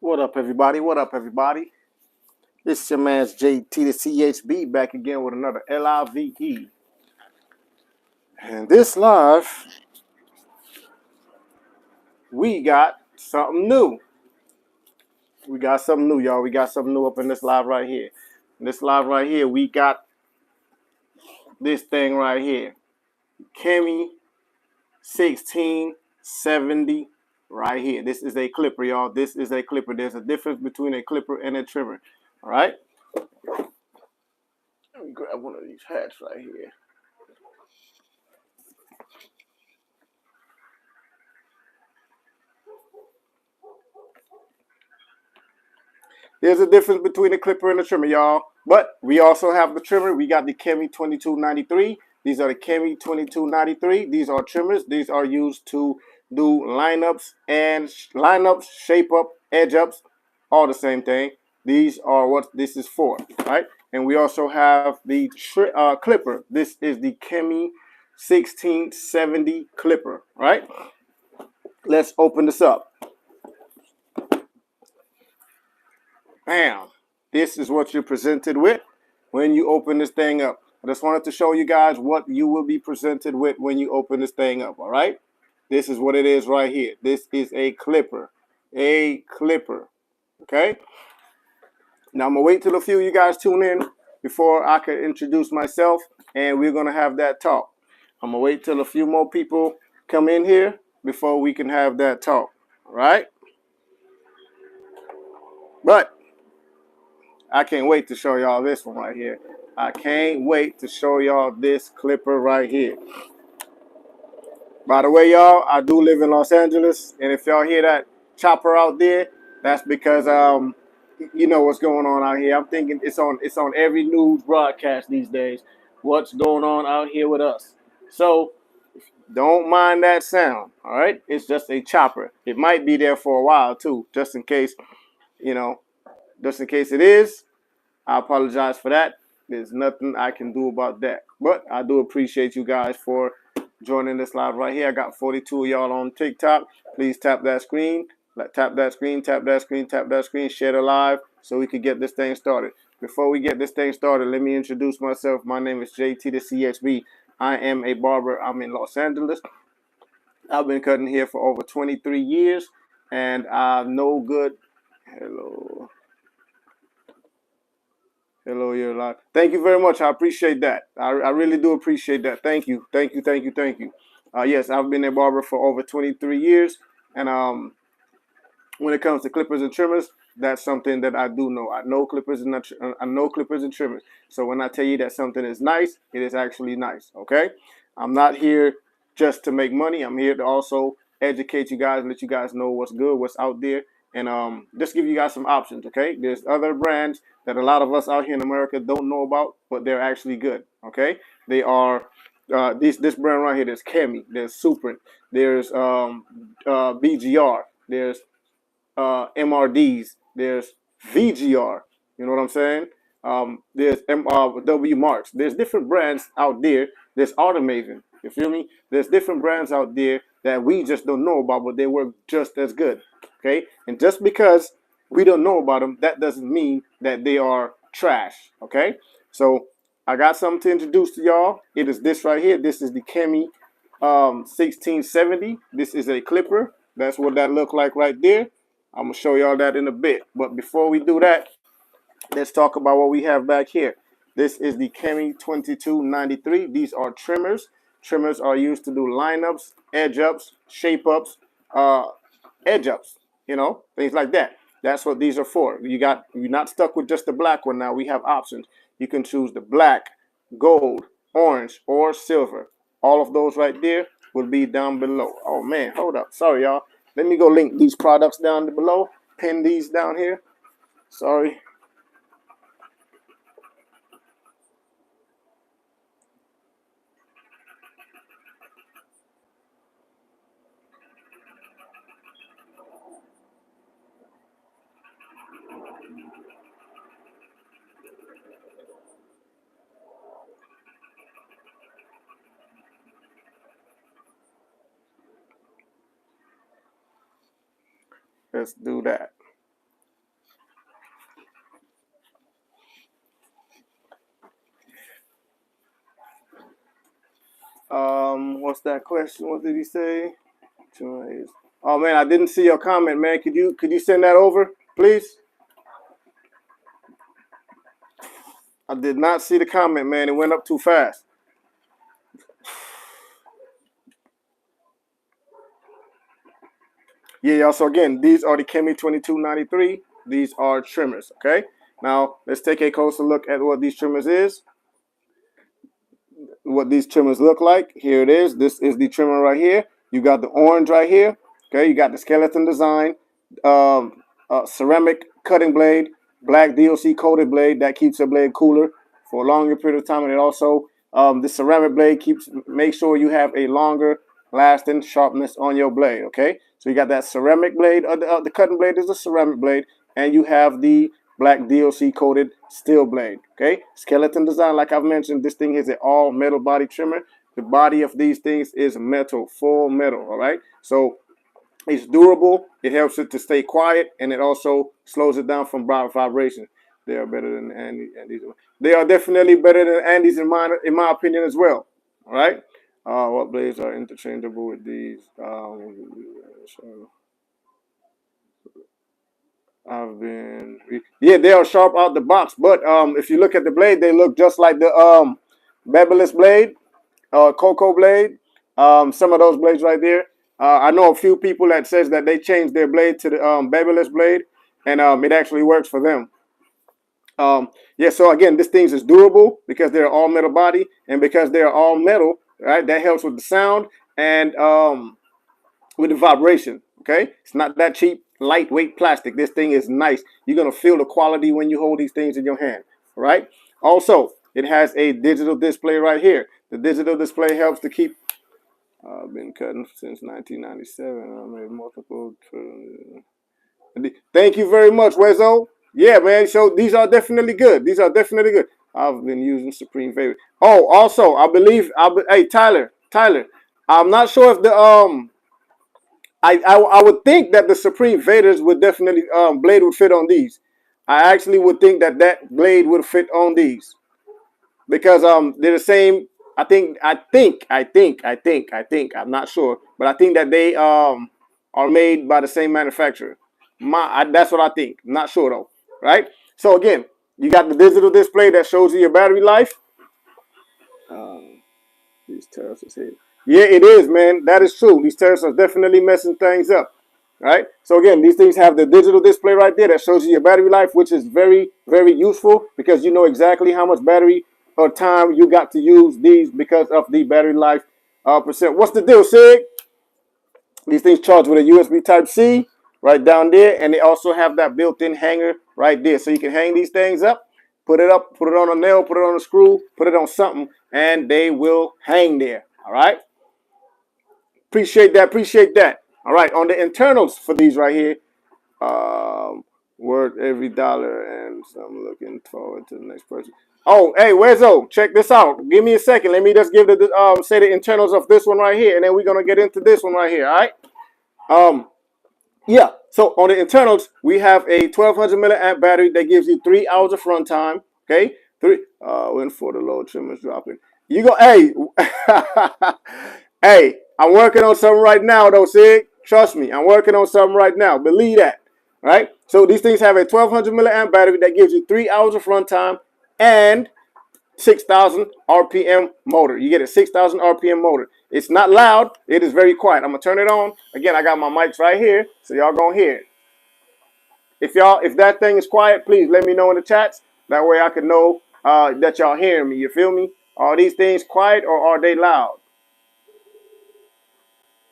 What up, everybody? What up, everybody? It's your man's JT the CHB back again with another LIVE. And this live, we got something new. We got something new, y'all. We got something new up in this live right here. In this live right here, we got this thing right here. Kemei 1670 right here. This is a clipper, y'all. This is a clipper. There's a difference between a clipper and a trimmer. All right? Let me grab one of these hats right here. There's a difference between a clipper and a trimmer, y'all. But we also have the trimmer. We got the Kemei 2293. These are the Kemei 2293. These are trimmers. These are used to do lineups and shape up, edge ups, all the same thing. These are what this is for, right? And we also have the clipper. This is the Kemei 1670 clipper, right? Let's open this up. Bam. This is what you're presented with when you open this thing up. I just wanted to show you guys what you will be presented with when you open this thing up, all right? This is what it is right here. This is a clipper. A clipper, okay? Now, I'm going to wait till a few of you guys tune in before I can introduce myself, and we're going to have that talk. I'm going to wait till a few more people come in here before we can have that talk, all right? But I can't wait to show y'all this one right here. I can't wait to show y'all this clipper right here. By the way, y'all, I do live in Los Angeles, and if y'all hear that chopper out there, that's because you know what's going on out here. I'm thinking it's on every news broadcast these days. What's going on out here with us? So don't mind that sound, all right? It's just a chopper. It might be there for a while too, just in case, you know, just in case it is. I apologize for that. There's nothing I can do about that. But I do appreciate you guys for joining this live right here. I got 42 of y'all on TikTok. Please tap that screen. Tap that screen, tap that screen, tap that screen. Share the live so we can get this thing started. Before we get this thing started, let me introduce myself. My name is JT the CHB. I am a barber. I'm in Los Angeles. I've been cutting here for over 23 years. And I know good. Hello. Hello, you're live. Thank you very much. I appreciate that. I really do appreciate that. Thank you. Thank you. Thank you. Thank you. Yes, I've been a barber for over 23 years. And when it comes to clippers and trimmers, that's something that I do know. I know clippers and trimmers. So when I tell you that something is nice, it is actually nice. Okay? I'm not here just to make money. I'm here to also educate you guys, let you guys know what's good, what's out there, and just give you guys some options, okay? There's other brands that a lot of us out here in America don't know about, but they're actually good, okay? They are this brand right here. There's Kemei, there's Suprin, there's BGR, there's MRDs, there's VGR. You know what I'm saying? There's W Marks. There's different brands out there. There's Automaven. You feel me? There's different brands out there that we just don't know about, but they work just as good. Okay? And just because we don't know about them, that doesn't mean that they are trash. Okay? So I got something to introduce to y'all. It is this right here. This is the Kemei 1670. This is a clipper. That's what that look like right there. I'm going to show y'all that in a bit. But before we do that, let's talk about what we have back here. This is the Kemei 2293. These are trimmers. Trimmers are used to do lineups, edge ups, shape ups, edge ups, you know, things like that. That's what these are for. You're not stuck with just the black one now. We have options. You can choose the black, gold, orange, or silver. All of those right there will be down below. Oh man, hold up. Sorry, y'all. Let me go link these products down below. Pin these down here. Sorry. Let's do that. What's that question? What did he say? Oh man, I didn't see your comment, man. Could you send that over, please? I did not see the comment, man. It went up too fast. Yeah, y'all. So again, these are the Kemei 2293. These are trimmers. Okay. Now let's take a closer look at what these trimmers is. What these trimmers look like. Here it is. This is the trimmer right here. You got the orange right here. Okay. You got the skeleton design, ceramic cutting blade, black DLC coated blade that keeps the blade cooler for a longer period of time, and it also the ceramic blade make sure you have a longer lasting sharpness on your blade. Okay, so you got that ceramic blade. The cutting blade is a ceramic blade, and you have the black DLC coated steel blade. Okay, skeleton design, like I've mentioned, this thing is an all metal body trimmer. The body of these things is metal, full metal. All right, so it's durable. It helps it to stay quiet, and it also slows it down from vibration. They are better than Andy's. They are definitely better than Andy's in my opinion as well. All right. What blades are interchangeable with these? Yeah, they are sharp out the box, but if you look at the blade, they look just like the bevel-less blade, cocoa blade. Some of those blades right there. I know a few people that says that they changed their blade to the bevel-less blade, and it actually works for them. Yeah, so again, this thing is durable because they're all metal body, and because they're all metal, right? That helps with the sound and with the vibration. Okay, it's not that cheap, lightweight plastic. This thing is nice. You're gonna feel the quality when you hold these things in your hand. Right. Also, it has a digital display right here. The digital display helps to keep. I've been cutting since 1997. I made multiple. Thank you very much, Wezo. Yeah, man. So these are definitely good. These are definitely good. I've been using Supreme Favorite. Oh, also, I believe. Hey, Tyler. I'm not sure if the I would think that the Supreme Vaders would definitely blade would fit on these. I actually would think that that blade would fit on these because they're the same. I'm not sure, but I think that they are made by the same manufacturer. That's what I think. I'm not sure though, right? So again, you got the digital display that shows you your battery life. These tariffs is here. Yeah, it is, man. That is true. These tariffs are definitely messing things up. Right? So again, these things have the digital display right there that shows you your battery life, which is very, very useful because you know exactly how much battery or time you got to use these because of the battery life percent. What's the deal, Sig? These things charge with a USB Type C right down there, and they also have that built-in hanger right there, so you can hang these things up, put it on a nail, put it on a screw, put it on something, and they will hang there. All right. Appreciate that. Appreciate that. All right. On the internals for these right here, worth every dollar, and so I'm looking forward to the next person. Oh, hey, Wezo, check this out. Give me a second. Let me just give say the internals of this one right here, and then we're gonna get into this one right here. All right. Yeah. So on the internals, we have a 1200 milliamp battery that gives you 3 hours of run time. Okay. When for the low trim is dropping. You go. Hey. Hey. I'm working on something right now, though, Sig. Trust me. I'm working on something right now. Believe that. Right. So these things have a 1200 milliamp battery that gives you 3 hours of run time and 6,000 RPM motor. You get a 6,000 RPM motor. It's not loud. It is very quiet. I'm gonna turn it on. Again, I got my mics right here, so y'all gonna hear it. If that thing is quiet, please let me know in the chats. That way I can know that y'all hearing me. You feel me? Are these things quiet or are they loud?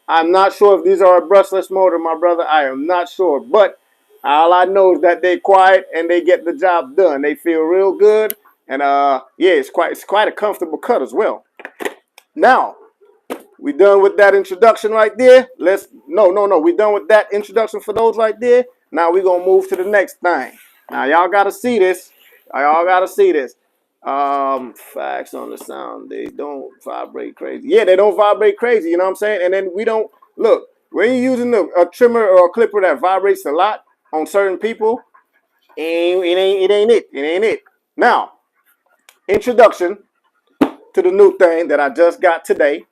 I'm not sure if these are a brushless motor, my brother. I am not sure, but all I know is that they're quiet and they get the job done. They feel real good, and yeah, it's quite a comfortable cut as well. Now, we done with that introduction right there. No. We done with that introduction for those right there. Now we gonna move to the next thing. Now y'all gotta see this. Y'all gotta see this. Facts on the sound. They don't vibrate crazy. Yeah, they don't vibrate crazy. You know what I'm saying? And then we don't look when you're using a trimmer or a clipper that vibrates a lot on certain people. It ain't it. Now, introduction to the new thing that I just got today.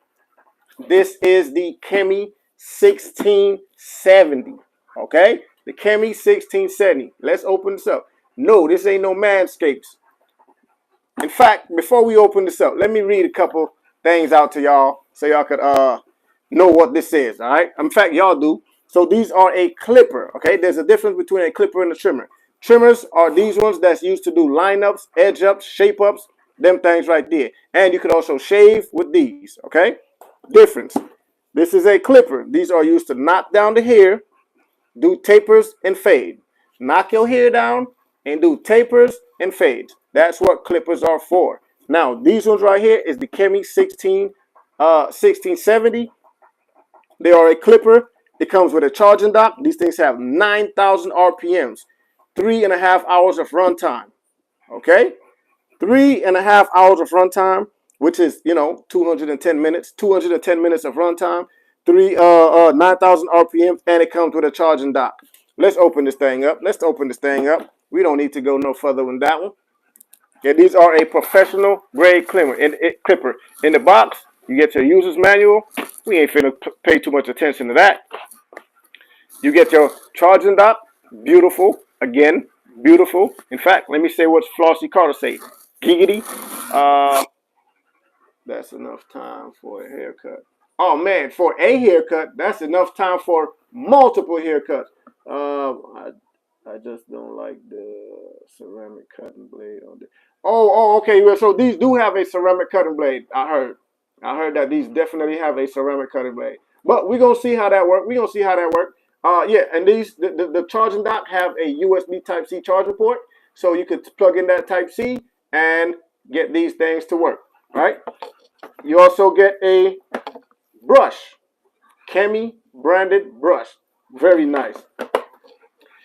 This is the Kemei 1670. Okay? The Kemei 1670. Let's open this up. No, this ain't no Manscapes. In fact, before we open this up, let me read a couple things out to y'all so y'all could know what this is. All right? In fact, y'all do. So these are a clipper. Okay? There's a difference between a clipper and a trimmer. Trimmers are these ones that's used to do lineups, edge ups, shape ups, them things right there. And you could also shave with these. Okay? Difference. This is a clipper. These are used to knock down the hair, do tapers and fade. Knock your hair down and do tapers and fades. That's what clippers are for. Now, these ones right here is the Kemei 1670. They are a clipper. It comes with a charging dock. These things have 9,000 RPMs, 3.5 hours of runtime. Okay? 3.5 hours of runtime, which is 210 minutes, 210 minutes of runtime, 9,000 RPM, and it comes with a charging dock. Let's open this thing up. We don't need to go no further than that one. Yeah, these are a professional grade clipper. In the box, you get your user's manual. We ain't finna pay too much attention to that. You get your charging dock. Beautiful. Again, beautiful. In fact, let me say what Flossie Carter say. Giggity. That's enough time for a haircut. Oh man, for a haircut, that's enough time for multiple haircuts. I just don't like the ceramic cutting blade on this. Okay. Well, so these do have a ceramic cutting blade. I heard that these definitely have a ceramic cutting blade. But we're gonna see how that works. Yeah, and the charging dock have a USB Type C charger port, so you could plug in that Type C and get these things to work. Right? You also get a brush, Kemei branded brush. Very nice.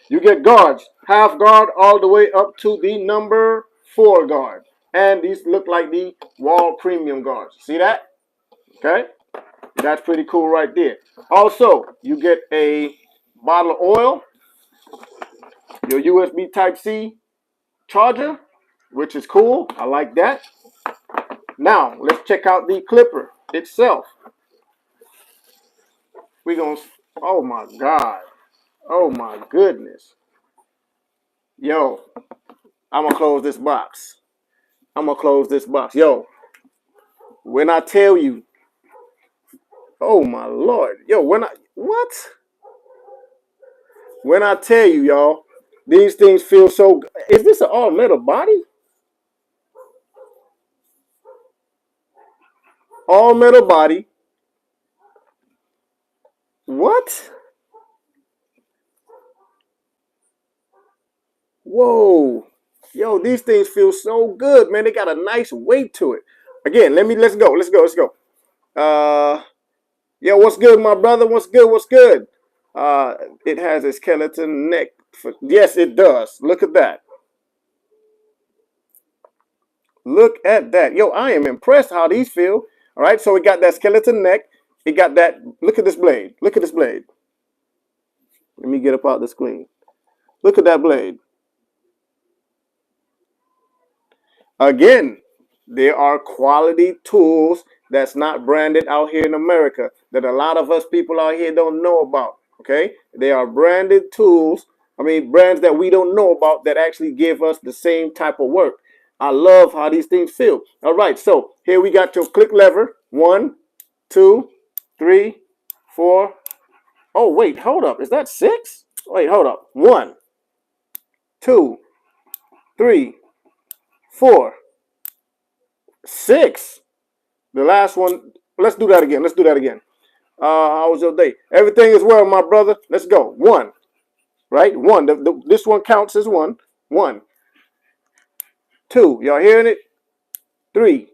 You get guards, half guard all the way up to the number 4 guard. And these look like the wall premium guards. See that? Okay? That's pretty cool right there. Also, you get a bottle of oil, your USB Type-C charger, which is cool. I like that. Now, let's check out the clipper itself. We're going to, oh my God. Oh my goodness. Yo, I'm going to close this box. Yo, when I tell you, oh my Lord. Yo, what? When I tell you, y'all, these things feel so good. Is this an all metal body? All metal body. What? Whoa. Yo, these things feel so good, man. They got a nice weight to it. Again, let's go. Yo, what's good, my brother? What's good? It has a skeleton neck. Yes, it does. Look at that. Yo, I am impressed how these feel. All right, so it got that skeleton neck. It got that. Look at this blade. Let me get up out the screen. Look at that blade. Again, there are quality tools that's not branded out here in America that a lot of us people out here don't know about. Okay, they are branded tools. Brands that we don't know about that actually give us the same type of work. I love how these things feel. All right, so here we got your click lever. 1, 2, 3, 4. Oh, wait, hold up. Is that 6? Wait, hold up. 1, 2, 3, 4, 6. The last one. Let's do that again. How was your day? Everything is well, my brother. Let's go. 1. Right? 1. This one counts as 1. 1. 2. Y'all hearing it? 3,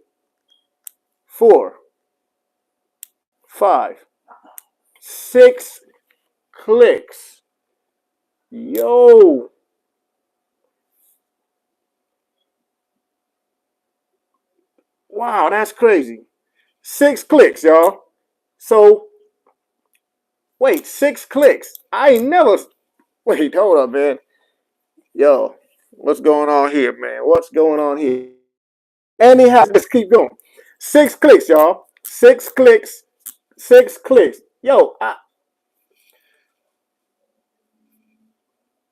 4, 5, 6 clicks. Yo. Wow, that's crazy. 6 clicks, y'all. So, wait, 6 clicks. I ain't never. Wait, hold up, man. Yo, what's going on here, man? Anyhow, let's keep going. 6 clicks, y'all. 6 clicks. 6 clicks. Yo,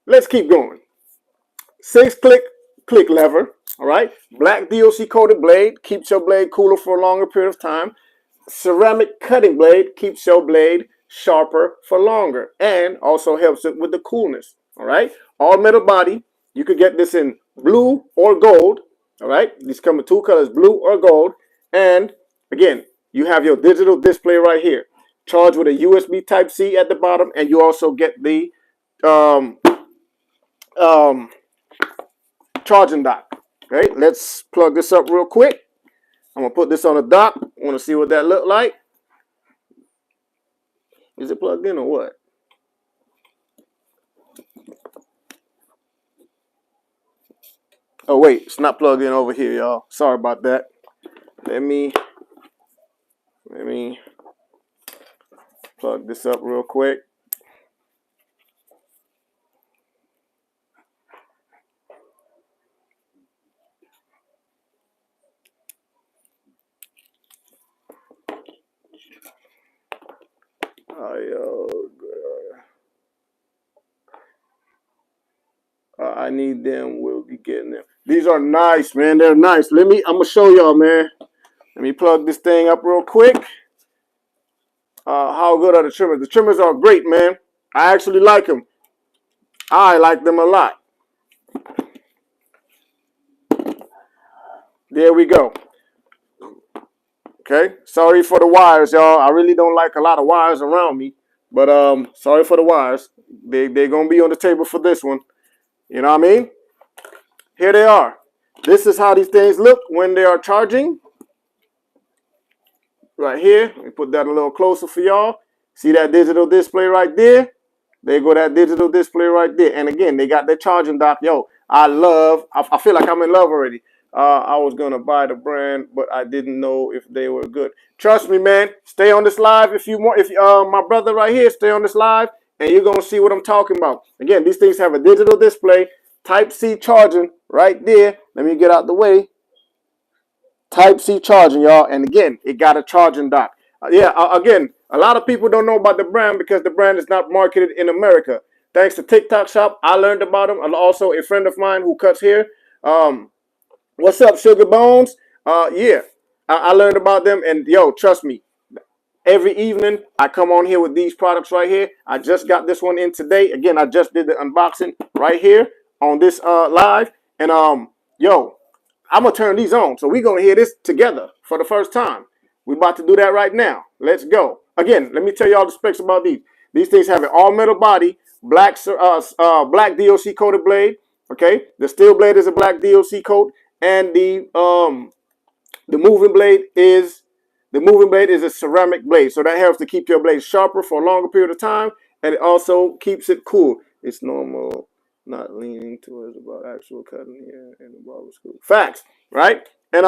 let's keep going. 6 click lever. All right. Black DOC coated blade keeps your blade cooler for a longer period of time. Ceramic cutting blade keeps your blade sharper for longer and also helps it with the coolness. All right. All metal body. You could get this in blue or gold. All right. These come in 2 colors, blue or gold. And again, you have your digital display right here. Charged with a USB Type C at the bottom, and you also get the um, um, charging dock. Okay, let's plug this up real quick. I'm gonna put this on the dock. I want to see what that look like. Is it plugged in or what? Oh wait, it's not plugged in over here, y'all. Sorry about that. Let me plug this up real quick. I need them. We'll be getting them. These are nice, man. They're nice. I'm gonna show y'all, man. Let me plug this thing up real quick. How good are the trimmers? The trimmers are great, man. I actually like them. I like them a lot. There we go. Okay. Sorry for the wires, y'all. I really don't like a lot of wires around me. But sorry for the wires. They're gonna be on the table for this one. You know what I mean? Here they are. This is how these things look when they are charging. Right here. Let me put that a little closer for y'all. See that digital display right there? There go that digital display right there. And again, they got their charging dock. Yo, I feel like I'm in love already. I was going to buy the brand, but I didn't know if they were good. Trust me, man. Stay on this live if you want. If my brother right here, stay on this live, and you're going to see what I'm talking about. Again, these things have a digital display, Type-C charging right there. Let me get out the way. Type-C charging, y'all. And again, it got a charging dock. Again, a lot of people don't know about the brand because the brand is not marketed in America. Thanks to TikTok Shop, I learned about them. And also a friend of mine who cuts hair. What's up, Sugar Bones? I learned about them. And, yo, trust me, every evening I come on here with these products right here. I just got this one in today. Again, I just did the unboxing right here on this live. And, yo, I'm going to turn these on. So we're going to hear this together for the first time. We're about to do that right now. Let's go. Again, let me tell you all the specs about these. These things have an all-metal body, black DOC coated blade. Okay, the steel blade is a black DOC coat, and the moving blade is a ceramic blade. So that helps to keep your blade sharper for a longer period of time, and it also keeps it cool. It's normal. Not leaning towards about actual cutting here in the barber school. Facts, right? And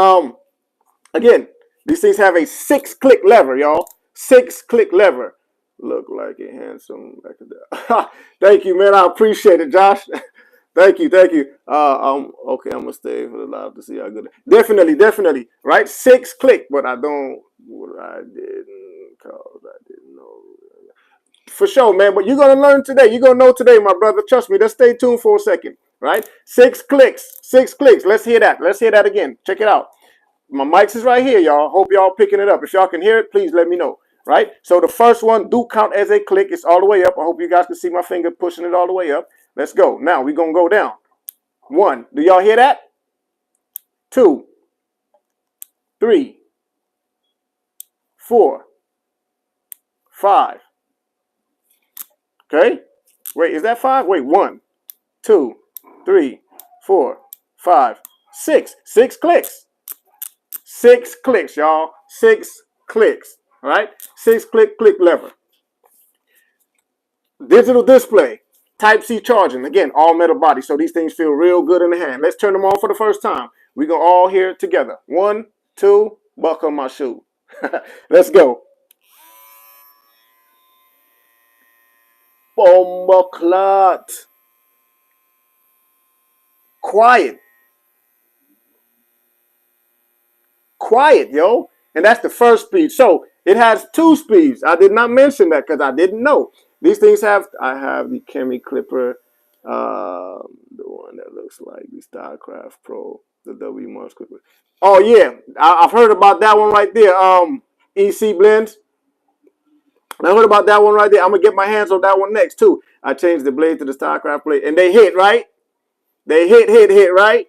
again, these things have a 6-click lever, y'all. 6-click lever. Look like a handsome back there. Thank you, man. I appreciate it, Josh. Thank you. Okay, I'm gonna stay for the live to see how good. Definitely, right? 6-click, but I didn't cause I didn't know. For sure, man. But you're gonna learn today. You're gonna know today, my brother. Trust me. Just stay tuned for a second. Right? 6 clicks. 6 clicks. Let's hear that. Let's hear that again. Check it out. My mics is right here, y'all. Hope y'all picking it up. If y'all can hear it, please let me know. Right? So the first one do count as a click. It's all the way up. I hope you guys can see my finger pushing it all the way up. Let's go. Now we're gonna go down. 1. Do y'all hear that? 2, 3, 4, 5. Okay. Wait, is that 5? Wait, 1, 2, 3, 4, 5, 6. 6 clicks. 6 clicks, y'all. 6 clicks. All right. 6-click lever. Digital display. Type-C charging. Again, all metal body. So these things feel real good in the hand. Let's turn them on for the first time. We're going to all hear it together. 1, 2, buckle my shoe. Let's go. Bomba clot. Quiet. Quiet, yo. And that's the first speed. So It has 2 speeds. I did not mention that because I didn't know. These things have. I have the Kemei Clipper, the one that looks like the StarCraft Pro, the W Mars Clipper. Oh yeah, I've heard about that one right there. EC blends. I heard about that one right there. I'm gonna get my hands on that one next too. I changed the blade to the StarCraft blade, and they hit right. They hit right.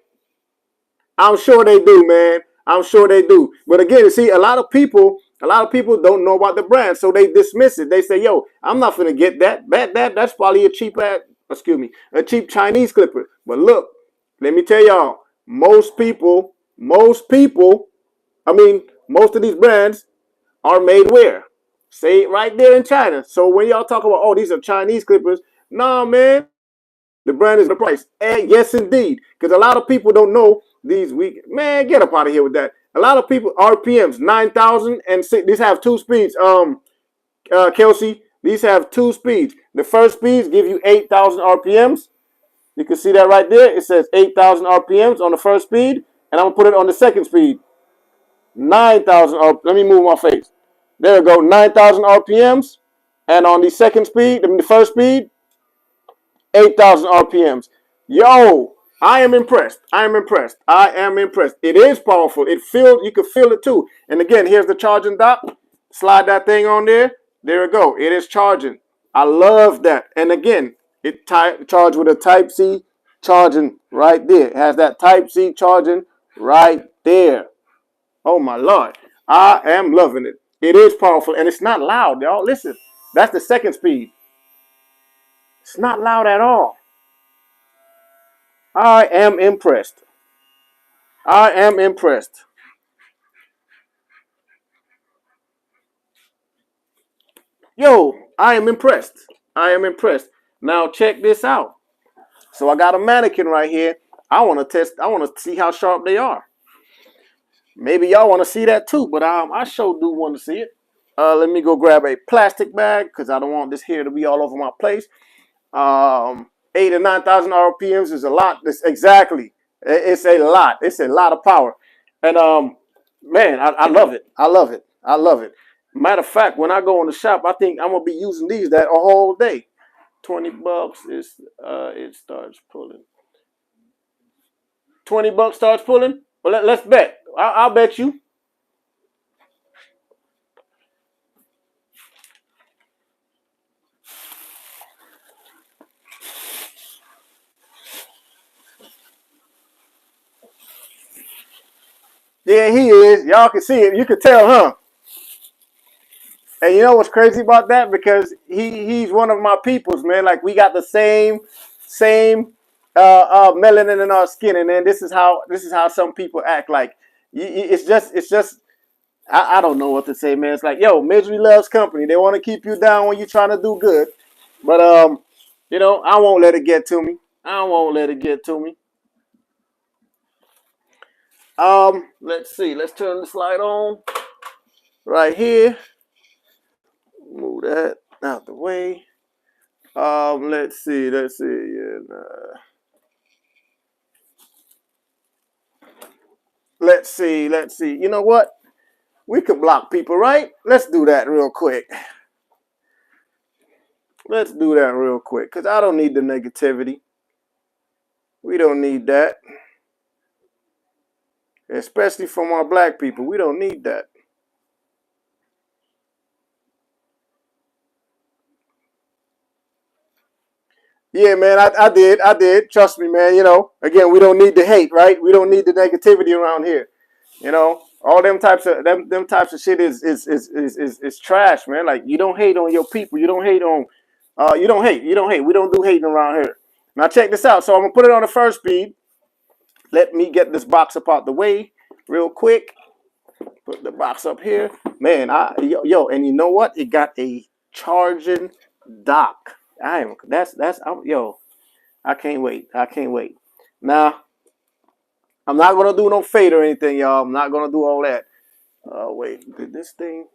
I'm sure they do, man. I'm sure they do. But again, you see, a lot of people don't know about the brand, so they dismiss it. They say, "Yo, I'm not gonna get that. That's probably a cheap a cheap Chinese clipper." But look, let me tell y'all, I mean, most of these brands are made where? Say it right there in China. So when y'all talk about, oh, these are Chinese clippers, nah, man, the brand is the price. And yes, indeed, because a lot of people don't know these weak. Man, get up out of here with that. A lot of people RPMs 9,000 and six. These have 2 speeds. Kelsey, these have 2 speeds. The first speeds give you 8,000 RPMs. You can see that right there. It says 8,000 RPMs on the first speed, and I'm gonna put it on the second speed. 9,000. Let me move my face. There we go. 9,000 RPMs, and on the second speed, the first speed, 8,000 RPMs. Yo, I am impressed. I am impressed. I am impressed. It is powerful. You can feel it too. And again, here's the charging dock. Slide that thing on there. There we go. It is charging. I love that. And again, it charged with a Type C charging right there. It has that Type C charging right there. Oh my Lord. I am loving it. It is powerful and it's not loud, y'all. Listen, that's the second speed. It's not loud at all. I am impressed. I am impressed. Yo, I am impressed. I am impressed. Now check this out. So I got a mannequin right here. I want to test. I want to see how sharp they are. Maybe y'all want to see that too, but I sure do want to see it. Let me go grab a plastic bag because I don't want this here to be all over my place. 8 and 9,000 RPMs is a lot. Exactly. It's a lot. It's a lot of power. And man, I love it. I love it. I love it. Matter of fact, when I go in the shop, I think I'm gonna be using these that a whole day. $20 is it starts pulling. $20 starts pulling. Well, let's bet. I'll bet you. Yeah, he is. Y'all can see it. You can tell, huh? And you know what's crazy about that? Because he's one of my peoples, man. Like we got the same melanin in our skin, and then this is how some people act. Like it's just I don't know what to say, man. It's like, yo, misery loves company. They want to keep you down when you're trying to do good, but I won't let it get to me. I won't let it get to me. Let's see. Let's turn the slide on right here. Move that out the way. Let's see. Let's see. Let's see. Let's see. You know what? We could block people, right? Let's do that real quick. Let's do that real quick because I don't need the negativity. We don't need that. Especially from our black people. We don't need that. Yeah, man, I did. Trust me, man. Again, we don't need the hate, right? We don't need the negativity around here. All them types of shit is trash, man. Like you don't hate on your people. You don't hate on. You don't hate. You don't hate. We don't do hating around here. Now check this out. So I'm gonna put it on the first speed. Let me get this box up out the way real quick. Put the box up here, man. And you know what? It got a charging dock. Yo. I can't wait. I can't wait. Now, I'm not gonna do no fade or anything, y'all. I'm not gonna do all that. Wait, did this thing?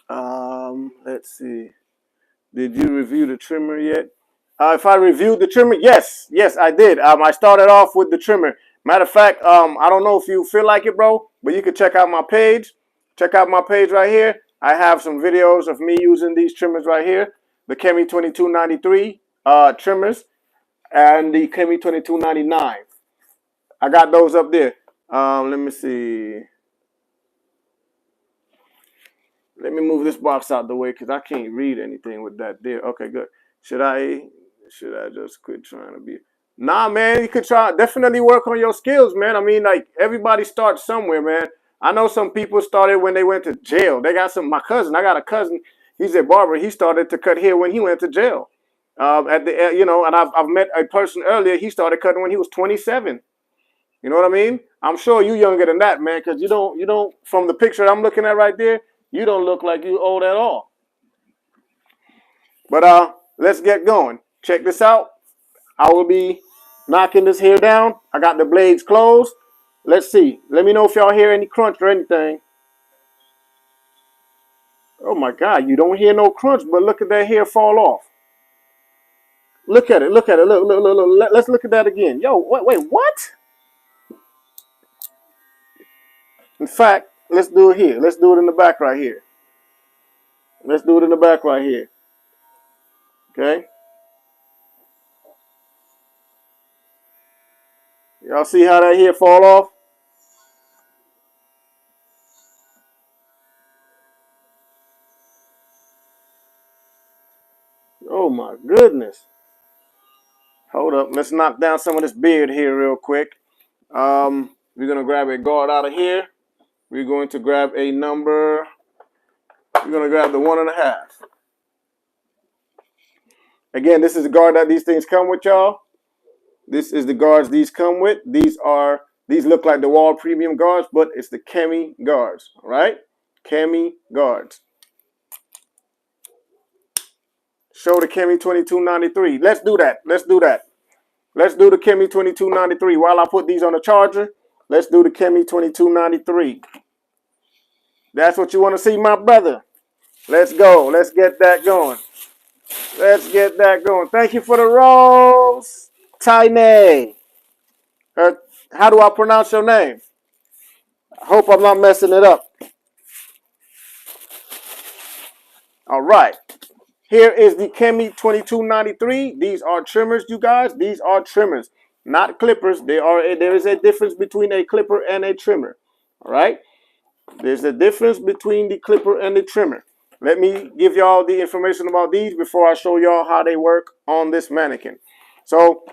Let's see. Did you review the trimmer yet? If I reviewed the trimmer, yes, I did. I started off with the trimmer. Matter of fact, I don't know if you feel like it, bro, but you can check out my page. Check out my page right here. I have some videos of me using these trimmers right here, the Kemei 2293 trimmers and the Kemei 2299. I got those up there. Let me see. Let me move this box out the way because I can't read anything with that there. Okay, good. Should I just quit trying to be? Nah, man, you could try. Definitely work on your skills, man. I mean, like, everybody starts somewhere, man. I know some people started when they went to jail. They got my cousin. I got a cousin. He's a barber. He started to cut hair when he went to jail. And I've met a person earlier. He started cutting when he was 27. You know what I mean? I'm sure you younger than that, man, because you don't. From the picture I'm looking at right there, you don't look like you old at all. But let's get going. Check this out. I will be knocking this here down. I got the blades closed. Let's see. Let me know if y'all hear any crunch or anything. Oh my God, you don't hear no crunch, but look at that hair fall off. Look at it. Look at it. Look. Let's look at that again. Yo, wait, what? In fact, let's do it here. Let's do it in the back right here. Let's do it in the back right here. Okay. Y'all see how that hair fall off? Oh my goodness. Hold up. Let's knock down some of this beard here real quick. We're going to grab a guard out of here. We're going to grab a number. We're going to grab the 1.5. Again, this is the guard that these things come with, y'all. This is the guards these come with. These look like the Wall Premium guards, but it's the Kemei guards. All right? Kemei guards. Show the Kemei 2293. Let's do that. Let's do that. Let's do the Kemei 2293. While I put these on the charger, let's do the Kemei 2293. That's what you want to see, my brother. Let's go. Let's get that going. Let's get that going. Thank you for the rose. Tiny. How do I pronounce your name? I hope I'm not messing it up. All right. Here is the Kemei 2293. These are trimmers, you guys. These are trimmers, not clippers. There is a difference between a clipper and a trimmer. All right. There's a difference between the clipper and the trimmer. Let me give y'all the information about these before I show y'all how they work on this mannequin. So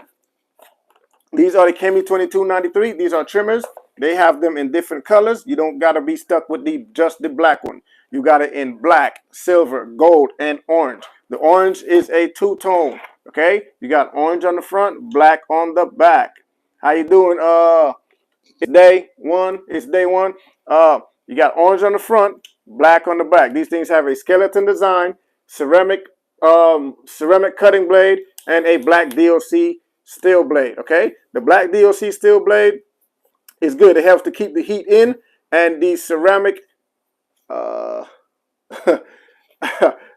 these are the Kemei 2293. These are trimmers. They have them in different colors. You don't got to be stuck with just the black one. You got it in black, silver, gold, and orange. The orange is a two-tone, okay? You got orange on the front, black on the back. How you doing? It's day one. It's day one. You got orange on the front, black on the back. These things have a skeleton design, ceramic cutting blade, and a black DOC steel blade, okay? The black DOC steel blade is good. It helps to keep the heat in, and the ceramic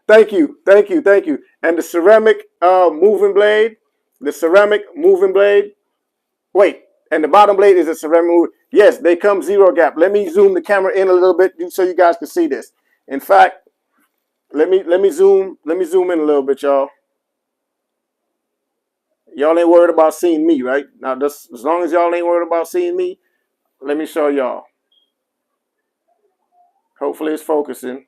thank you. And the ceramic moving blade, wait, and the bottom blade is a ceramic moving. Yes, they come zero gap. Let me zoom the camera in a little bit so you guys can see this. In fact, let me zoom in a little bit, y'all. Y'all ain't worried about seeing me, right? Now, just as long as y'all ain't worried about seeing me, let me show y'all. Hopefully it's focusing.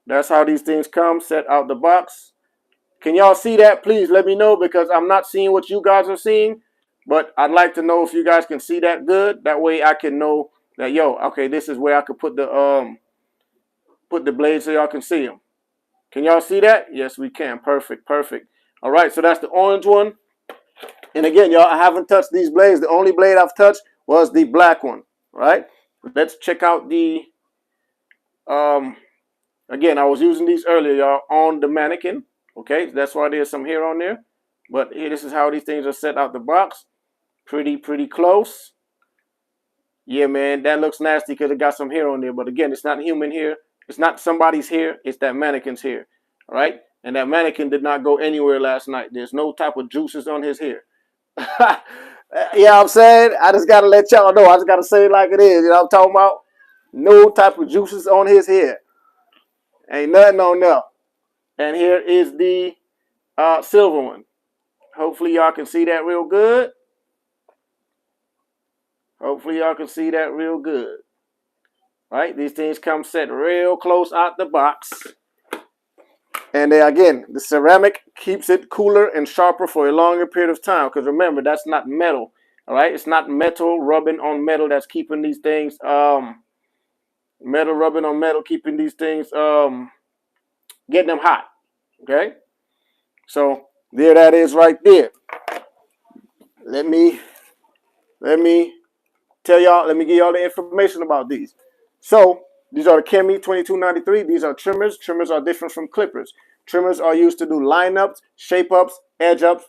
That's how these things come, set out the box. Can y'all see that? Please let me know because I'm not seeing what you guys are seeing. But I'd like to know if you guys can see that good. That way I can know that, yo, okay, this is where I could put the blades so y'all can see them. Can y'all see that? Yes, we can. Perfect. All right, so that's the orange one. And again, y'all, I haven't touched these blades. The only blade I've touched was the black one. All right, let's check out the again, I was using these earlier, y'all, on the mannequin. Okay, that's why there's some hair on there. But here, this is how these things are set out the box. Pretty close. Yeah, man, that looks nasty because it got some hair on there. But again, it's not human hair. It's not somebody's hair. It's that mannequin's hair. All right. And that mannequin did not go anywhere last night. There's no type of juices on his hair. You know what I'm saying? I just got to let y'all know. I just got to say it like it is. You know what I'm talking about? No type of juices on his hair. Ain't nothing on there. And here is the silver one. Hopefully y'all can see that real good. Hopefully y'all can see that real good. Right? These things come set real close out the box. And they, again, the ceramic keeps it cooler and sharper for a longer period of time. Because remember, that's not metal. All right? It's not metal rubbing on metal that's keeping these things, metal rubbing on metal, keeping these things, getting them hot. Okay? So there that is right there. Let me tell y'all, let me give y'all the information about these. So these are the Kemei 2293. These are trimmers. Trimmers are different from clippers. Trimmers are used to do lineups, shape ups, edge ups,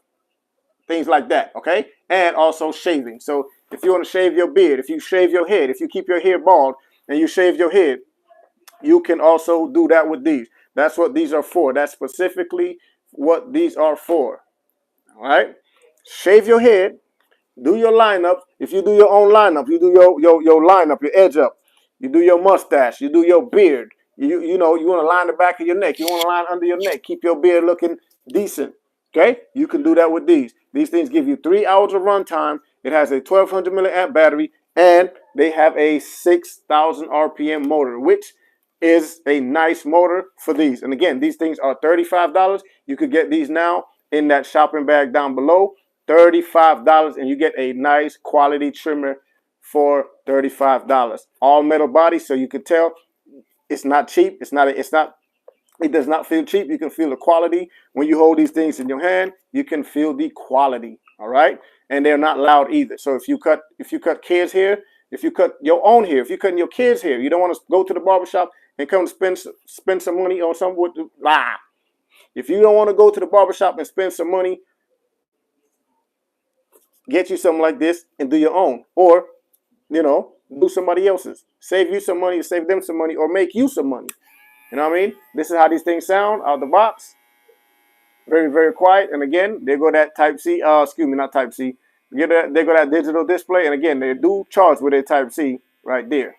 things like that. Okay, and also shaving. So if you want to shave your beard, if you shave your head, if you keep your hair bald and you shave your head, you can also do that with these. That's what these are for. That's specifically what these are for. All right, shave your head. Do your lineup. If you do your own lineup, you do your lineup, your edge up. You do your mustache. You do your beard. You know, you want to line the back of your neck. You want to line under your neck. Keep your beard looking decent. Okay? You can do that with these. These things give you 3 hours of runtime. It has a 1200 milliamp battery, and they have a 6,000 RPM motor, which is a nice motor for these. And again, these things are $35. You could get these now in that shopping bag down below. $35, and you get a nice quality trimmer for $35. All metal body, so you can tell it's not cheap. It does not feel cheap. You can feel the quality. When you hold these things in your hand, you can feel the quality. All right. And they're not loud either. So if you cut kids hair, if you cut your own hair, if you're cutting your kids' hair, you don't want to go to the barbershop and come spend some money on some wood. If you don't want to go to the barbershop and spend some money, get you something like this and do your own, or do somebody else's. Save you some money, save them some money, or make you some money. You know what I mean? This is how these things sound out the box. Very, very quiet. And again, they go that Type C. Excuse me, not Type C. They go that digital display. And again, they do charge with a Type C right there.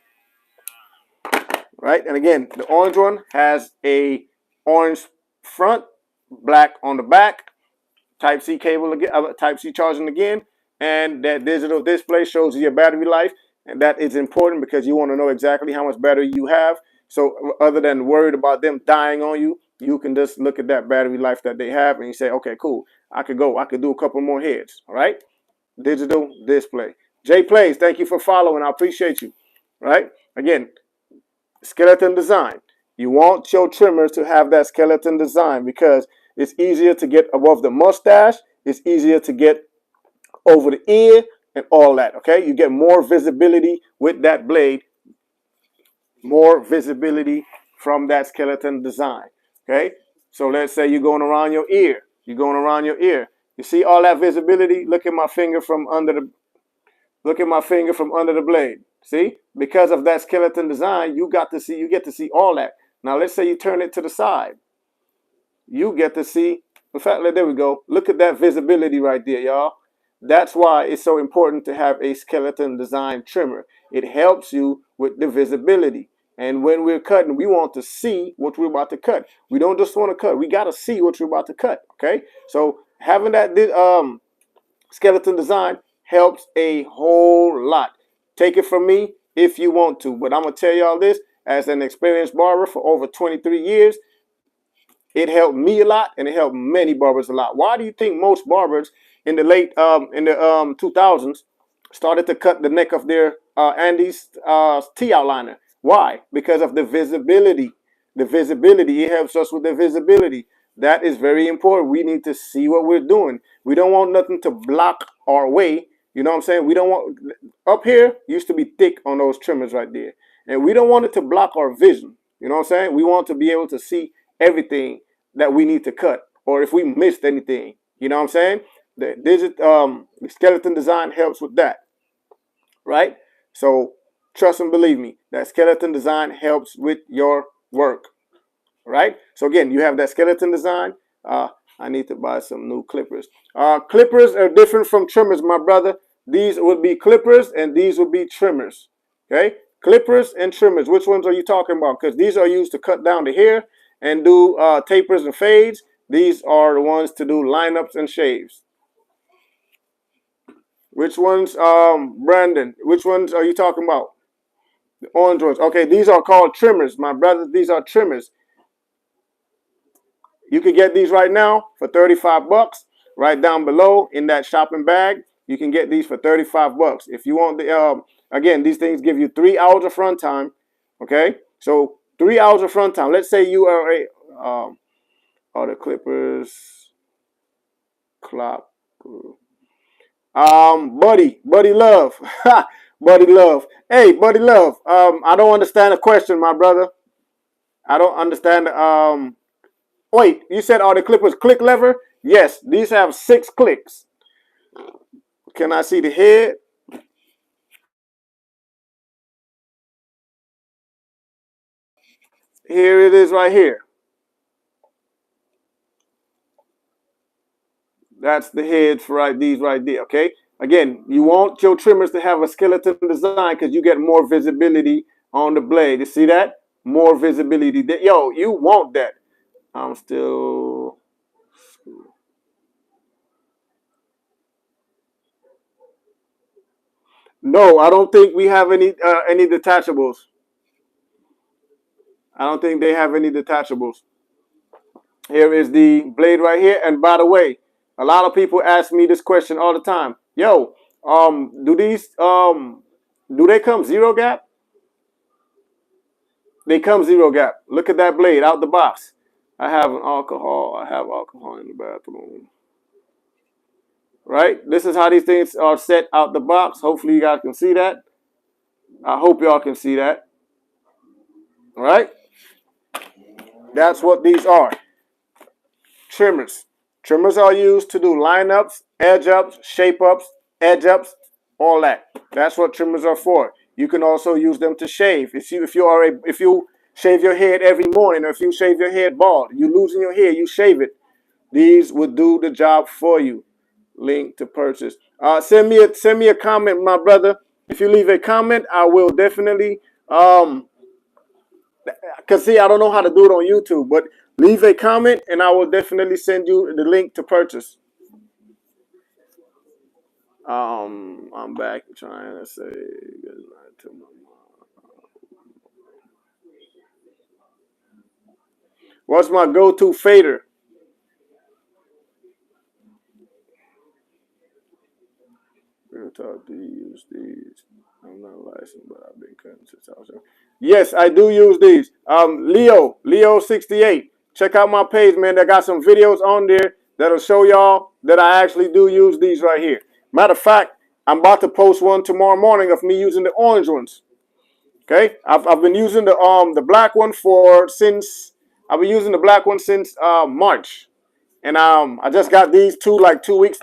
Right? And again, the orange one has a orange front, black on the back. Type C cable again, Type C charging again, and that digital display shows you your battery life, and that is important because you want to know exactly how much battery you have. So other than worried about them dying on you, you can just look at that battery life that they have, and you say, okay, cool, I could do a couple more heads. All right, digital display. Jay Plays, thank you for following. I appreciate you. Right, again, skeleton design. You want your trimmers to have that skeleton design because it's easier to get above the mustache. It's easier to get over the ear and all that. Okay, you get more visibility with that blade, more visibility from that skeleton design. Okay, so let's say you're going around your ear. You're going around your ear. You see all that visibility? Look at my finger from under the blade. See, because of that skeleton design, you get to see all that. Now let's say you turn it to the side. You get to see, in fact, there we go. Look at that visibility right there, y'all. That's why it's so important to have a skeleton design trimmer. It helps you with the visibility. And when we're cutting, we want to see what we're about to cut. We don't just want to cut. We got to see what we're about to cut, okay? So having that skeleton design helps a whole lot. Take it from me if you want to. But I'm going to tell y'all this, as an experienced barber for over 23 years, it helped me a lot, and it helped many barbers a lot. Why do you think most barbers in the 2000s started to cut the neck of their Andes T outliner? Why? Because of the visibility. The visibility, it helps us with the visibility. That is very important. We need to see what we're doing. We don't want nothing to block our way. You know what I'm saying? We don't want, up here used to be thick on those trimmers right there. And we don't want it to block our vision. You know what I'm saying? We want to be able to see everything that we need to cut, or if we missed anything. You know what I'm saying? The skeleton design helps with that. Right? So trust and believe me, that skeleton design helps with your work. Right? So again, you have that skeleton design. I need to buy some new clippers. Clippers are different from trimmers, my brother. These would be clippers and these would be trimmers. Okay? Clippers and trimmers. Which ones are you talking about? Because these are used to cut down the hair and do tapers and fades. These are the ones to do lineups and shaves. Which ones, Brandon? Which ones are you talking about? The orange ones. Okay, these are called trimmers, my brother. These are trimmers. You can get these right now for 35 bucks. Right down below in that shopping bag, you can get these for 35 bucks. If you want the, again, these things give you 3 hours of front time. Okay, so 3 hours of front time. Let's say you are a, all the clippers, clock, Buddy Love, Buddy Love. Hey, Buddy Love. I don't understand the question, my brother. I don't understand. Wait, you said are the clippers click lever? Yes, these have 6 clicks. Can I see the head? Here it is right here. That's the heads for these right there, okay? Again, you want your trimmers to have a skeleton design because you get more visibility on the blade. You see that? More visibility. Yo, you want that. I'm still... No, I don't think we have any detachables. I don't think they have any detachables. Here is the blade right here. And by the way, a lot of people ask me this question all the time. Yo, do they come zero gap? They come zero gap. Look at that blade out the box. I have alcohol in the bathroom. Right? This is how these things are set out the box. Hopefully you guys can see that. I hope y'all can see that. All right? That's what these are. Trimmers. Trimmers are used to do lineups, edge ups, shape ups, edge ups, all that. That's what trimmers are for. You can also use them to shave. If you shave your head every morning, or if you shave your head bald, you losing your hair, you shave it. These would do the job for you. Link to purchase. Send me a comment, my brother. If you leave a comment, I will definitely because see, I don't know how to do it on YouTube, but leave a comment and I will definitely send you the link to purchase. I'm back trying to say good night to my mom. What's my go-to fader? Real talk, do you use these? I'm not licensed, but I've been cutting since I was young. Yes, I do use these. Leo68. Check out my page, man. I got some videos on there that'll show y'all that I actually do use these right here. Matter of fact, I'm about to post one tomorrow morning of me using the orange ones. Okay, I've been using the black one since March. And I just got these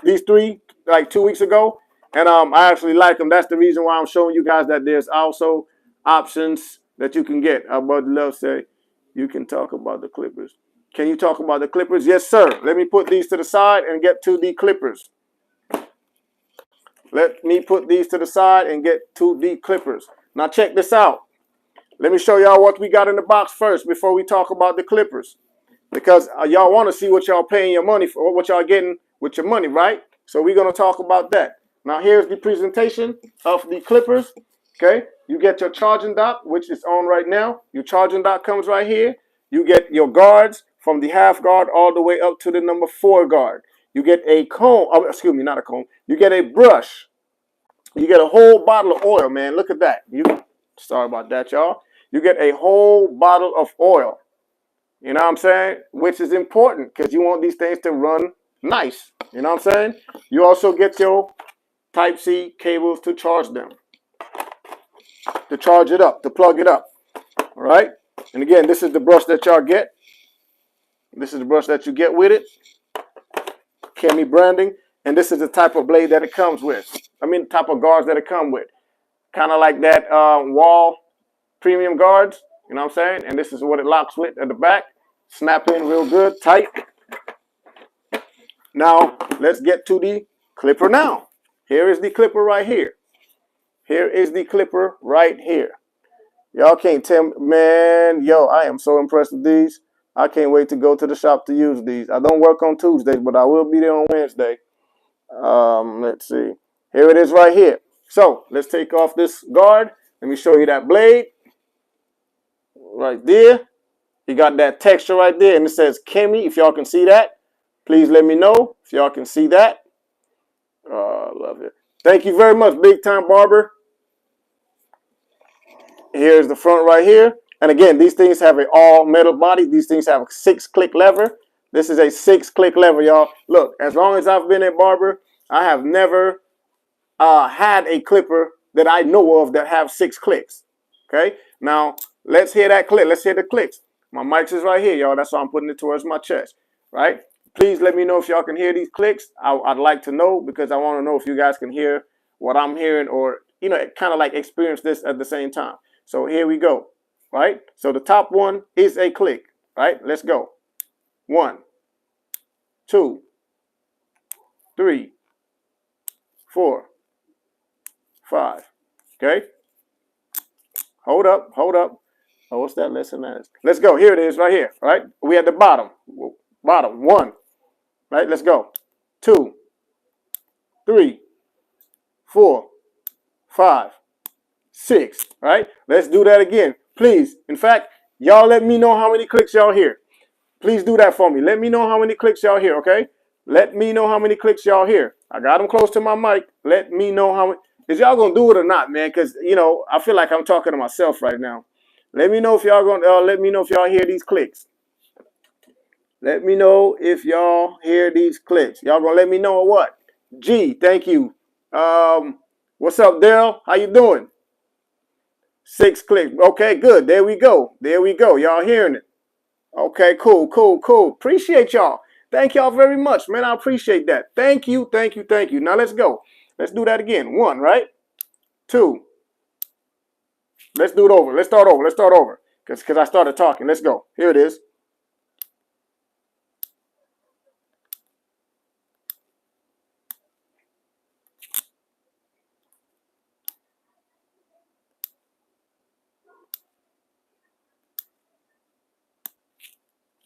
these three like 2 weeks ago, and I actually like them. That's the reason why I'm showing you guys that there's also options that you can get. Bud Love say you can talk about the clippers. Can you talk about the clippers? Yes, sir. Let me put these to the side and get to the clippers. Let me put these to the side and get to the clippers. Now check this out. Let me show y'all what we got in the box first before we talk about the clippers. Because y'all want to see what y'all paying your money for, what y'all getting with your money, right? So we're going to talk about that. Now here's the presentation of the clippers. Okay, you get your charging dock, which is on right now. Your charging dock comes right here. You get your guards from the half guard all the way up to the number 4 guard. You get a comb, excuse me, not a comb. You get a brush. You get a whole bottle of oil, man. Look at that. Sorry about that, y'all. You get a whole bottle of oil. You know what I'm saying? Which is important because you want these things to run nice. You know what I'm saying? You also get your Type-C cables to charge them. To charge it up, to plug it up. All right? And again, this is the brush that y'all get. This is the brush that you get with it. Kemei branding. And this is the type of blade that it comes with. I mean, the type of guards that it come with. Kind of like that wall premium guards. You know what I'm saying? And this is what it locks with at the back. Snap in real good, tight. Now, let's get to the clipper now. Here is the clipper right here. Here is the clipper right here. Y'all can't tell me, man, yo, I am so impressed with these. I can't wait to go to the shop to use these. I don't work on Tuesdays, but I will be there on Wednesday. Let's see. Here it is right here. So let's take off this guard. Let me show you that blade right there. You got that texture right there, and it says Kemei. If y'all can see that, please let me know if y'all can see that. Love it. Thank you very much, Big Time Barber. Here's the front right here. And again, these things have an all metal body. These things have a 6-click lever. This is a 6-click lever, y'all. Look, as long as I've been a barber, I have never had a clipper that I know of that have 6 clicks. Okay, now let's hear that click. Let's hear the clicks. My mic is right here, y'all. That's why I'm putting it towards my chest, right? Please let me know if y'all can hear these clicks. I'd like to know, because I want to know if you guys can hear what I'm hearing, or, you know, kind of like experience this at the same time. So here we go, right? So the top one is a click, right? Let's go. 1, 2, 3, 4, 5. Okay. Hold up. Oh, what's that lesson as? Let's go. Here it is right here, right? We at the bottom. Bottom. 1. Right? Let's go. 2, 3, 4, 5, 6. Right? Let's do that again. Please. In fact, y'all let me know how many clicks y'all hear. Please do that for me. Let me know how many clicks y'all hear, okay? Let me know how many clicks y'all hear. I got them close to my mic. Let me know how many. Is y'all going to do it or not, man? Because, you know, I feel like I'm talking to myself right now. Let me know if y'all going to, let me know if y'all hear these clicks. Let me know if y'all hear these clicks. Y'all going to let me know or what? G, thank you. What's up, Daryl? How you doing? 6 clicks. Okay, good. There we go. Y'all hearing it. Okay, cool. Appreciate y'all. Thank y'all very much, man. I appreciate that. Thank you. Now let's go. Let's do that again. 1, right? 2. Let's do it over. Let's start over. Because I started talking. Let's go. Here it is.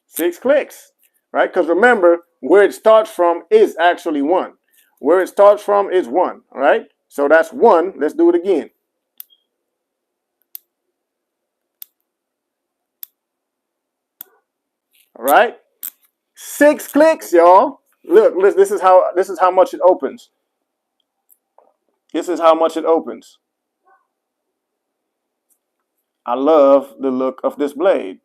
Six clicks, right? Because remember, where it starts from is actually 1. Where it starts from is 1, right? So that's 1. Let's do it again. All right, 6 clicks, y'all. Look, this is how much it opens. This is how much it opens. I love the look of this blade.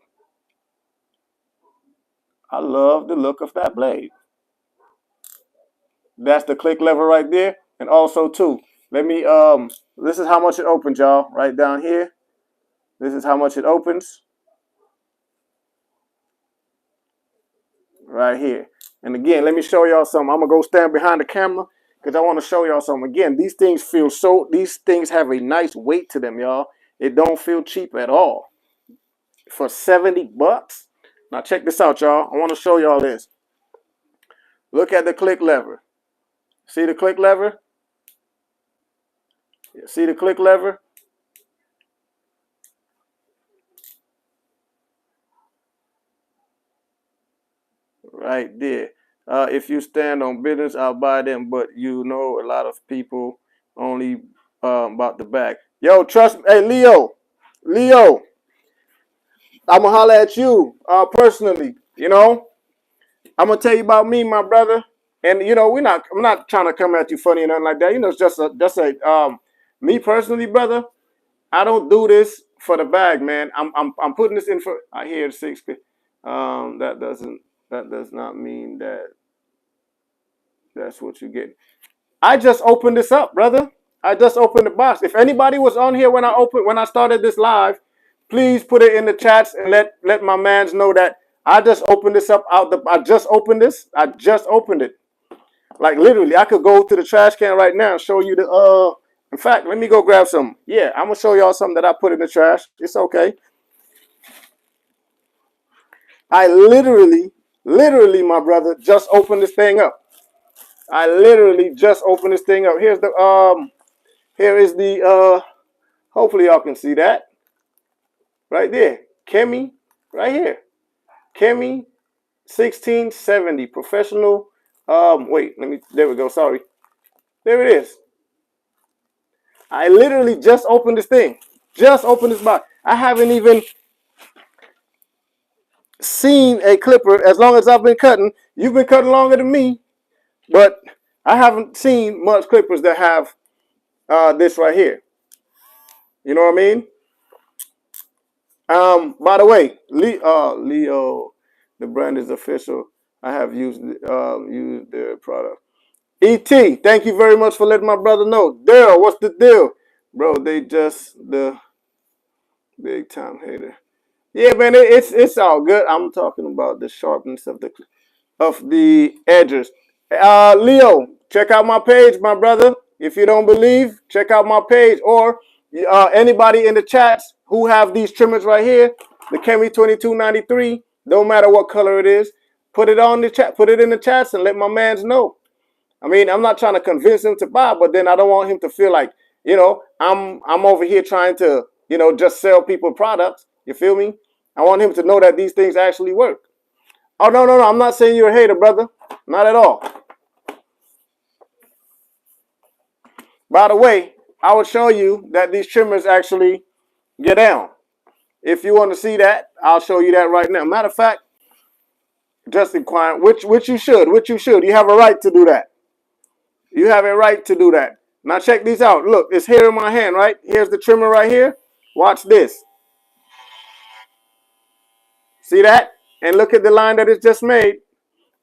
I love the look of that blade. That's the click lever right there. And also too, let me this is how much it opens, y'all. Right down here. This is how much it opens. Right here. And again, let me show y'all something. I'm gonna go stand behind the camera because I want to show y'all something. Again, these things have a nice weight to them, y'all. It don't feel cheap at all. For 70 bucks. Now check this out, y'all. I want to show y'all this. Look at the click lever. See the click lever? See the click lever? Right there. If you stand on business, I'll buy them. But you know, a lot of people only about the back. Yo, trust me. Hey, Leo, I'm gonna holler at you personally. You know, I'm gonna tell you about me, my brother. And you know, I'm not trying to come at you funny or nothing like that. You know, it's just me personally, brother. I don't do this for the bag, man. I'm putting this in for. I hear 6. That does not mean that that's what you get. I just opened this up, brother. I just opened the box. If anybody was on here when I started this live, please put it in the chats and let my mans know that I just opened this up I just opened this. I just opened it. Like literally, I could go to the trash can right now and show you the in fact, let me go grab some. Yeah, I'm gonna show y'all something that I put in the trash. It's okay. I literally, my brother, just opened this thing up. I literally just opened this thing up. Here is the hopefully y'all can see that right there. Kemei, right here. Kemei 1670 professional. Wait, there we go. Sorry. There it is. I literally just opened this thing. Just opened this box. I haven't even seen a clipper as long as I've been cutting. You've been cutting longer than me, but I haven't seen much clippers that have this right here. You know what I mean? By the way, Leo, the brand is official. I have used their product. ET, thank you very much for letting my brother know. Daryl, what's the deal? Bro, they just the big time hater. Yeah, man, it's all good. I'm talking about the sharpness of the edges. Leo, check out my page, my brother. If you don't believe, check out my page, or anybody in the chats who have these trimmers right here, the Kemei 2293. Don't matter what color it is, put it on the chat, put it in the chats, and let my mans know. I mean, I'm not trying to convince him to buy, but then I don't want him to feel like, I'm over here trying to, just sell people products. You feel me? I want him to know that these things actually work. Oh, no. I'm not saying you're a hater, brother. Not at all. By the way, I will show you that these trimmers actually get down. If you want to see that, I'll show you that right now. Matter of fact, just inquiring, which you should. You have a right to do that. You have a right to do that. Now check these out. Look, it's here in my hand, right? Here's the trimmer right here. Watch this. See that? And look at the line that it's just made.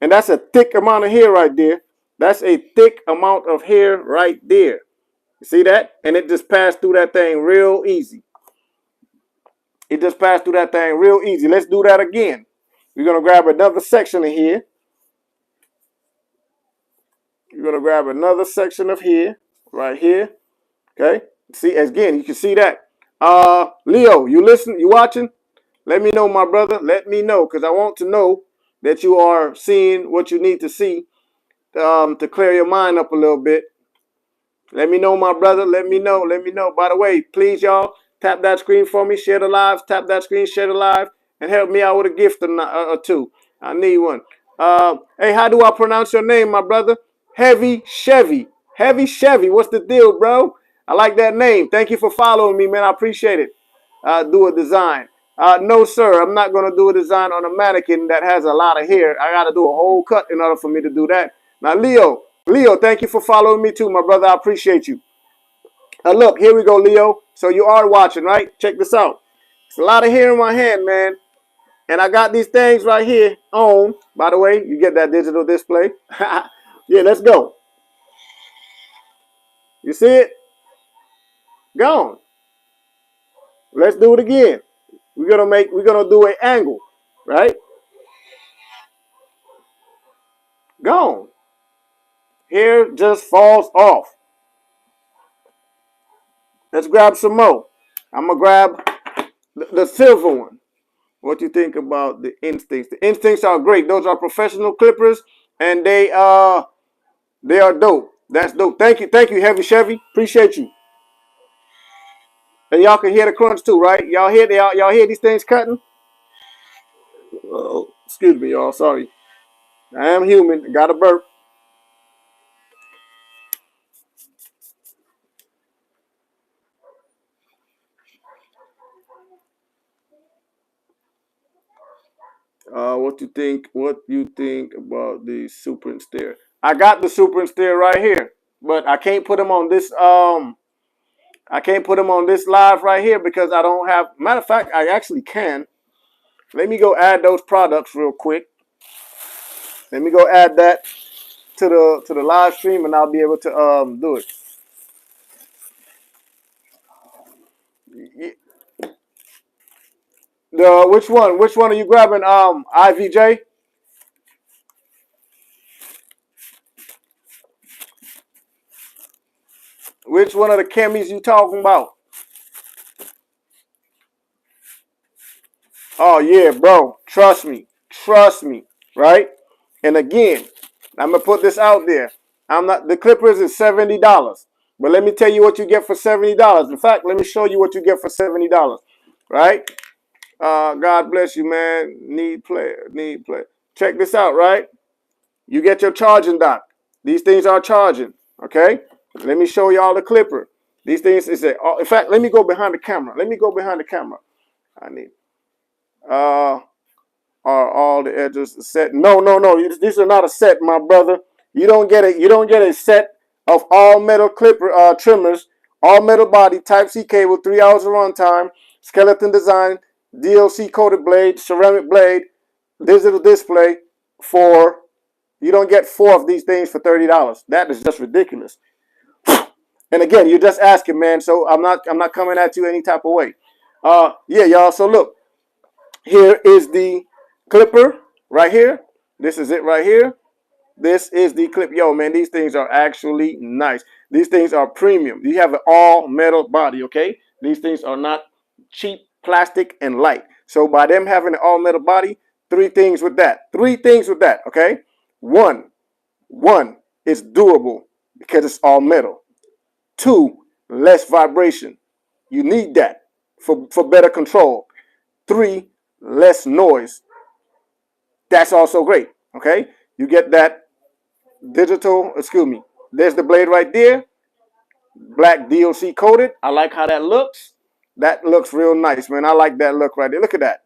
And that's a thick amount of hair right there. That's a thick amount of hair right there. You see that? And it just passed through that thing real easy. It just passed through that thing real easy. Let's do that again. We're going to grab another section of here. You're going to grab another section of here, right here. Okay? See, again, you can see that. Leo, you listen? You watching? Let me know, my brother. Let me know, because I want to know that you are seeing what you need to see to clear your mind up a little bit. Let me know, my brother. Let me know. By the way, please, y'all, tap that screen for me. Share the live. Tap that screen, share the live, and help me out with a gift or two. I need one. Hey, how do I pronounce your name, my brother? Heavy Chevy. Heavy Chevy. What's the deal, bro? I like that name. Thank you for following me, man. I appreciate it. Do a design. No, sir. I'm not going to do a design on a mannequin that has a lot of hair. I got to do a whole cut in order for me to do that. Now, Leo, thank you for following me too, my brother. I appreciate you. Look, here we go, Leo. So you are watching, right? Check this out. It's a lot of hair in my hand, man. And I got these things right here on. By the way, you get that digital display. Yeah, let's go. You see it? Gone. Let's do it again. We're gonna do an angle, right? Gone. Hair just falls off. Let's grab some more. I'm gonna grab the silver one. What do you think about the Instincts? The Instincts are great. Those are professional clippers, and they are dope. That's dope. Thank you, Heavy Chevy. Appreciate you. And y'all can hear the crunch too, right? Y'all hear these things cutting? Oh, excuse me, y'all. Sorry. I am human. Got a burp. What you think? What you think about the Super and Stair? I got the Super and Stair right here, but I can't put them on this. I can't put them on this live right here because I don't have. Matter of fact, I actually can. Let me go add those products real quick. Let me go add that to the live stream, and I'll be able to do it. Which one? Which one are you grabbing? IVJ. Which one of the Kemis you talking about? Oh yeah, bro. Trust me. Trust me, right? And again, I'm gonna put this out there. I'm not the Clippers is $70. But let me tell you what you get for $70. In fact, let me show you what you get for $70. Right? God bless you, man. Need player, need player. Check this out, right? You get your charging dock. These things are charging. Okay? Let me show y'all the Clipper. These things is a, in fact, let me go behind the camera. Let me go behind the camera. I need are all the edges set? No, no, no. These are not a set, my brother. You don't get it. You don't get a set of all metal clipper trimmers, all metal body, Type C cable, 3 hours of runtime, skeleton design, DLC coated blade, ceramic blade, digital display for. You don't get 4 of these things for $30. That is just ridiculous. And again, you're just asking, man. So I'm not coming at you any type of way. Yeah, y'all. So look. Here is the clipper right here. This is it right here. This is the clip. Yo, man, these things are actually nice. These things are premium. You have an all metal body, okay? These things are not cheap plastic and light. So by them having an all metal body, 3 things with that. 3 things with that, okay? One, it's durable because it's all metal. 2, less vibration. You need that for better control. 3, less noise. That's also great. Okay, you get that digital. Excuse me. There's the blade right there, black DLC coated. I like how that looks. That looks real nice, man. I like that look right there. Look at that.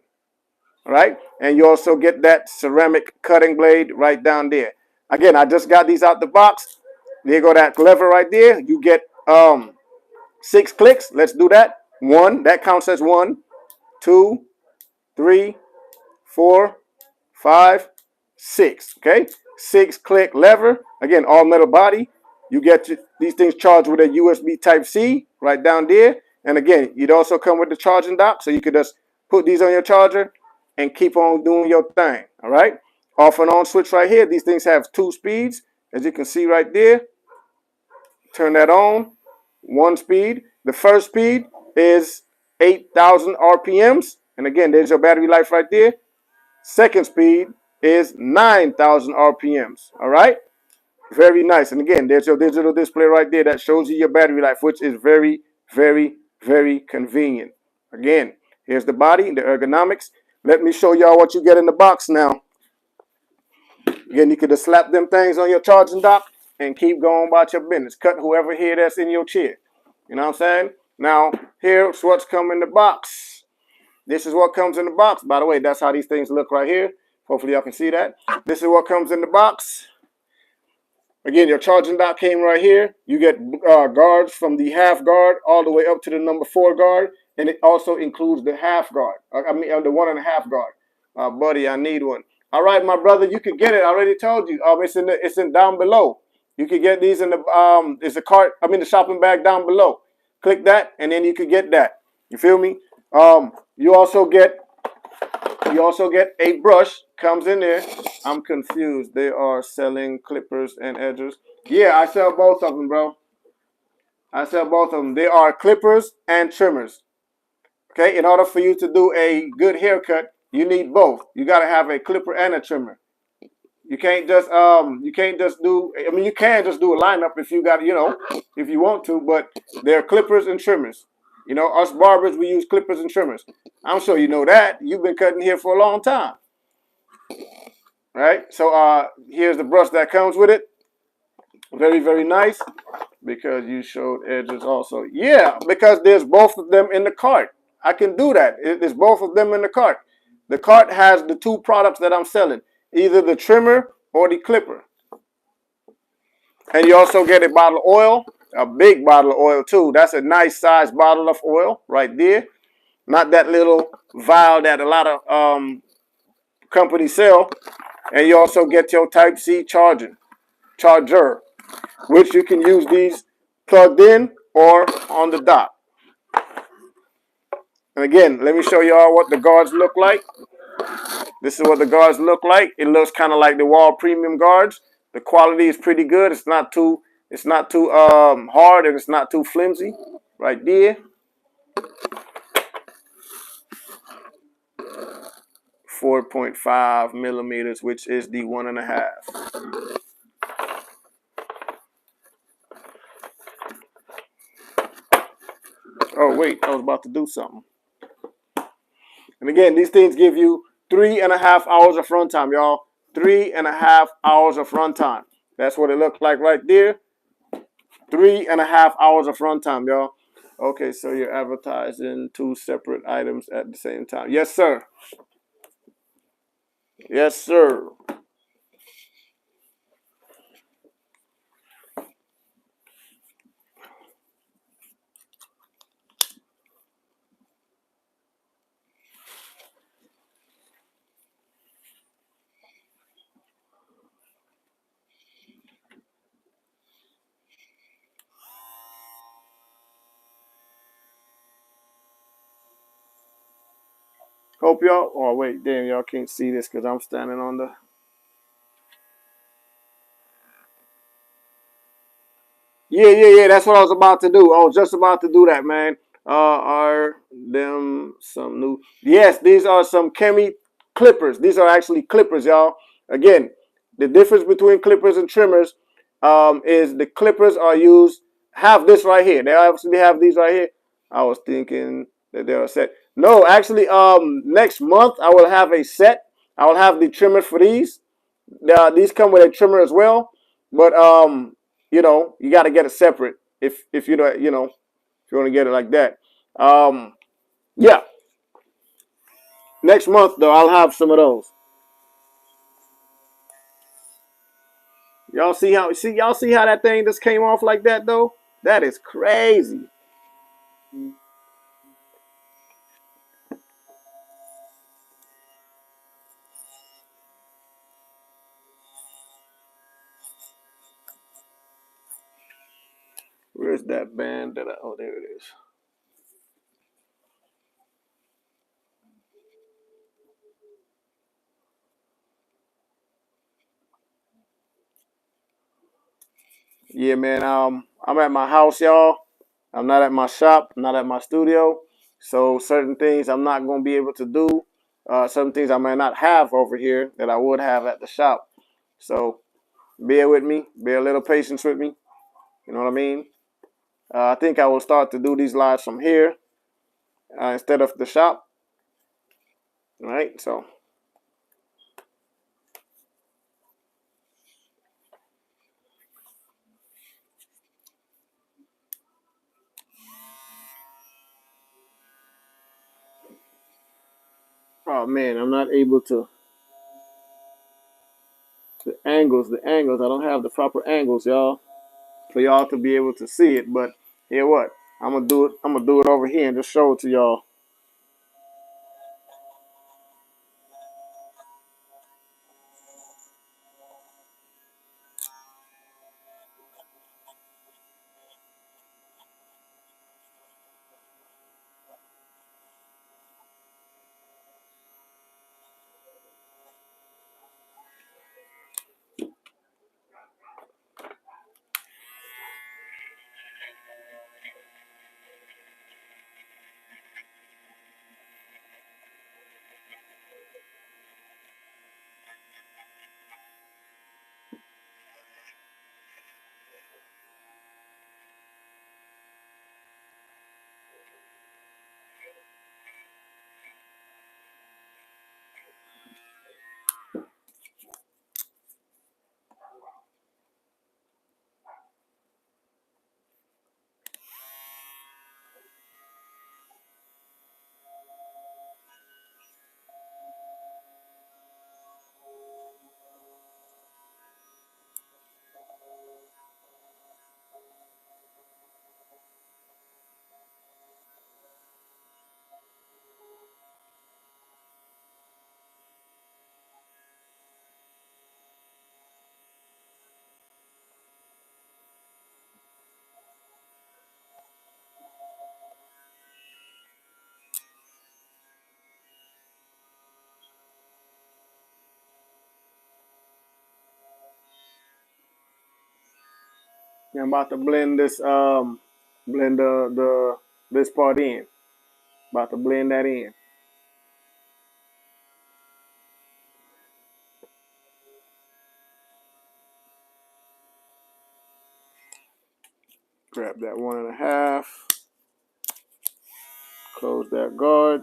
All right, and you also get that ceramic cutting blade right down there. Again, I just got these out the box. There go that lever right there. You get 6 clicks. Let's do that. 1. That counts as 1, 2, 3, 4, 5, 6. Okay, 6 click lever. Again, all metal body. You get these things charged with a USB Type C right down there. And again, you'd also come with the charging dock, so you could just put these on your charger and keep on doing your thing. All right, off and on switch right here. These things have 2 speeds, as you can see right there. Turn that on. 1 speed. The first speed is 8,000 RPMs. And again, there's your battery life right there. Second speed is 9,000 RPMs. All right, very nice. And again, there's your digital display right there that shows you your battery life, which is very, very, very convenient. Again, here's the body, the ergonomics. Let me show y'all what you get in the box now. Again, you could just slap them things on your charging dock and keep going about your business. Cut whoever here that's in your chair. You know what I'm saying? Now, here's what's come in the box. This is what comes in the box. By the way, that's how these things look right here. Hopefully y'all can see that. This is what comes in the box. Again, your charging dock came right here. You get guards from the half guard all the way up to the number 4 guard. And it also includes the half guard. I mean, the 1.5 guard. Buddy, I need one. All right, my brother, you could get it. I already told you. It's in down below. You could get these in the it's a cart. I mean, the shopping bag down below. Click that, and then you could get that. You feel me? You also get a brush. Comes in there. I'm confused. They are selling clippers and edgers. Yeah, I sell both of them, bro. I sell both of them. They are clippers and trimmers. Okay, in order for you to do a good haircut, you need both. You gotta have a clipper and a trimmer. You can't just do. I mean, you can just do a lineup if you got, if you want to, but they're clippers and trimmers. You know, us barbers, we use clippers and trimmers. I'm sure you know that. You've been cutting here for a long time. Right? So here's the brush that comes with it. Very, very nice. Because you showed edges also. Yeah, because there's both of them in the cart. I can do that. There's both of them in the cart. The cart has the 2 products that I'm selling. Either the trimmer or the clipper. And you also get a bottle of oil. A big bottle of oil too. That's a nice size bottle of oil right there. Not that little vial that a lot of companies sell. And you also get your Type C charger, which you can use these plugged in or on the dock. And again, let me show y'all what the guards look like. This is what the guards look like. It looks kind of like the Wall Premium guards. The quality is pretty good. It's not too hard, and it's not too flimsy. Right there. 4.5 millimeters, which is the 1.5. Oh wait, I was about to do something. And again, these things give you 3.5 hours of runtime, y'all. 3.5 hours of runtime. That's what it looked like right there. 3.5 hours of runtime, y'all. Okay, so you're advertising two separate items at the same time. Yes, sir. Yes, sir. Hope y'all. Oh wait, damn, y'all can't see this because I'm standing on the. Yeah. That's what I was about to do. I was just about to do that, man. Are them some new? Yes, these are some Kemei clippers. These are actually clippers, y'all. Again, the difference between clippers and trimmers is the clippers are used. Have this right here. They obviously have these right here. I was thinking that they were set. No, actually, next month I will have a set. I will have the trimmer for these. These come with a trimmer as well, but you got to get it separate if you don't, if you want to get it like that. Yeah, next month though, I'll have some of those. Y'all see how that thing just came off like that though? That is crazy. Where's that band that oh, there it is. Yeah, man. I'm at my house, y'all. I'm not at my shop. I'm not at my studio. So certain things I'm not gonna be able to do. Certain things I might not have over here that I would have at the shop. So bear with me. Bear a little patience with me. You know what I mean? I think I will start to do these lives from here instead of the shop. All right. So, oh man, I'm not able to. The angles. I don't have the proper angles, y'all, for y'all to be able to see it. But here, what? I'm gonna do it. I'm gonna do it over here and just show it to y'all. Yeah, I'm about to blend this blend the this part in. About to blend that in. Grab that 1.5. Close that guard.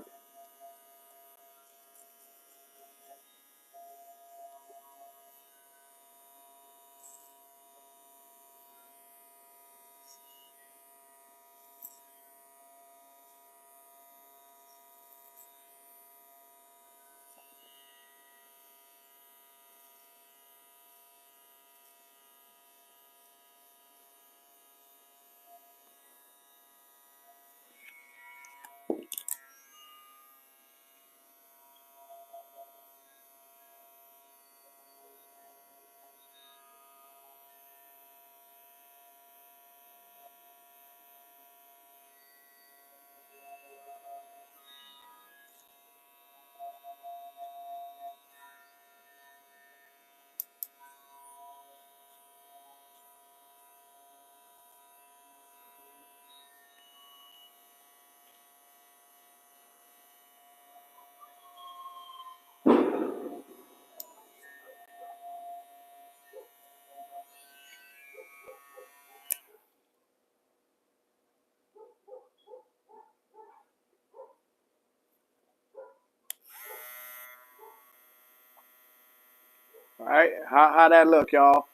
All right, how that look, y'all?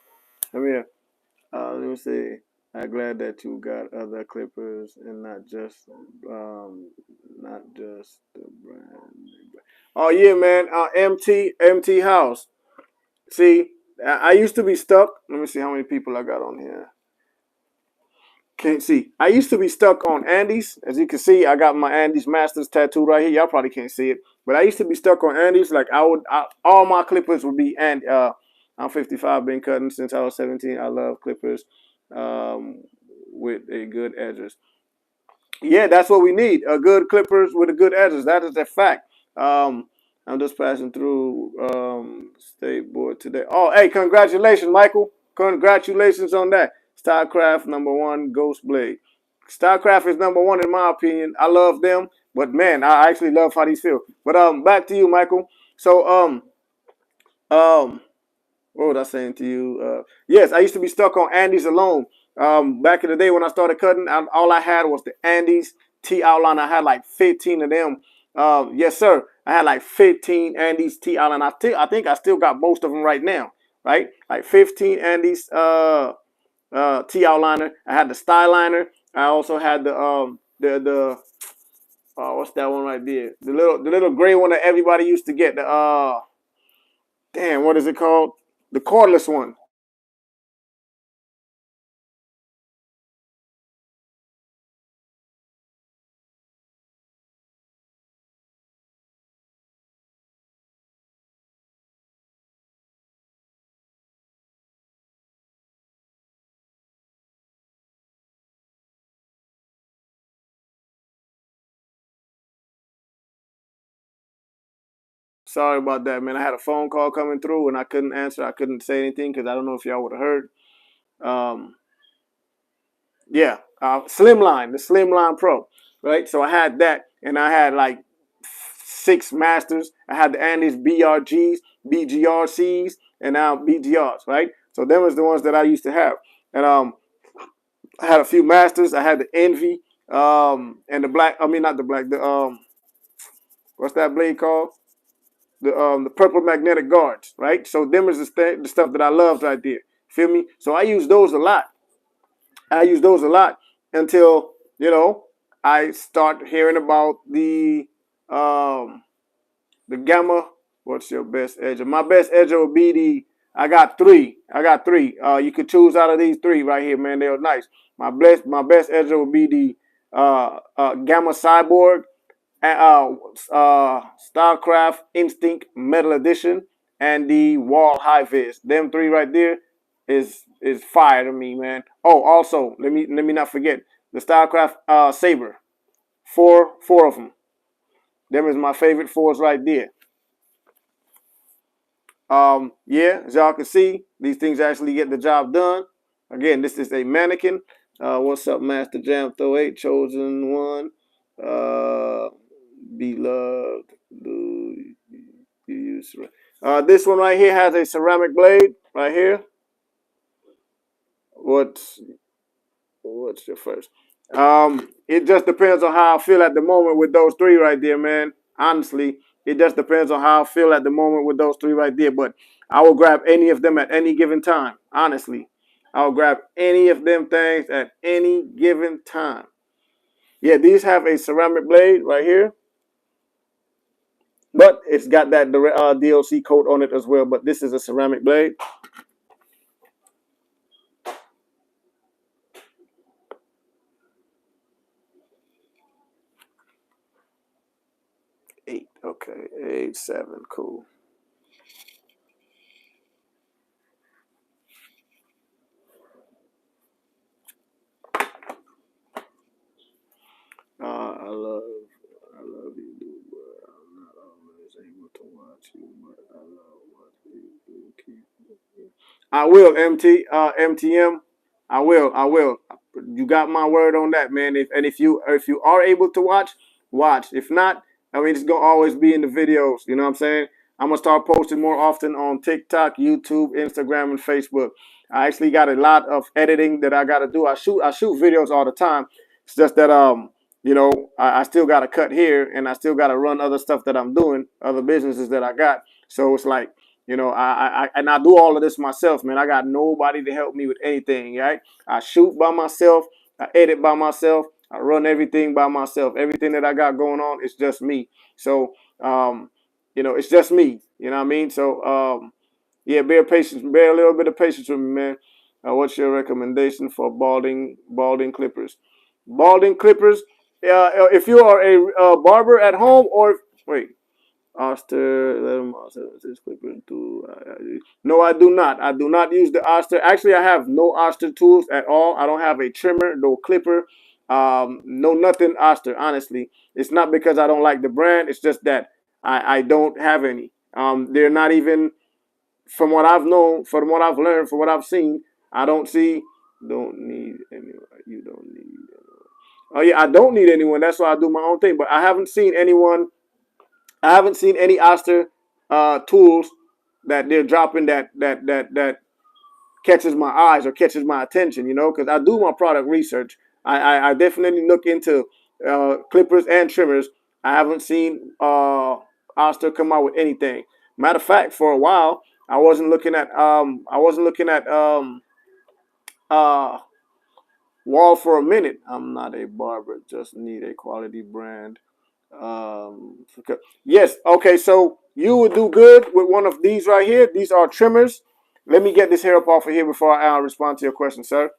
Come here. Let me see. I'm glad that you got other clippers and not just the brand. Oh yeah, man. MT House. See, I used to be stuck. Let me see how many people I got on here. Can't see. I used to be stuck on Andes. As you can see, I got my Andes Masters tattoo right here. Y'all probably can't see it, but I used to be stuck on Andes. Like all my clippers would be and I'm 55, been cutting since I was 17. I love clippers with a good edges. Yeah, that's what we need. A good clippers with a good edges. That is a fact. I'm just passing through state board today. Oh, hey, congratulations, Michael. Congratulations on that. StarCraft #1 Ghost Blade. StarCraft is #1 in my opinion. I love them, but man, I actually love how these feel. But back to you, Michael. So um, what was I saying to you? Yes, I used to be stuck on Andes alone. Back in the day when I started cutting, all I had was the Andes T outline. I had like 15 of them. Yes, sir. I had like 15 Andes T outline. I think I still got most of them right now. Right, like 15 Andes T outliner. I had the Styliner. I also had the what's that one right there? The little gray one that everybody used to get. The damn, what is it called? The cordless one. Sorry about that, man. I had a phone call coming through and I couldn't answer. I couldn't say anything because I don't know if y'all would have heard. Um, yeah, Slimline, the Slimline Pro, right? So I had that, and I had like 6 masters. I had the Andes BRGs, BGRCs, and now BGRs, right? So them was the ones that I used to have, and I had a few masters. I had the Envy, and the black. I mean, not the black. The what's that blade called? The purple magnetic guards, right? So them is the stuff that I loved right there. Feel me? So I use those a lot. I use those a lot until I start hearing about the gamma. What's your best edger? My best edger would be the. I got three. I got three. You could choose out of these three right here, man. They're nice. My best edger would be the gamma cyborg, StarCraft Instinct Metal Edition, and the Wall High Vis. Them three right there is fire to me, man. Oh, also let me not forget the StarCraft Saber. Four of them. Them is my favorite fours right there. Yeah, as y'all can see, these things actually get the job done. Again, this is a mannequin. What's up, Master Jam Throw 8, Chosen One, uh, Beloved, do you use this one right here has a ceramic blade right here. What? What's your first? It just depends on how I feel at the moment with those three right there, man. Honestly, it just depends on how I feel at the moment with those three right there. But I will grab any of them at any given time. Honestly, I'll grab any of them things at any given time. Yeah, these have a ceramic blade right here, but it's got that DLC coat on it as well. But this is a ceramic blade. 8. Okay, 8, 7. Cool. I love you, dude, but I'm not always able to watch you. But I love what you do. Keep. I will, MTM. I will. I will. You got my word on that, man. If you are able to watch, watch. If not, I mean, it's gonna always be in the videos. You know what I'm saying? I'm gonna start posting more often on TikTok, YouTube, Instagram, and Facebook. I actually got a lot of editing that I gotta do. I shoot videos all the time. It's just that I still gotta cut here, and I still gotta run other stuff that I'm doing, other businesses that I got. So it's like, I do all of this myself, man. I got nobody to help me with anything, right? I shoot by myself, I edit by myself, I run everything by myself. Everything that I got going on is just me. So, it's just me. You know what I mean? So, yeah, bear a little bit of patience with me, man. What's your recommendation for balding clippers? Balding clippers. If you are a barber at home, or wait, Oster, let him this clipper tool. No, I do not. I do not use the Oster. Actually, I have no Oster tools at all. I don't have a trimmer, no clipper, no nothing Oster. Honestly, it's not because I don't like the brand. It's just that I don't have any. They're not even, from what I've known, from what I've learned, from what I've seen. I don't see. Don't need anyone. You don't need. Oh yeah, I don't need anyone. That's why I do my own thing. But I haven't seen any Oster tools that they're dropping that catches my eyes or catches my attention. Because I do my product research. I definitely look into clippers and trimmers. I haven't seen Oster come out with anything. Matter of fact, for a while, I wasn't looking at uh Wall for a minute. I'm not a barber, just need a quality brand. Yes. Okay. So you would do good with one of these right here. These are trimmers. Let me get this hair up off of here before I respond to your question, sir.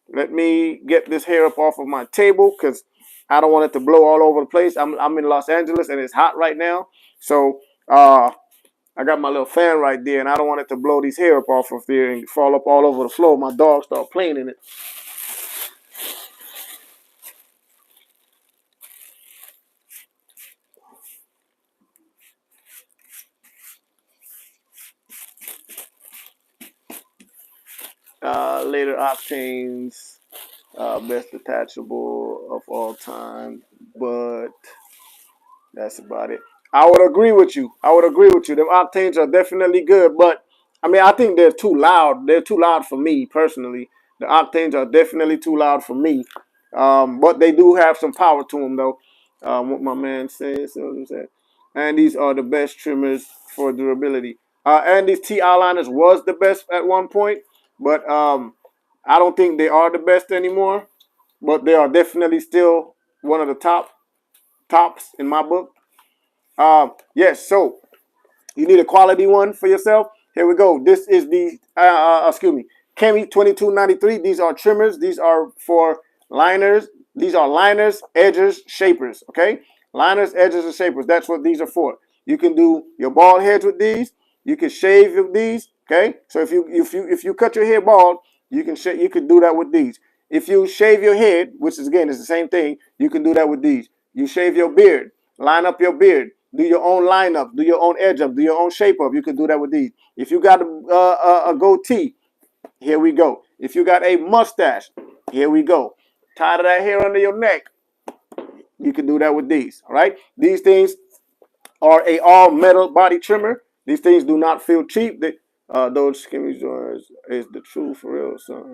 Let me get this hair up off of my table because I don't want it to blow all over the place. I'm in Los Angeles and it's hot right now. So I got my little fan right there, and I don't want it to blow these hair up off of there and fall up all over the floor. My dog start playing in it. Later octanes. Best detachable of all time, but that's about it. I would agree with you. I would agree with you. Them octanes are definitely good, but I mean, I think they're too loud. They're too loud for me personally. The octanes are definitely too loud for me, but they do have some power to them, though. What my man says, you know what I'm saying? And these are the best trimmers for durability. And these T eyeliners was the best at one point, but I don't think they are the best anymore. But they are definitely still one of the tops in my book. Yes, so you need a quality one for yourself. Here we go. This is the Kemei 2293. These are trimmers. These are for liners. These are liners, edges, shapers. Okay, liners, edges, and shapers. That's what these are for. You can do your bald heads with these. You can shave with these. Okay, so if you cut your hair bald, you can do that with these. If you shave your head, which is again is the same thing, you can do that with these. You shave your beard, line up your beard, do your own lineup, do your own edge up, do your own shape up. You can do that with these. If you got a goatee, here we go. If you got a mustache, here we go. Tie that hair under your neck, you can do that with these. All right. These things are a all metal body trimmer. These things do not feel cheap. Those skinny joints is the truth for real. So,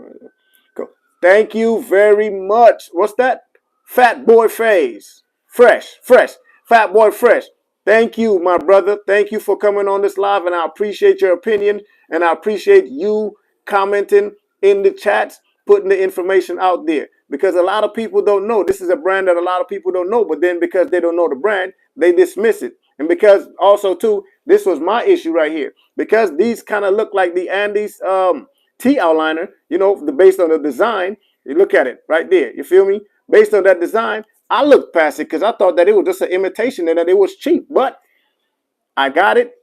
go. Thank you very much. What's that? Fat Boy Phase. Fresh, fresh. Fat Boy Fresh. Thank you, my brother. Thank you for coming on this live, and I appreciate your opinion, and I appreciate you commenting in the chats, putting the information out there. Because a lot of people don't know. This is a brand that a lot of people don't know, but then because they don't know the brand, they dismiss it. And because also, too, this was my issue right here. Because these kind of look like the Andes T outliner, you know, based on the design. You look at it right there. You feel me? Based on that design, I looked past it because I thought that it was just an imitation and that it was cheap. But I got it,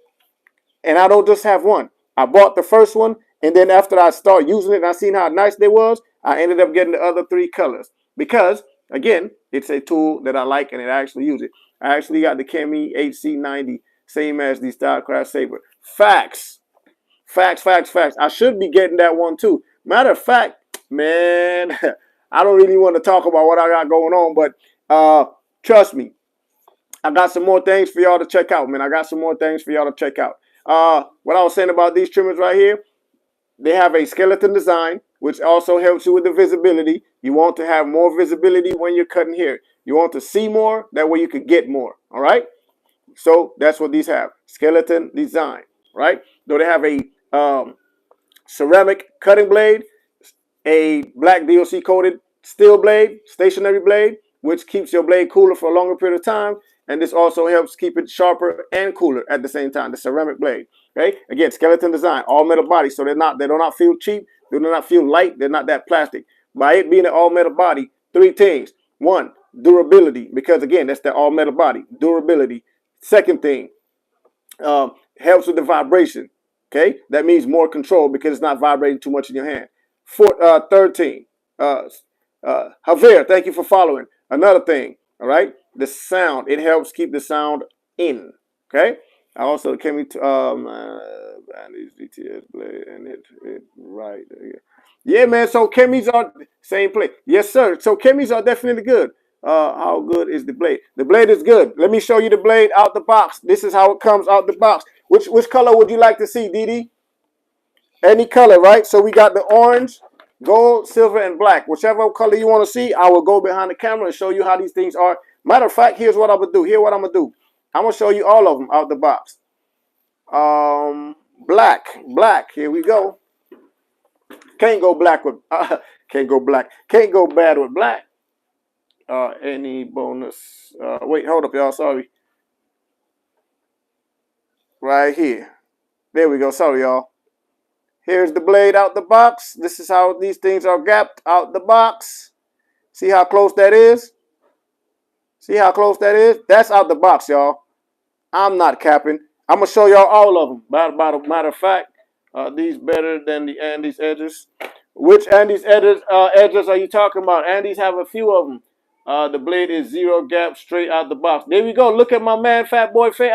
and I don't just have one. I bought the first one, and then after I started using it and I seen how nice they was, I ended up getting the other three colors. Because, again, it's a tool that I like and I actually use it. I actually got the Kemei HC90, same as the Stylecraft Saber. Facts. Facts, facts, facts. I should be getting that one too. Matter of fact, man, I don't really want to talk about what I got going on, but trust me, I got some more things for y'all to check out, man. I got some more things for y'all to check out. What I was saying about these trimmers right here, they have a skeleton design, which also helps you with the visibility. You want to have more visibility when you're cutting hair. You want to see more, that way you can get more, all right? So that's what these have, skeleton design, right? Though they have a ceramic cutting blade, a black DOC coated steel blade, stationary blade, which keeps your blade cooler for a longer period of time. And this also helps keep it sharper and cooler at the same time, the ceramic blade. Okay, again, skeleton design, all metal body, so they do not feel cheap, they do not feel light, they're not that plastic. By it being an all metal body, three things. One, durability, because again, that's the all metal body, durability. Second thing, helps with the vibration. Okay, that means more control because it's not vibrating too much in your hand. Third thing, Javier, thank you for following. Another thing, all right, the sound. It helps keep the sound in. Okay, I also came to and these DTS blade and it right there. Yeah, man. So Kemis are same place. Yes, sir. So Kemis are definitely good. How good is the blade? The blade is good. Let me show you the blade out the box. This is how it comes out the box. Which color would you like to see, Didi? Any color, right? So we got the orange, gold, silver, and black. Whichever color you want to see, I will go behind the camera and show you how these things are. Matter of fact, here's what I'm gonna do. Here's what I'm gonna do. I'm gonna show you all of them out the box. Black. Here we go. Can't go black with. Can't go black. Can't go bad with black. Any bonus? Wait, hold up, y'all. Sorry. Right here. There we go. Sorry, y'all. Here's the blade out the box. This is how these things are gapped out the box. See how close that is? See how close that is? That's out the box, y'all. I'm not capping. I'm going to show y'all all of them. By the matter of fact, these better than the Andes edges. Which Andes edges are you talking about? Andes have a few of them. The blade is zero gap straight out the box. There we go. Look at my man, Fat Boy Fresh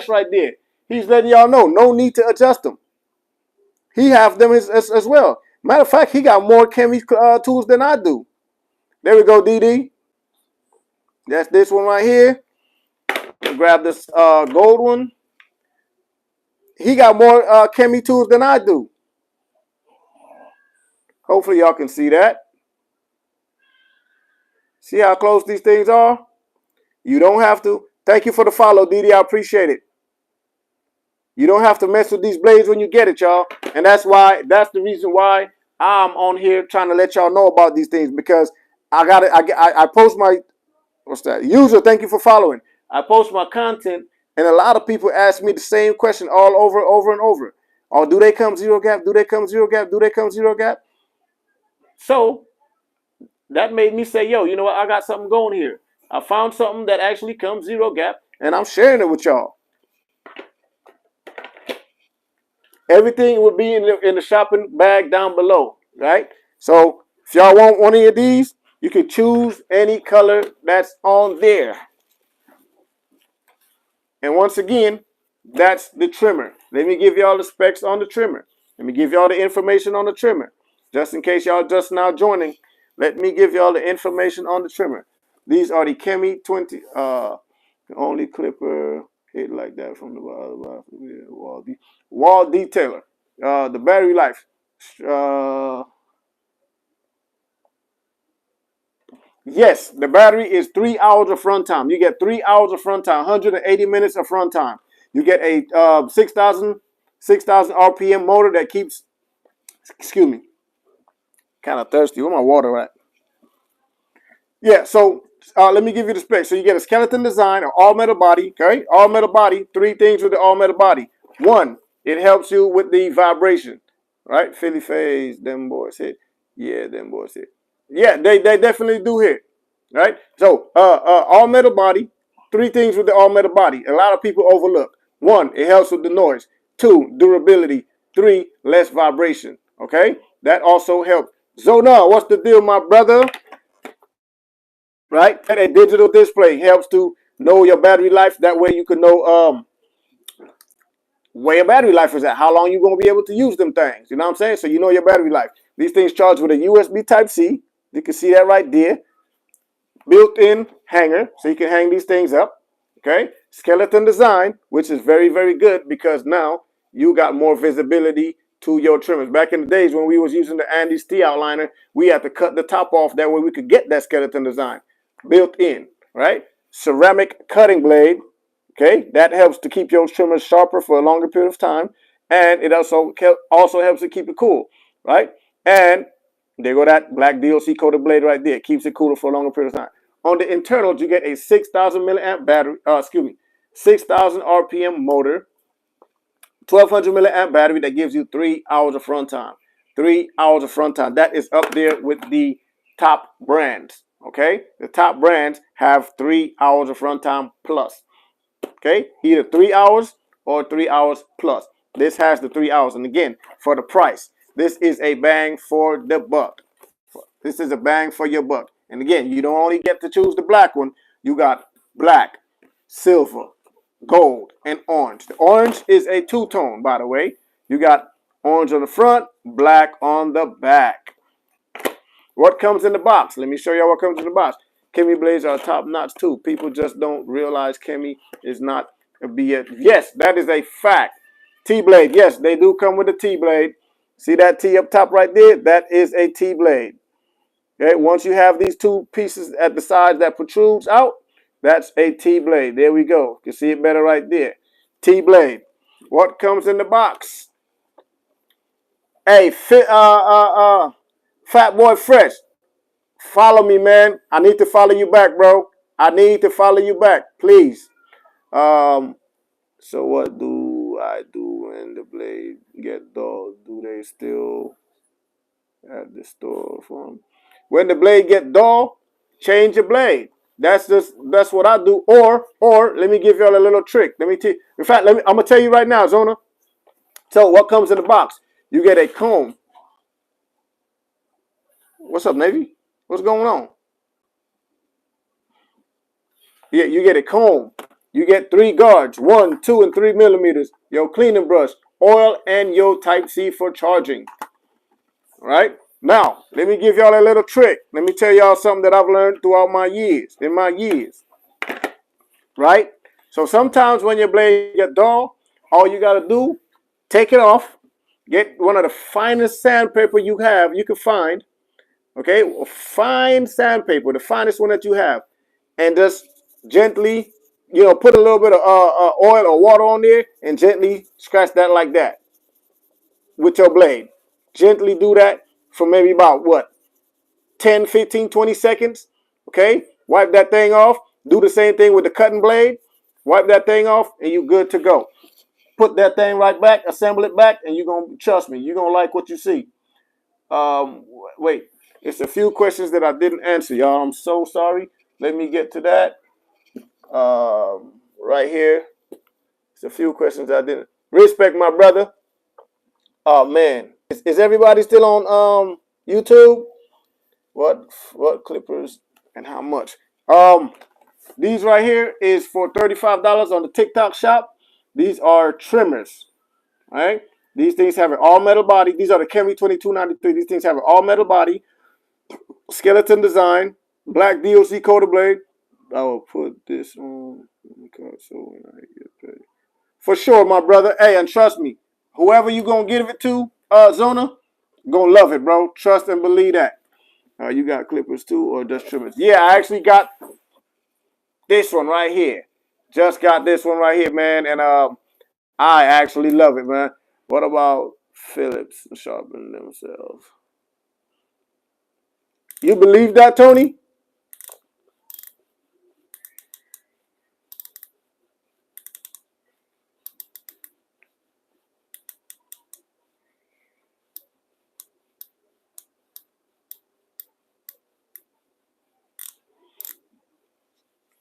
right there. He's letting y'all know. No need to adjust them. He have them as well. Matter of fact, he got more Kemei tools than I do. There we go, DD. That's this one right here. Grab this gold one. He got more Kemei tools than I do. Hopefully y'all can see that. See how close these things are? You don't have to. Thank you for the follow, DD. I appreciate it. You don't have to mess with these blades when you get it, y'all. And that's the reason why I'm on here trying to let y'all know about these things, because I post my, what's that? User, thank you for following. I post my content, and a lot of people ask me the same question all over and over. Oh, do they come zero gap? Do they come zero gap? Do they come zero gap? So that made me say, yo, you know what? I got something going here. I found something that actually comes zero gap, and I'm sharing it with y'all. Everything will be in the shopping bag down below, right? So if y'all want one of these, you can choose any color that's on there. And once again, that's the trimmer. Let me give y'all the specs on the trimmer. Let me give y'all the information on the trimmer. Just in case y'all just now joining, let me give y'all the information on the trimmer. These are the Kemei 20, only clipper hit like that from the wall detailer. The battery life. Yes, the battery is 3 hours of front time. You get 3 hours of front time, 180 minutes of front time. You get a 6,000 RPM motor that keeps, excuse me, kind of thirsty. Where my water at? Yeah, so let me give you the specs. So you get a skeleton design, an all metal body, okay? All metal body, three things with the all metal body. One, it helps you with the vibration, right? Philly phase, them boys hit. Yeah, them boys hit. Yeah, they definitely do hit, right? So all metal body, three things with the all metal body. A lot of people overlook. One, it helps with the noise. Two, durability. Three, less vibration, okay? That also helps. Zona, what's the deal, my brother? Right? And a digital display helps to know your battery life. That way you can know where your battery life is at, how long you're going to be able to use them things. You know what I'm saying? So you know your battery life. These things charge with a USB Type-C. You can see that right there. Built-in hanger, so you can hang these things up. Okay? Skeleton design, which is very, very good because now you got more visibility to your trimmers. Back in the days when we was using the Andes T outliner, we had to cut the top off. That way we could get that skeleton design built in, right? Ceramic cutting blade, okay? That helps to keep your trimmers sharper for a longer period of time. And it also helps to keep it cool, right? And there go that black DLC coated blade right there. It keeps it cooler for a longer period of time. On the internals, you get a 6,000 milliamp battery, 6,000 RPM motor, 1,200 milliamp battery that gives you 3 hours of front time. 3 hours of front time. That is up there with the top brands. Okay, the top brands have 3 hours of front time plus. Okay, either 3 hours or 3 hours plus. This has the 3 hours, and again, for the price, this is a bang for the buck. This is a bang for your buck. And again, you don't only get to choose the black one. You got black, silver, gold, and orange. The orange is a two-tone, by the way. You got orange on the front, black on the back. What comes in the box? Let me show y'all what comes in the box. Kemei blades are top notch too. People just don't realize Kemei is not a BS. Yes, that is a fact. T-blade, yes, they do come with a T-blade. See that T up top right there? That is a T-blade. Okay, once you have these two pieces at the sides that protrudes out, that's a T-blade. There we go. You can see it better right there. T-blade. What comes in the box? Hey, Fat Boy Fresh. Follow me, man. I need to follow you back, bro. I need to follow you back, please. So what do I do when the blade get dull? Do they still at the store for them? When the blade get dull, change your blade. That's what I do. Or let me give y'all a little trick. In fact, I'm gonna tell you right now, Zona. So what comes in the box? You get a comb. What's up, Navy? What's going on? Yeah, you get a comb. You get 3 guards, 1, 2, and 3 millimeters. Your cleaning brush, oil, and your Type-C for charging. All right. Now, let me give y'all a little trick. Let me tell y'all something that I've learned throughout my years. Right? So sometimes when your blade get dull, all you got to do, take it off. Get one of the finest sandpaper you can find. Okay? Fine sandpaper, the finest one that you have. And just gently, put a little bit of oil or water on there and gently scratch that like that with your blade. Gently do that for maybe about 10, 15, 20 seconds. Okay? Wipe that thing off. Do the same thing with the cutting blade. Wipe that thing off and you're good to go. Put that thing right back, assemble it back, and you're going to, trust me, you're going to like what you see. Wait, it's a few questions that I didn't answer, y'all. I'm so sorry. Let me get to that. Right here. It's a few questions I didn't. Respect, my brother. Oh, man. Is everybody still on YouTube? What clippers and how much? These right here is for $35 on the TikTok shop. These are trimmers, right? These things have an all metal body. These are the Kemei 2293. These things have an all metal body, skeleton design, black DLC coated blade. I will put this on so when I get paid. For sure, my brother. Hey, and trust me, whoever you gonna give it to, Zona, gonna love it, bro. Trust and believe that. You got clippers too, or just trimmers? Yeah, I actually got this one right here. Just got this one right here, man, and I actually love it, man. What about Phillips sharpening themselves? You believe that, Tony?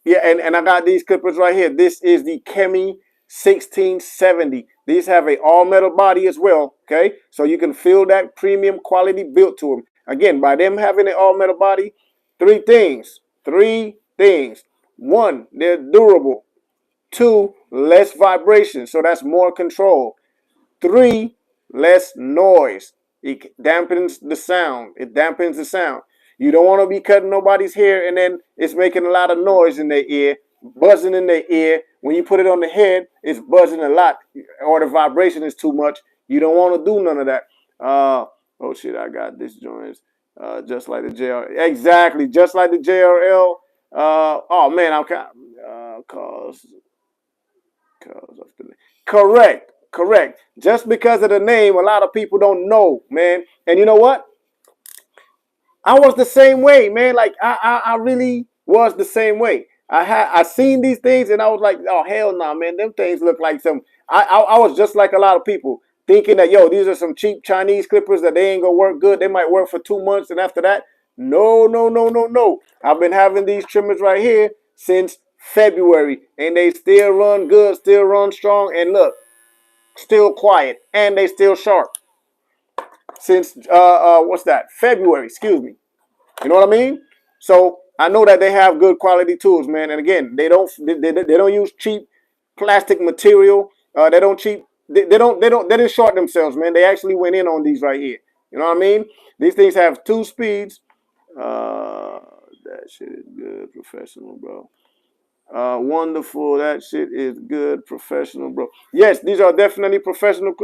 Yeah, and I got these clippers right here. This is the Kemei 1670. These have a all metal body as well. Okay, so you can feel that premium quality built to them. Again, by them having an all metal body, three things. Three things. One, they're durable. Two, less vibration, so that's more control. Three, less noise. It dampens the sound. It dampens the sound. You don't want to be cutting nobody's hair and then it's making a lot of noise in their ear, buzzing in their ear. When you put it on the head, it's buzzing a lot, or the vibration is too much. You don't want to do none of that. Oh shit, I got this joint. Just like the JRL. Exactly, just like the JRL. Oh man, I'm kind cause of the name. Correct, correct. Just because of the name, a lot of people don't know, man. And you know what? I was the same way, man. Like I really was the same way. I seen these things and I was like, oh hell no, man. Them things look like some. I was just like a lot of people thinking that yo, these are some cheap Chinese clippers that they ain't gonna work good. They might work for 2 months and after that, no, no, no, no, no. I've been having these trimmers right here since February and they still run good, still run strong, and look, still quiet and they still sharp since what's that? February, excuse me. You know what I mean? So I know that they have good quality tools, man. And again, they don't use cheap plastic material. They don't cheap they didn't short themselves, man. They actually went in on these right here. You know what I mean? These things have 2 speeds. Uh, that shit is good, professional, bro. Wonderful. That shit is good, professional, bro. Yes, these are definitely professional.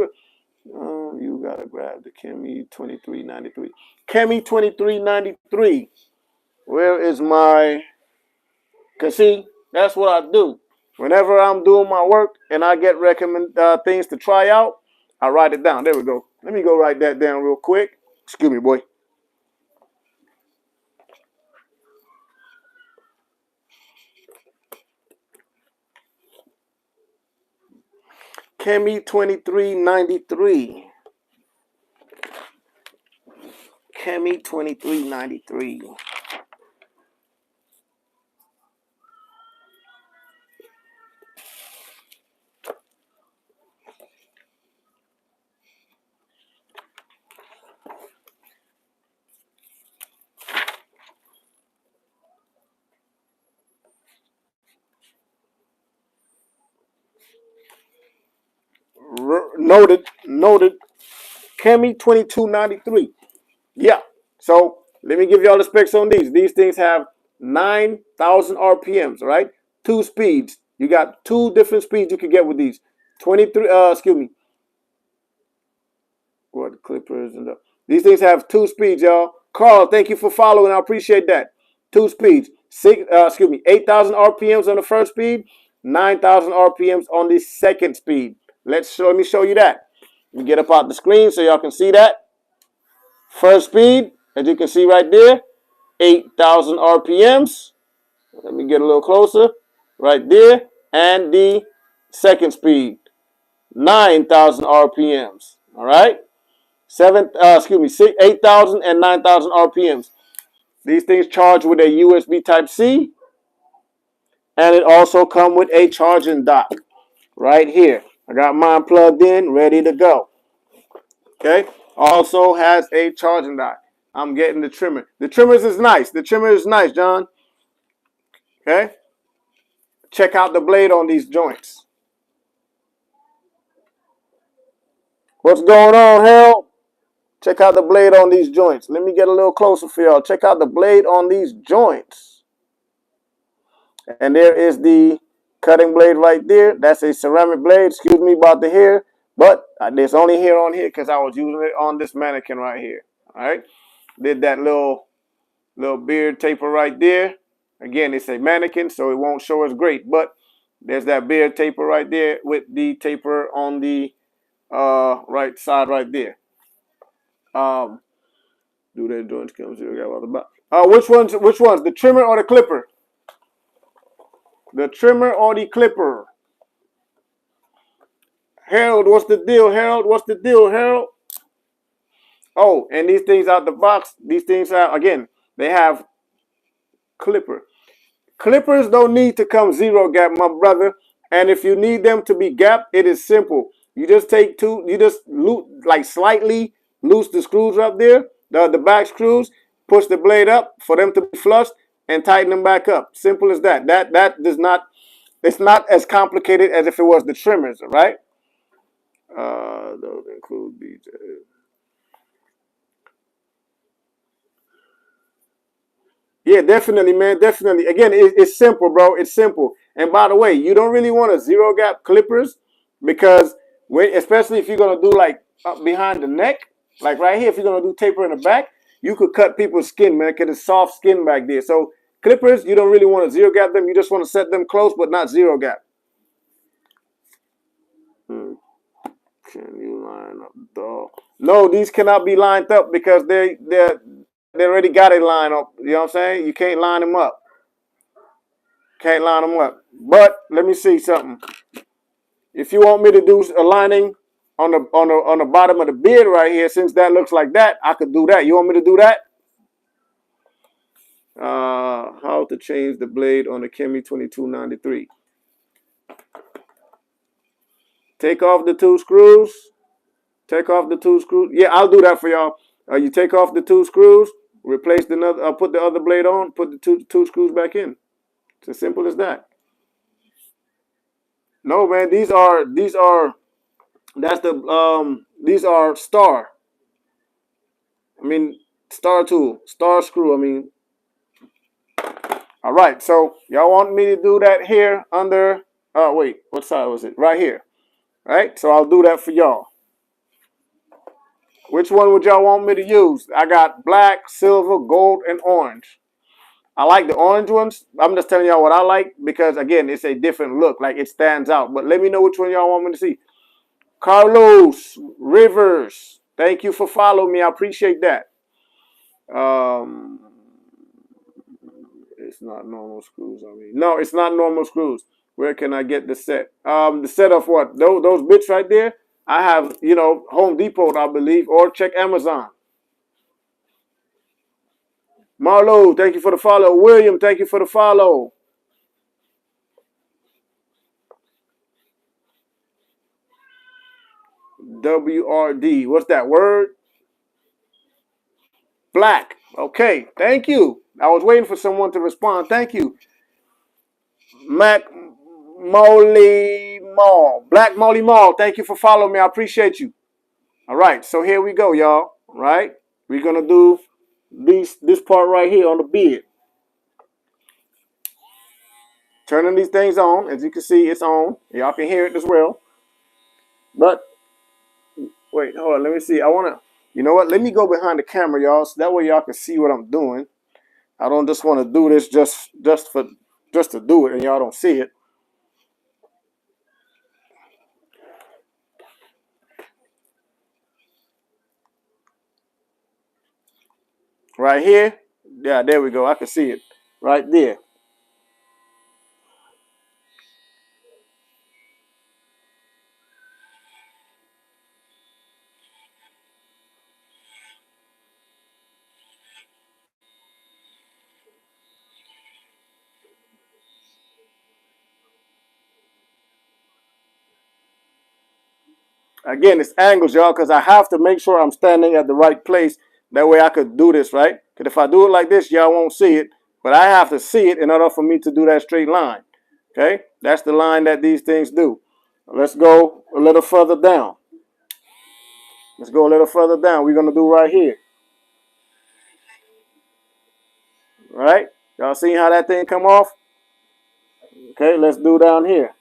You gotta grab the Kemei 2393. Kemei 2393. Where is my? Cause see, that's what I do. Whenever I'm doing my work and I get recommend things to try out, I write it down. There we go. Let me go write that down real quick. Excuse me, boy. Kemei 2393. Kemei 2393. Noted. Noted. Kemei 2293. Yeah. So let me give you all the specs on these. These things have 9,000 RPMs, right? 2 speeds. You got 2 different speeds you can get with these. 23, excuse me. What clippers and the, these things have 2 speeds, y'all. Carl, thank you for following. I appreciate that. 2 speeds. 8,000 RPMs on the first speed, 9,000 RPMs on the second speed. Let me show you that. Let me get up out the screen so y'all can see that. First speed, as you can see right there, 8,000 RPMs. Let me get a little closer. Right there. And the second speed, 9,000 RPMs. All right. 8,000 and 9,000 RPMs. These things charge with a USB Type C. And it also comes with a charging dock right here. I got mine plugged in, ready to go. Okay. Also has a charging dock. I'm getting the trimmer. The trimmers is nice. The trimmer is nice, John. Okay. Check out the blade on these joints. What's going on, Harold? Check out the blade on these joints. Let me get a little closer for y'all. Check out the blade on these joints. And there is the cutting blade right there. That's a ceramic blade. Excuse me about the hair. But there's only hair on here because I was using it on this mannequin right here. All right. Did that little Little beard taper right there. Again, it's a mannequin, so it won't show us great, but there's that beard taper right there with the taper on the right side right there. Do that joints come to which ones? Which ones? The trimmer or the clipper? The trimmer or the clipper? Harold, what's the deal? Harold, what's the deal? Harold. Oh, and these things out the box. These things are again. They have clipper. Clippers don't need to come zero gap, my brother. And if you need them to be gapped, it is simple. You just take two. You just like slightly loose the screws up there, the back screws. Push the blade up for them to be flushed and tighten them back up. Simple as that. That does not. It's not as complicated as if it was the trimmers, right? Those include BJ. Yeah, definitely, man. Definitely. Again, it's simple, bro. It's simple. And by the way, you don't really want a zero gap clippers because especially if you're gonna do like up behind the neck, like right here, if you're gonna do taper in the back, you could cut people's skin, man, because it's soft skin back there. So clippers, you don't really want to zero gap them. You just want to set them close, but not zero gap. Can you line up, dog? No, these cannot be lined up because they already got a line up. You know what I'm saying? You can't line them up. Can't line them up. But let me see something. If you want me to do a lining on the bottom of the beard right here, since that looks like that, I could do that. You want me to do that? How to change the blade on the Kemei 2293. Take off the two screws. Take off the two screws. Yeah, I'll do that for y'all. You take off the two screws, replace the other, put the other blade on, put the two screws back in. It's as simple as that. No, man, these are star. I mean star tool, star screw. I mean, all right. So y'all want me to do that here under? Oh wait, what side was it? Right here. Right. So I'll do that for y'all. Which one would y'all want me to use? I got black, silver, gold, and orange. I like the orange ones. I'm just telling y'all what I like because again, it's a different look. Like it stands out. But let me know which one y'all want me to see. Carlos Rivers, thank you for following me. I appreciate that. Um, it's not normal screws. I mean, no, it's not normal screws. Where can I get the set? The set of what? Those bits right there. I have, Home Depot, I believe, or check Amazon. Marlo, thank you for the follow. William, thank you for the follow. WRD. What's that word? Black. Okay. Thank you. I was waiting for someone to respond. Thank you. Mac Molly Mall. Black Molly Mall. Thank you for following me. I appreciate you. All right. So here we go, y'all. All right. We're going to do this part right here on the beard. Turning these things on. As you can see, it's on. Y'all can hear it as well. But wait, hold on. Let me see. I want to, you know what? Let me go behind the camera, y'all, so that way y'all can see what I'm doing. I don't just want to do this just to do it and y'all don't see it. Right here. Yeah, there we go. I can see it right there. Again, it's angles, y'all, because I have to make sure I'm standing at the right place. That way I could do this, right? Because if I do it like this, y'all won't see it. But I have to see it in order for me to do that straight line. Okay? That's the line that these things do. Let's go a little further down. Let's go a little further down. We're going to do right here. Right? Y'all see how that thing come off? Okay, let's do down here.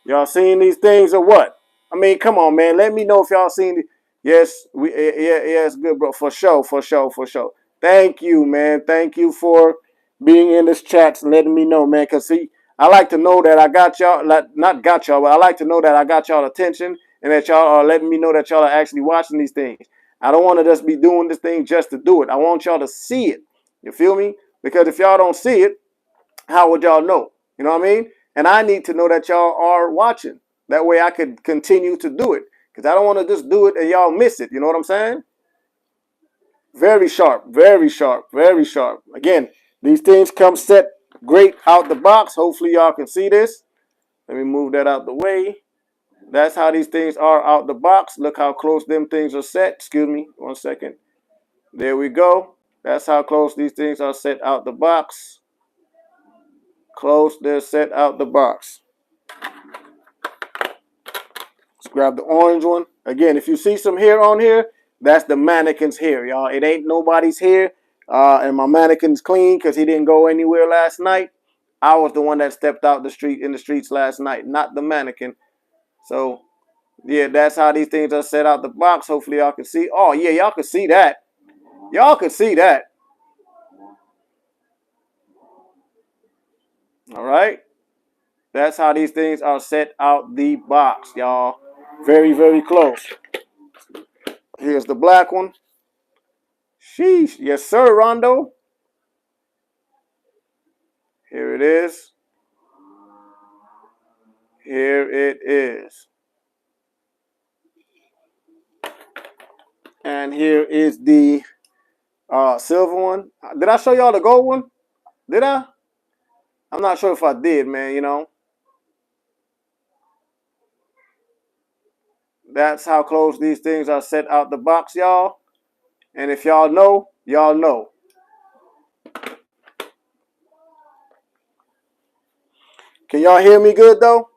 Y'all seen these things or what? I mean, come on, man. Let me know if y'all seen it. Yes, yeah, it's good, bro. For sure, for sure, for sure. Thank you, man. Thank you for being in this chat and letting me know, man. Cause see, I like to know that I got y'all, not got y'all, but I like to know that I got y'all attention and that y'all are letting me know that y'all are actually watching these things. I don't want to just be doing this thing just to do it. I want y'all to see it. You feel me? Because if y'all don't see it, how would y'all know? You know what I mean? And I need to know that y'all are watching. That way I could continue to do it. Because I don't want to just do it and y'all miss it. You know what I'm saying? Very sharp, very sharp, very sharp. Again, these things come set great out the box. Hopefully y'all can see this. Let me move that out the way. That's how these things are out the box. Look how close them things are set. Excuse me, 1 second. There we go. That's how close these things are set out the box. Close, they're set out the box. Let's grab the orange one. Again, if you see some hair on here, that's the mannequin's hair, y'all. It ain't nobody's hair. And my mannequin's clean because he didn't go anywhere last night. I was the one that stepped out in the streets last night, not the mannequin. So, yeah, that's how these things are set out the box. Hopefully y'all can see. Oh, yeah, y'all can see that. Y'all can see that. All right. That's how these things are set out the box, y'all. Very, very close. Here's the black one. Sheesh. Yes, sir, Rondo. Here it is. Here it is. And here is the silver one. Did I show y'all the gold one? Did I? I'm not sure if I did, man, you know. That's how close these things are set out the box, y'all. And if y'all know, y'all know. Can y'all hear me good, though?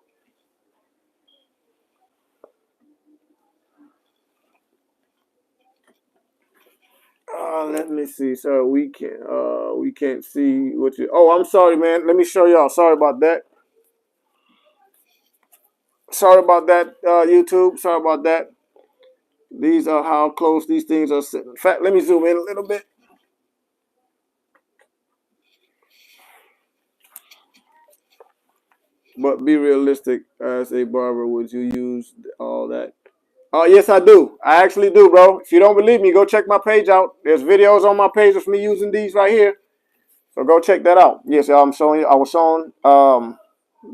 Let me see. So we can't see what you. Oh, I'm sorry, man. Let me show y'all. Sorry about that. Sorry about that, YouTube. Sorry about that. These are how close these things are set. In fact, let me zoom in a little bit. But be realistic as a barber. Would you use all that? Oh, yes, I do. I actually do, bro. If you don't believe me, go check my page out. There's videos on my page of me using these right here. So go check that out. Yes, I'm showing you. I was showing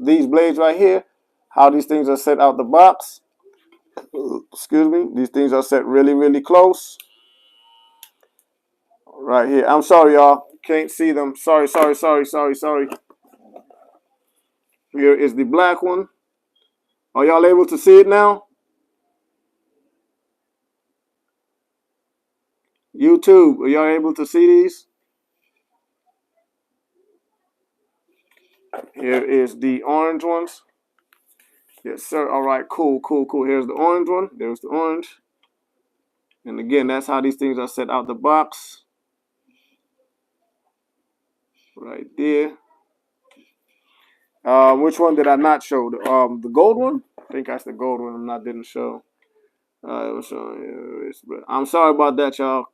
these blades right here, how these things are set out the box. Excuse me. These things are set really, really close. Right here. I'm sorry, y'all. Can't see them. Sorry, sorry, sorry, sorry, sorry. Here is the black one. Are y'all able to see it now? YouTube, are y'all able to see these? Here is the orange ones. Yes, sir. All right, cool, cool, cool. Here's the orange one. There's the orange. And again, that's how these things are set out the box. Right there. Which one did I not show? The gold one? I think that's the gold one I didn't show. It was showing, I'm sorry about that, y'all.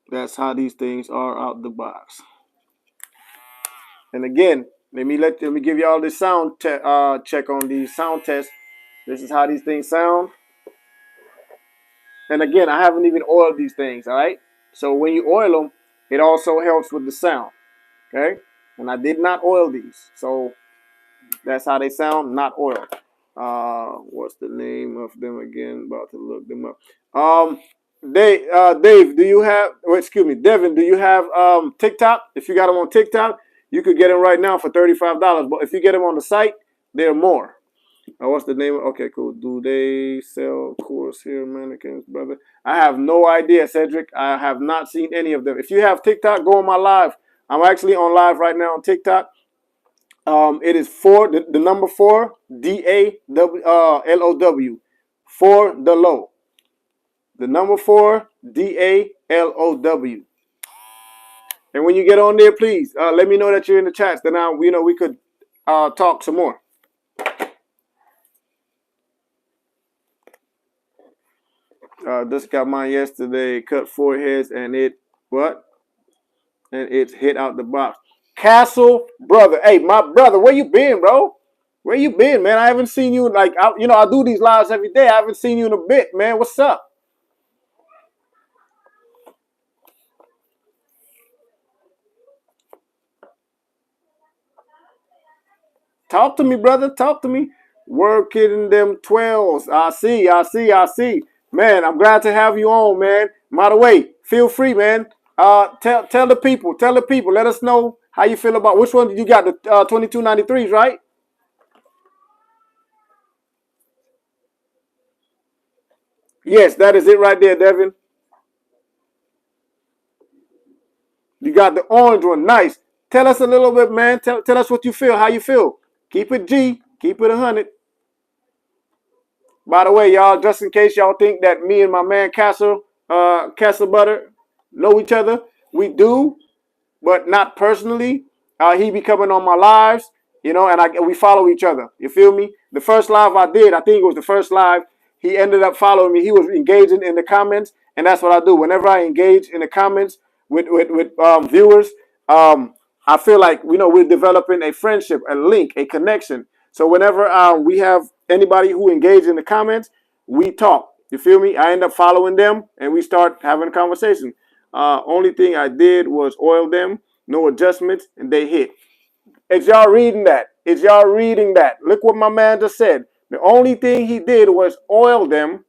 That's how these things are out the box. And again, let me give y'all this sound check on the sound test. This is how these things sound. And again, I haven't even oiled these things, all right? So when you oil them, it also helps with the sound, okay? And I did not oil these. So that's how they sound, not oiled. What's the name of them again? About to look them up. Dave, do you have, excuse me, Devin, do you have TikTok? If you got them on TikTok, you could get them right now for $35. But if you get them on the site, they're more. What's the name? Okay, cool. Do they sell course here mannequins, brother? I have no idea, Cedric. I have not seen any of them. If you have TikTok, go on my live. I'm actually on live right now on TikTok. It is the number 4 DALOW, for the low. The number 4 DALOW. And when you get on there, please let me know that you're in the chats. Then we could talk some more. Just got mine yesterday. Cut foreheads and it what? And it's hit out the box. Castle brother, hey, my brother, where you been, bro? Where you been, man? I haven't seen you like I do these lives every day. I haven't seen you in a bit, man. What's up? Talk to me, brother. Talk to me. Working them 12s. I see. Man, I'm glad to have you on, man. By the way, feel free, man. Tell the people. Tell the people. Let us know how you feel about which one did you got, the 2293s, right? Yes, that is it right there, Devin. You got the orange one. Nice. Tell us a little bit, man. Tell us what you feel, how you feel. Keep it G. Keep it 100. By the way, y'all, just in case y'all think that me and my man Castle Butter know each other, we do, but not personally. He be coming on my lives, and we follow each other. You feel me? The first live I did, I think it was the first live, he ended up following me. He was engaging in the comments, and that's what I do. Whenever I engage in the comments with viewers, I feel like we're developing a friendship, a link, a connection. So whenever we have anybody who engages in the comments, we talk. You feel me? I end up following them, and we start having a conversation. Only thing I did was oil them, no adjustments, and they hit. Is y'all reading that? Is y'all reading that? Look what my man just said. The only thing he did was oil them,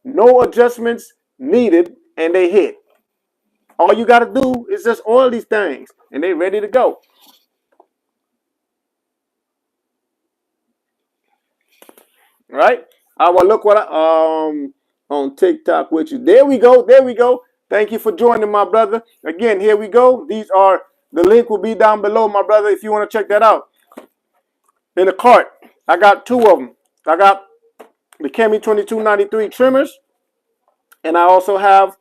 no adjustments needed, and they hit. All you got to do is just oil these things, and they ready to go. Right? Well, look what I on TikTok with you. There we go. There we go. Thank you for joining, my brother. Again, here we go. These are the link will be down below, my brother, if you want to check that out. In the cart, I got two of them. I got the Kemei 2293 trimmers, and I also have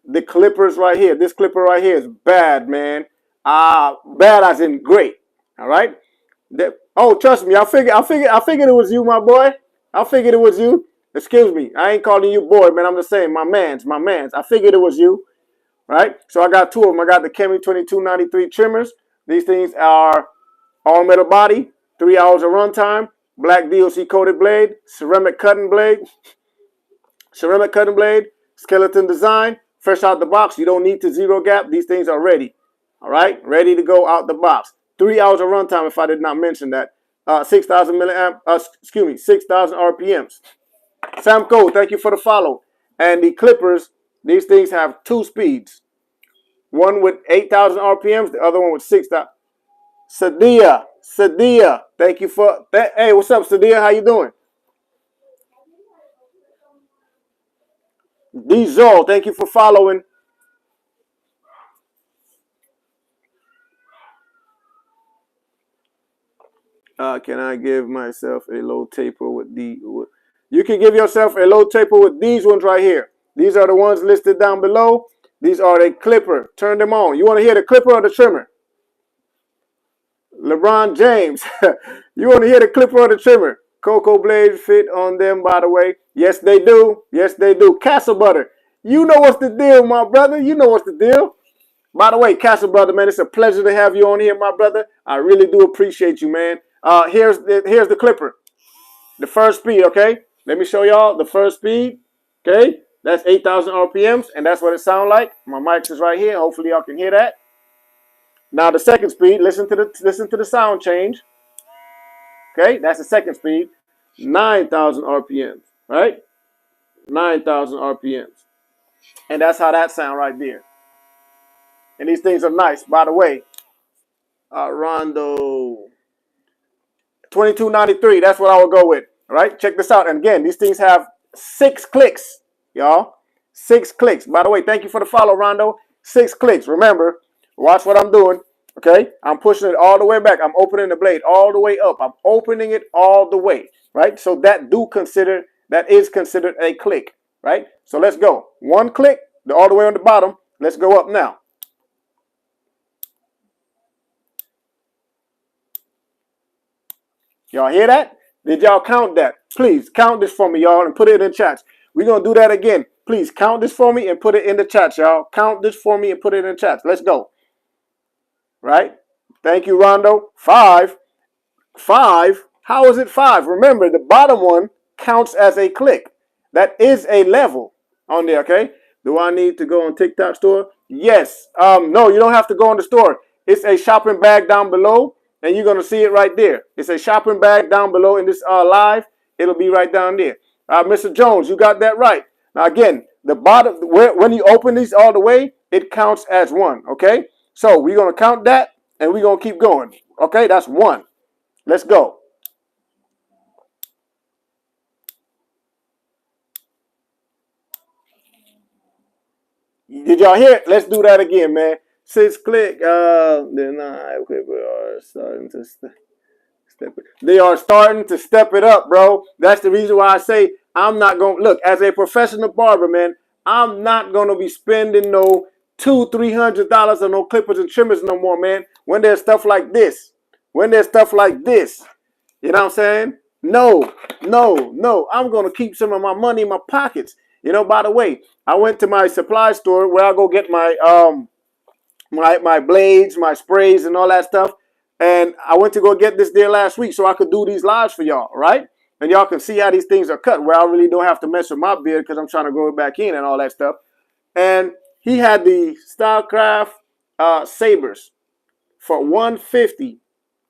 the clippers right here. This clipper right here is bad, man. Bad as in great. All right. Oh, trust me. I figured it was you, my boy. I figured it was you. Excuse me. I ain't calling you boy, man. I'm just saying, my man's. I figured it was you. Right. So I got two of them. I got the Kemei 2293 trimmers. These things are all metal body, 3 hours of runtime, black DOC coated blade, ceramic cutting blade, skeleton design, fresh out the box. You don't need to zero gap. These things are ready. All right, ready to go out the box. 3 hours of runtime, if I did not mention that. 6,000 milliamp, 6,000 RPMs. Sam Cole, thank you for the follow. And the clippers, these things have two speeds. One with 8,000 RPMs, the other one with 6,000. Sadia, thank you for that. Hey, what's up, Sadia? How you doing? Dizol, thank you for following. Can I give myself a low taper with you can give yourself a low taper with these ones right here. These are the ones listed down below. These are the clipper. Turn them on. You want to hear the clipper or the trimmer? LeBron James. You want to hear the clipper or the trimmer? Cocoa blades fit on them, by the way. Yes, they do. Yes, they do. Castle Butter. You know what's the deal, my brother. You know what's the deal. By the way, Castle Brother, man, it's a pleasure to have you on here, my brother. I really do appreciate you, man. Here's the clipper. The first speed, okay? Let me show y'all the first speed. Okay? That's 8,000 RPMs, and that's what it sounds like. My mic is right here. Hopefully y'all can hear that. Now the second speed, listen to the sound change. Okay, that's the second speed. 9,000 RPMs, right? 9,000 RPMs. And that's how that sound right there. And these things are nice. By the way, Rondo 2293. That's what I would go with. All right, check this out. And again, these things have 6 clicks, y'all. 6 clicks. By the way, thank you for the follow, Rondo. 6 clicks. Remember, watch what I'm doing. Okay, I'm pushing it all the way back. I'm opening the blade all the way up. I'm opening it all the way. Right. So that is considered a click. Right. So let's go. 1 click, all the way on the bottom. Let's go up now. Y'all hear that? Did y'all count that? Please count this for me, y'all, and put it in chats. We're going to do that again. Please count this for me and put it in the chat, y'all. Count this for me and put it in the chat. Let's go. Right? Thank you, Rondo. 5. 5. How is it 5? Remember, the bottom one counts as a click. That is a level on there, okay? Do I need to go on TikTok store? Yes. No, you don't have to go in the store. It's a shopping bag down below, and you're going to see it right there. It's a shopping bag down below in this live. It'll be right down there. Mr. Jones, you got that right. Now, again, the bottom, when you open these all the way, it counts as 1, okay? So we're going to count that, and we're going to keep going. Okay, that's 1. Let's go. Did y'all hear it? Let's do that again, man. 6 click. Then we are starting to step it. They are starting to step it up, bro. That's the reason why I say I'm not going to look as a professional barber, man. I'm not going to be spending no $200-$300 on no clippers and trimmers no more, man. When there's stuff like this, you know what I'm saying? No. I'm going to keep some of my money in my pockets. You know, by the way, I went to my supply store where I go get my my blades, my sprays, and all that stuff. And I went to go get this there last week so I could do these lives for y'all, right? And y'all can see how these things are cut, where I really don't have to mess with my beard because I'm trying to grow it back in and all that stuff. And he had the Stylecraft sabers for $150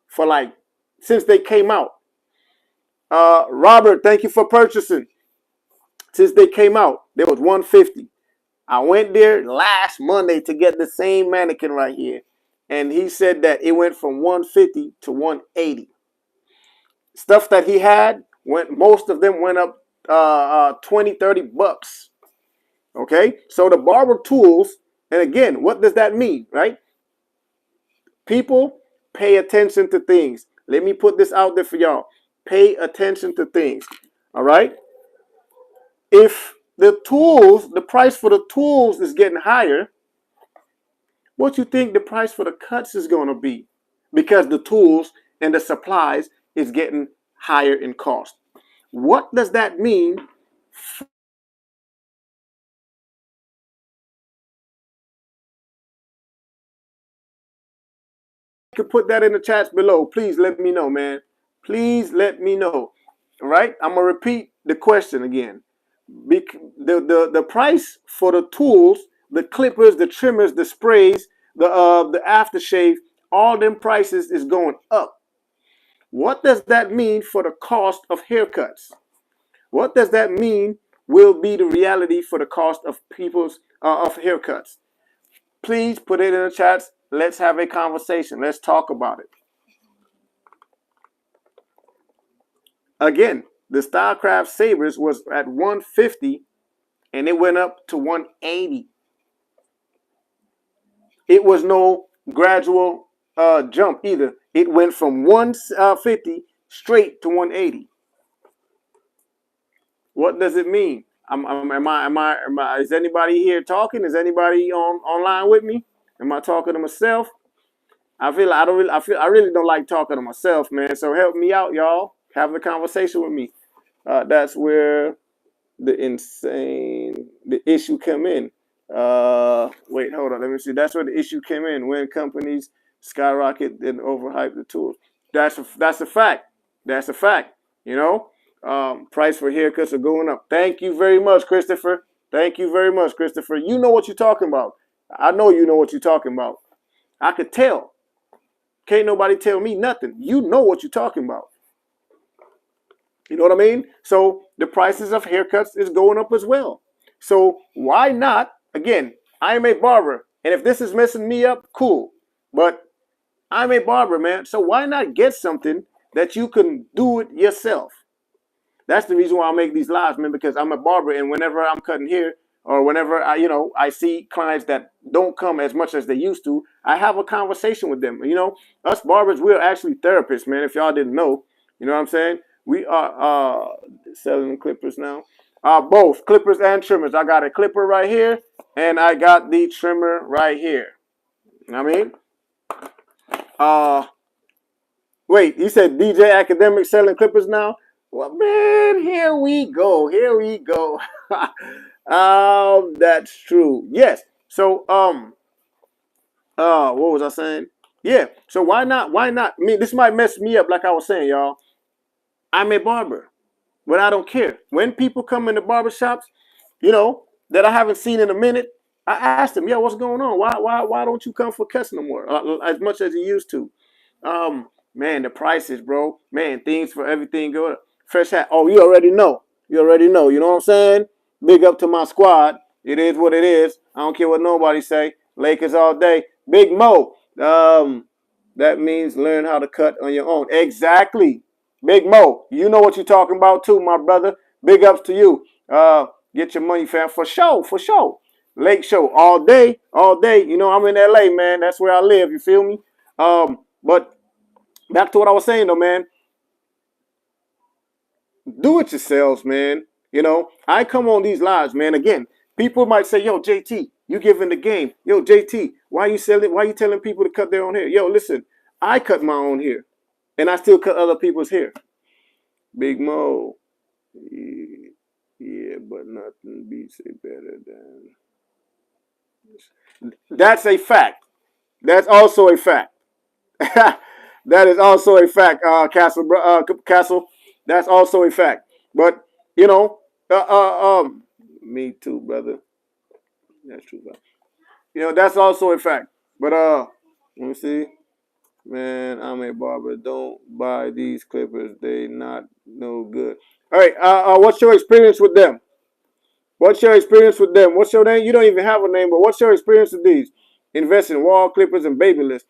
for like since they came out. Robert, thank you for purchasing. Since they came out, there was $150. I went there last Monday to get the same mannequin right here, and he said that it went from $150 to $180. Stuff that he had most of them went up $20-$30. Okay, so the barber tools, and again, what does that mean, right? People pay attention to things. Let me put this out there for y'all. Pay attention to things. All right. If the price for the tools is getting higher, what you think the price for the cuts is going to be? Because the tools and the supplies is getting higher in cost. What does that mean? You can put that in the chats below. Please let me know, man. Please let me know. All right, I'm gonna repeat the question again. The price for the tools, the clippers, the trimmers, the sprays, the aftershave, all them prices is going up. What does that mean for the cost of haircuts? What does that mean will be the reality for the cost of people's of haircuts? Please put it in the chats. Let's have a conversation. Let's talk about it. Again, the Stylecraft sabers was at $150 and it went up to $180. It was no gradual jump either. It went from $150 straight to $180. What does it mean? Is anybody here talking? Is anybody online with me? Am I talking to myself? I really don't like talking to myself, man. So help me out, y'all. Have a conversation with me. That's where the issue come in. Wait, hold on. Let me see. That's where the issue came in when companies skyrocket and overhype the tools. That's a fact. That's a fact. You know, price for haircuts are going up. Thank you very much, Christopher. Thank you very much, Christopher. You know what you're talking about. I know you know what you're talking about. I could tell. Can't nobody tell me nothing. You know what you're talking about. You know what I mean? So the prices of haircuts is going up as well. So why not? Again, I am a barber. And if this is messing me up, cool. But I'm a barber, man. So why not get something that you can do it yourself? That's the reason why I make these lives, man, because I'm a barber. And whenever I'm cutting hair or whenever I see clients that don't come as much as they used to, I have a conversation with them. You know, us barbers, we're actually therapists, man, if y'all didn't know. You know what I'm saying? We are selling clippers now. Both clippers and trimmers. I got a clipper right here, and I got the trimmer right here. You know what I mean? Wait, you said DJ Academic selling clippers now? Well, man, here we go. Here we go. That's true. Yes. So, what was I saying? Yeah. So why not? Why not? I mean, this might mess me up, like I was saying, y'all. I'm a barber, but I don't care. When people come into barber shops, that I haven't seen in a minute, I asked them, "Yo, what's going on? Why don't you come for cuts no more as much as you used to?" Man, the prices, bro. Man, things for everything go up. Fresh hat. Oh, you already know. You already know. You know what I'm saying? Big up to my squad. It is what it is. I don't care what nobody say. Lakers all day. Big Mo. That means learn how to cut on your own. Exactly. Big Mo. You know what you're talking about too, my brother. Big ups to you. Get your money, fam. For sure. For sure. Lake show all day. All day. You know, I'm in LA, man. That's where I live. You feel me? But back to what I was saying though, man. Do it yourselves, man. I come on these lives, man. Again, people might say, "Yo, JT, you giving the game. Yo, JT, why you selling? Why you telling people to cut their own hair?" Yo, listen, I cut my own hair, and I still cut other people's hair. Big Mo, yeah, but nothing beats it better than. That's a fact. That's also a fact. That is also a fact, Castle. That's also a fact. But you know, uh, uh, um, me too, brother. That's true, bro. That's also a fact. But let me see. Man, I'm a barber. Don't buy these clippers. They not no good. All right. What's your experience with them? What's your experience with them? What's your name? You don't even have a name, but what's your experience with these? Invest in wall clippers and Babyliss.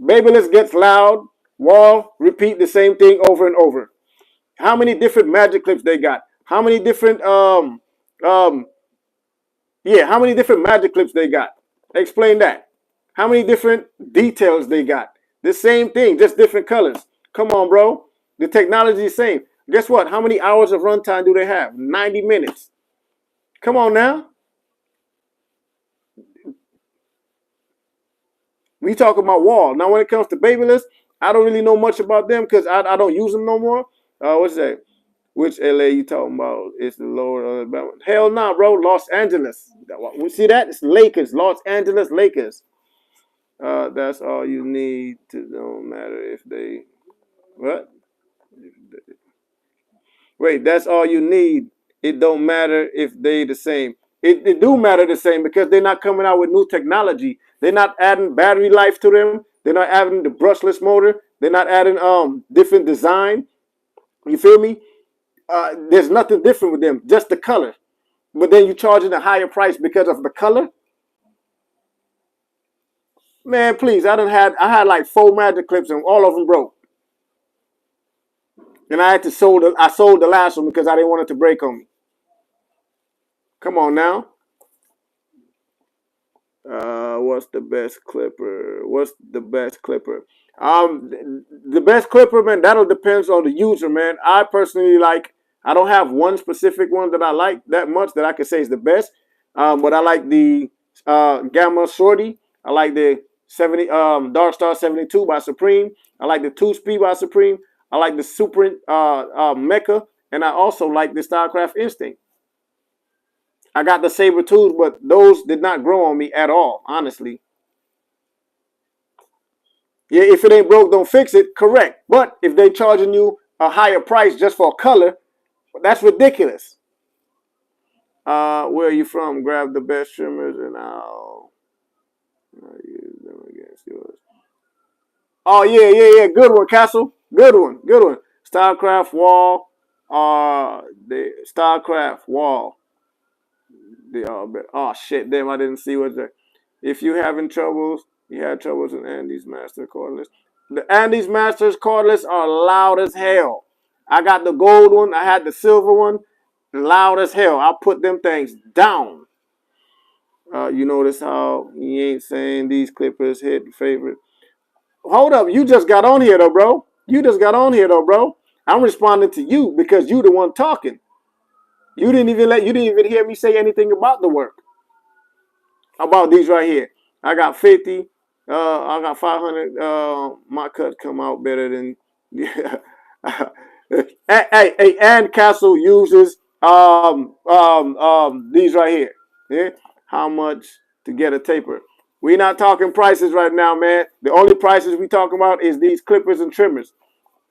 Babyliss gets loud. Wall repeat the same thing over and over. How many different magic clips they got? How many different um yeah, how many different magic clips they got? Explain that. How many different details they got? The same thing, just different colors. Come on, bro. The technology is the same. Guess what? How many hours of runtime do they have? 90 minutes. Come on now. We talk about wall. Now, when it comes to Babyliss, I don't really know much about them because I don't use them no more. What's that? Which LA you talking about? It's the Lord of Alabama. Hell nah, bro. Los Angeles. We see that? It's Lakers. Los Angeles Lakers. That's all you need to. Don't matter if they what? Wait, that's all you need. It don't matter if they the same. It do matter the same because they're not coming out with new technology. They're not adding battery life to them. They're not adding the brushless motor. They're not adding different design. You feel me? There's nothing different with them, just the color. But then you're charging a higher price because of the color. Man, please, I had like 4 magic clips and all of them broke. And I sold the last one because I didn't want it to break on me. Come on now. What's the best clipper? What's the best clipper? The best clipper, man, that'll depends on the user, man. I personally like. I don't have one specific one that I like that much that I could say is the best. But I like the Gamma Shorty. I like the 70 Dark Star 72 by Supreme. I like the 2 Speed by Supreme. I like the Super Mecha, and I also like the StarCraft Instinct. I got the Saber tools, but those did not grow on me at all, honestly. Yeah, if it ain't broke, don't fix it. Correct. But if they charging you a higher price just for color, that's ridiculous. Where are you from? Grab the best trimmers and I'll use them against yours. Oh yeah, yeah, yeah. Good one, Castle. Good one. Good one. StarCraft Wall. The StarCraft Wall. Oh shit, damn! I didn't see what the. If you having troubles, you had troubles with Andy's Master cordless. The Andy's Masters cordless are loud as hell. I got the gold one. I had the silver one. Loud as hell. I put them things down. You notice how he ain't saying these clippers hit favorite. Hold up, you just got on here though, bro. You just got on here though, bro. I'm responding to you because you the one talking. You didn't even hear me say anything about the work. About these right here. I got 50. I got 500. My cut come out better than. Yeah. And Castle uses these right here. Yeah? How much to get a taper? We're not talking prices right now, man. The only prices we talking about is these clippers and trimmers.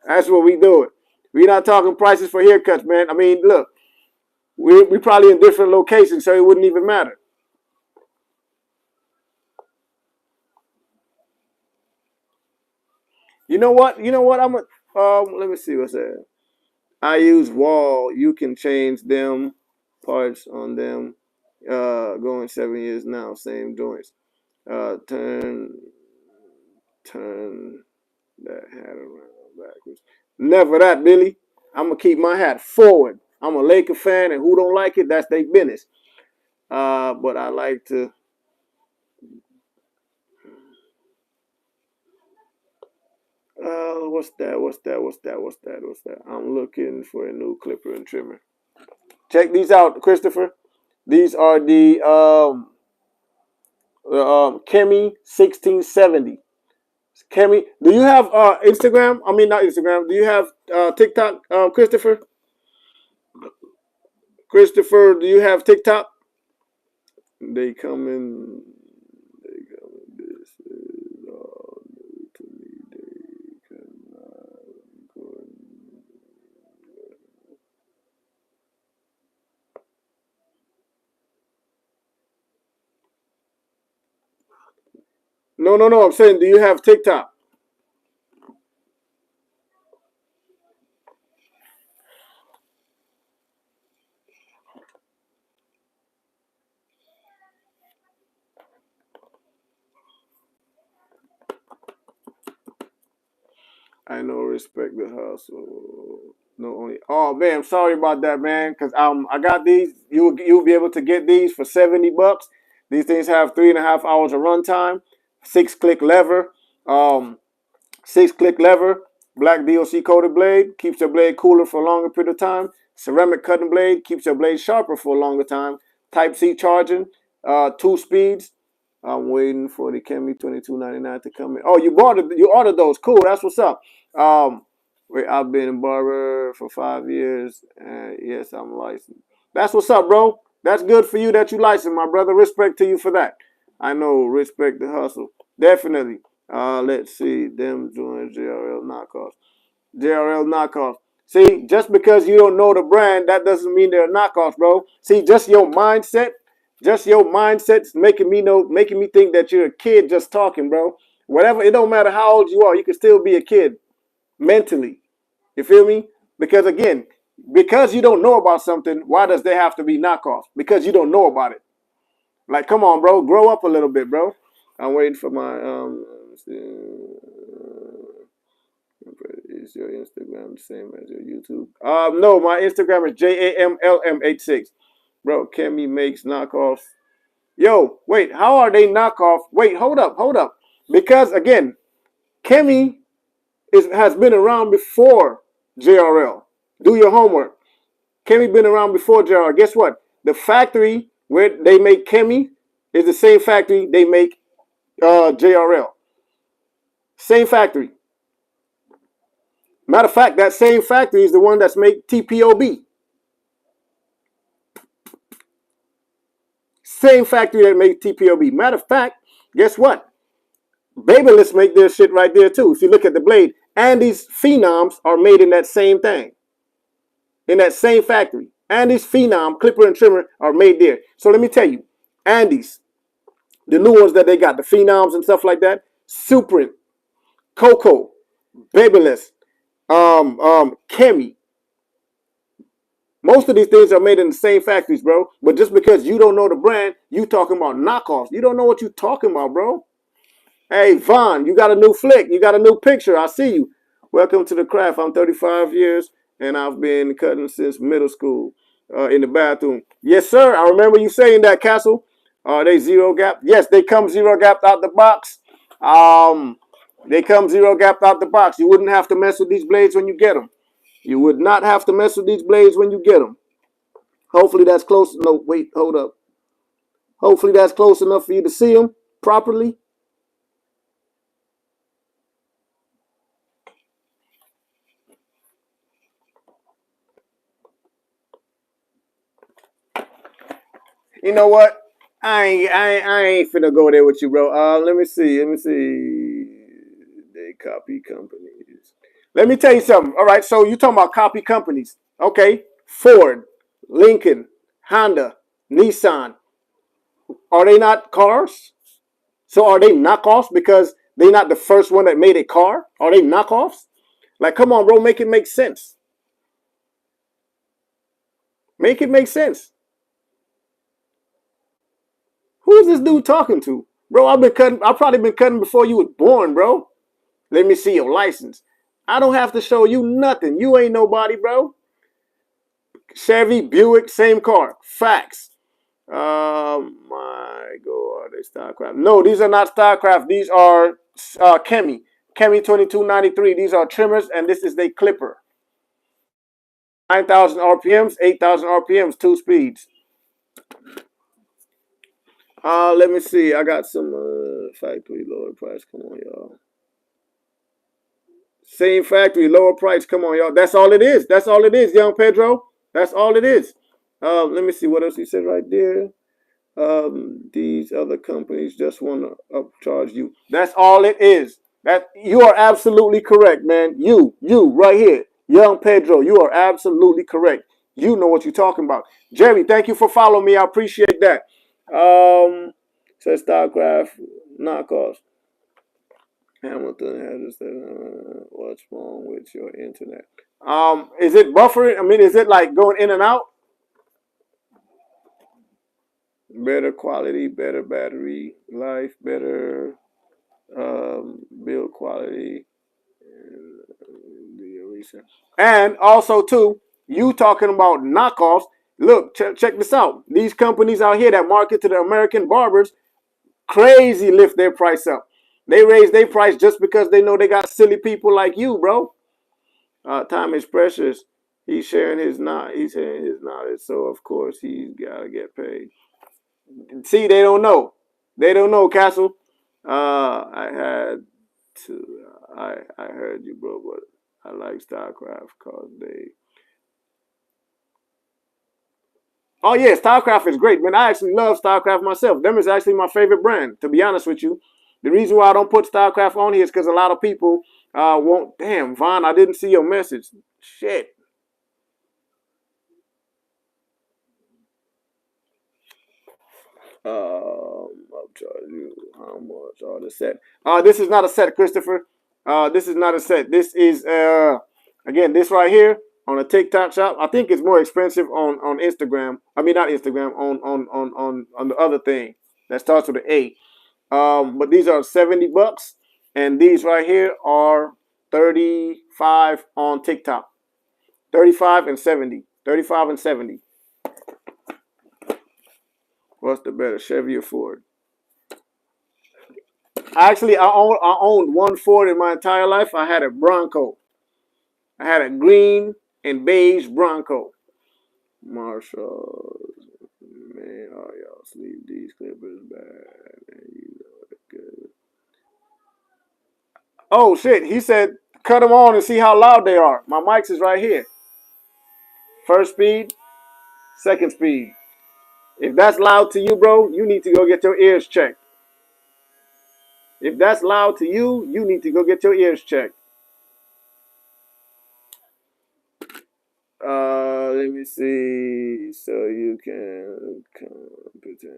That's what we doing. We're not talking prices for haircuts, man. I mean, look, we probably in different locations, so it wouldn't even matter. You know what? You know what? Let me see what's that. I use wall. You can change them parts on them. Going 7 years now, same joints. Turn that hat around backwards. Never that, Billy. I'm gonna keep my hat forward. I'm a Laker fan, and who don't like it, that's their business. But I like to. What's that? What's that? I'm looking for a new clipper and trimmer. Check these out, Christopher. These are the Kemei 1670. Kemei, do you have Instagram? I mean, not Instagram. Do you have TikTok, Christopher? Christopher, do you have TikTok? They come in. They come in. This is all new to me. They cannot go. No, no, no. I'm saying, do you have TikTok? I know, respect the hustle. No, only. Oh man, I'm sorry about that, man. Cause I got these. You'll be able to get these for $70. These things have 3.5 hours of runtime. 6-click lever. Um, 6-click lever, black DOC coated blade, keeps your blade cooler for a longer period of time. Ceramic cutting blade keeps your blade sharper for a longer time. Type C charging, 2 speeds. I'm waiting for the Kemei 2299 to come in. Oh, you ordered those. Cool, that's what's up. Um, I've been a barber for 5 years, and yes, I'm licensed. That's what's up, bro. That's good for you that you licensed, my brother. Respect to you for that. I know, respect the hustle. Definitely. Let's see, them doing JRL knockoffs. JRL knockoffs. See, just because you don't know the brand, that doesn't mean they're knockoffs, bro. See, just your mindset's making me think that you're a kid just talking, bro. Whatever, it don't matter how old you are, you can still be a kid mentally. You feel me? Because again, because you don't know about something, why does there have to be knockoffs? Because you don't know about it. Like, come on, bro, grow up a little bit, bro. I'm waiting for my is your Instagram the same as your YouTube? No, my Instagram is JAMLM86. Bro, Kemei makes knockoffs. Yo, wait, how are they knockoff? Wait, hold up. Because again, Kemei has been around before JRL. Do your homework. Kemei been around before JRL. Guess what? The factory where they make Kemei is the same factory they make JRL. Same factory. Matter of fact, that same factory is the one that's make TPOB. Same factory that make TPOB. Matter of fact, guess what? Babyless make their shit right there too. If you look at the blade, and these phenoms are made in that same thing, in that same factory. And these phenom clipper and trimmer are made there. So let me tell you, Andes, the new ones that they got, the phenoms and stuff like that, Suprin, Coco, Babyless, Kemei, most of these things are made in the same factories, bro. But just because you don't know the brand, you talking about knockoffs. You don't know what you talking about, bro. Hey, Vaughn, you got a new flick. You got a new picture. I see you. Welcome to the craft. I'm 35 years, and I've been cutting since middle school in the bathroom. Yes, sir. I remember you saying that, Castle. Are they zero gap? Yes, they come zero gap out the box. They come zero gap out the box. You wouldn't have to mess with these blades when you get them. You would not have to mess with these blades when you get them. Hopefully that's close. No, wait, hold up. Hopefully that's close enough for you to see them properly. You know what? I ain't finna go there with you, bro. Let me see. Let me see. They copy companies. Let me tell you something. All right, so you talking about copy companies? Okay, Ford, Lincoln, Honda, Nissan. Are they not cars? So are they knockoffs because they're not the first one that made a car? Are they knockoffs? Like, come on, bro, make it make sense. Make it make sense. Who's this dude talking to? Bro, I've been cutting, I've probably been cutting before you was born, bro. Let me see your license. I don't have to show you nothing. You ain't nobody, bro. Chevy, Buick, same car. Facts. My God, are they StarCraft? No, these are not StarCraft. These are Kemei. Kemei 2293. These are trimmers, and this is the clipper. 9,000 RPMs, 8,000 RPMs, two speeds. Let me see. I got some factory lower price. Come on, y'all. Same factory, lower price. Come on, y'all. That's all it is. That's all it is, young Pedro. That's all it is. Let me see what else he said right there. These other companies just want to upcharge you. That's all it is. That you are absolutely correct, man. You right here, young Pedro. You are absolutely correct. You know what you're talking about. Jerry, thank you for following me. I appreciate that. Says StarCraft knockoffs. Hamilton has said, what's wrong with your internet? Is it buffering? I mean, is it like going in and out? Better quality, better battery life, better build quality. And also, too, you talking about knockoffs. Look, check this out. These companies out here that market to the American barbers crazy lift their price up. They raise their price just because they know they got silly people like you, bro. Time is precious. He's sharing his knowledge. He's sharing his knowledge, so of course he's gotta get paid. See, they don't know. They don't know, Castle. I had to. I heard you, bro, but I like StarCraft because they. Oh yeah, StarCraft is great, man. I actually love StarCraft myself. Them is actually my favorite brand, to be honest with you. The reason why I don't put StarCraft on here is because a lot of people won't. Damn, Vaughn, I didn't see your message. Shit. I'll charge you how much are the set? This is not a set, Christopher. This is not a set. This is again this right here on a TikTok shop. I think it's more expensive on Instagram. I mean not Instagram on the other thing that starts with an A. But these are $70, and these right here are 35 on TikTok. 35 and 70. 35 and 70. What's the better, Chevy or Ford? Actually, I owned one Ford in my entire life. I had a Bronco. I had a green and beige Bronco. Marshall, man, oh y'all sleep these clippers bad. Man, you know it good. Oh shit, he said cut them on and see how loud they are. My mics is right here. First speed, second speed. If that's loud to you, bro, you need to go get your ears checked. If that's loud to you, you need to go get your ears checked. Let me see. So you can pretend.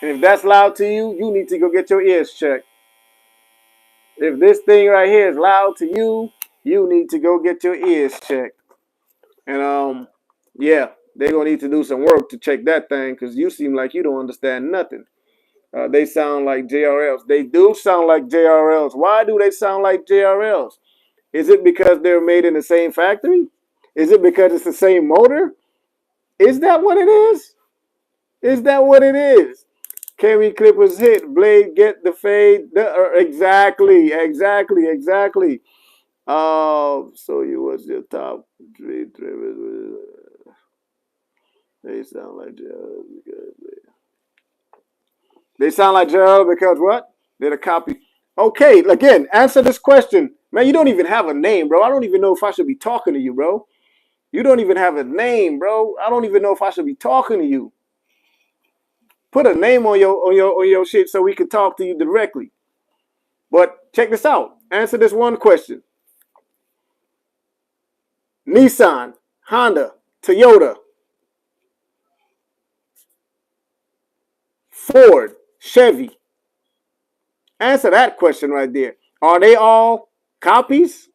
And if that's loud to you, you need to go get your ears checked. If this thing right here is loud to you, you need to go get your ears checked. And yeah, they're gonna need to do some work to check that thing because you seem like you don't understand nothing. They sound like JRLs. They do sound like JRLs. Why do they sound like JRLs? Is it because they're made in the same factory? Is it because it's the same motor? Is that what it is? Is that what it is? Kemei Clippers hit. Blade get the fade. Exactly. So you was your top three drivers. They sound like Gerald because they sound like Gerald because what? They're a copy. Okay, again, answer this question. Man, you don't even have a name, bro. I don't even know if I should be talking to you, bro. You don't even have a name, bro. I don't even know if I should be talking to you. Put a name on your shit so we can talk to you directly. But check this out. Answer this one question. Nissan, Honda, Toyota, Ford, Chevy. Answer that question right there. Are they all copies?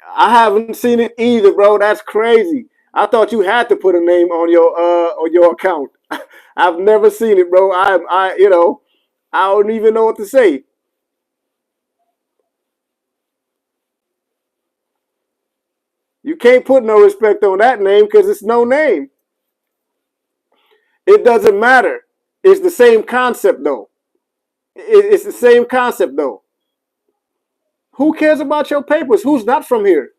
I haven't seen it either, bro. That's crazy. I thought you had to put a name on your account. I've never seen it, bro. I don't even know what to say. You can't put no respect on that name because it's no name. It doesn't matter. It's the same concept though. It's the same concept though. Who cares about your papers? Who's not from here?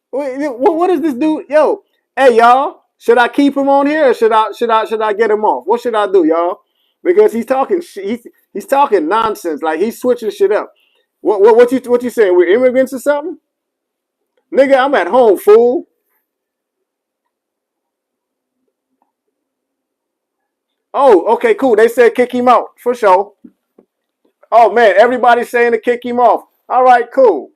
What does this do? Yo, hey y'all, should I keep him on here or should I get him off? What should I do, y'all? Because he's talking nonsense. Like he's switching shit up. What you saying? We're immigrants or something? Nigga, I'm at home, fool. Oh, okay, cool. They said kick him out for sure. Oh man, everybody's saying to kick him off. All right, cool.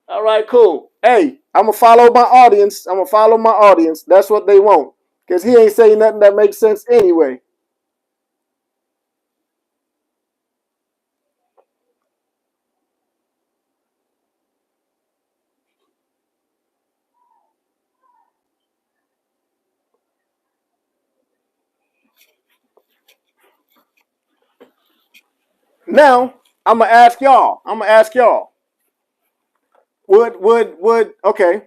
All right, cool. Hey, I'm gonna follow my audience. I'm gonna follow my audience. That's what they want. Cause he ain't saying nothing that makes sense anyway. Now I'm gonna ask y'all. I'm gonna ask y'all. Would okay?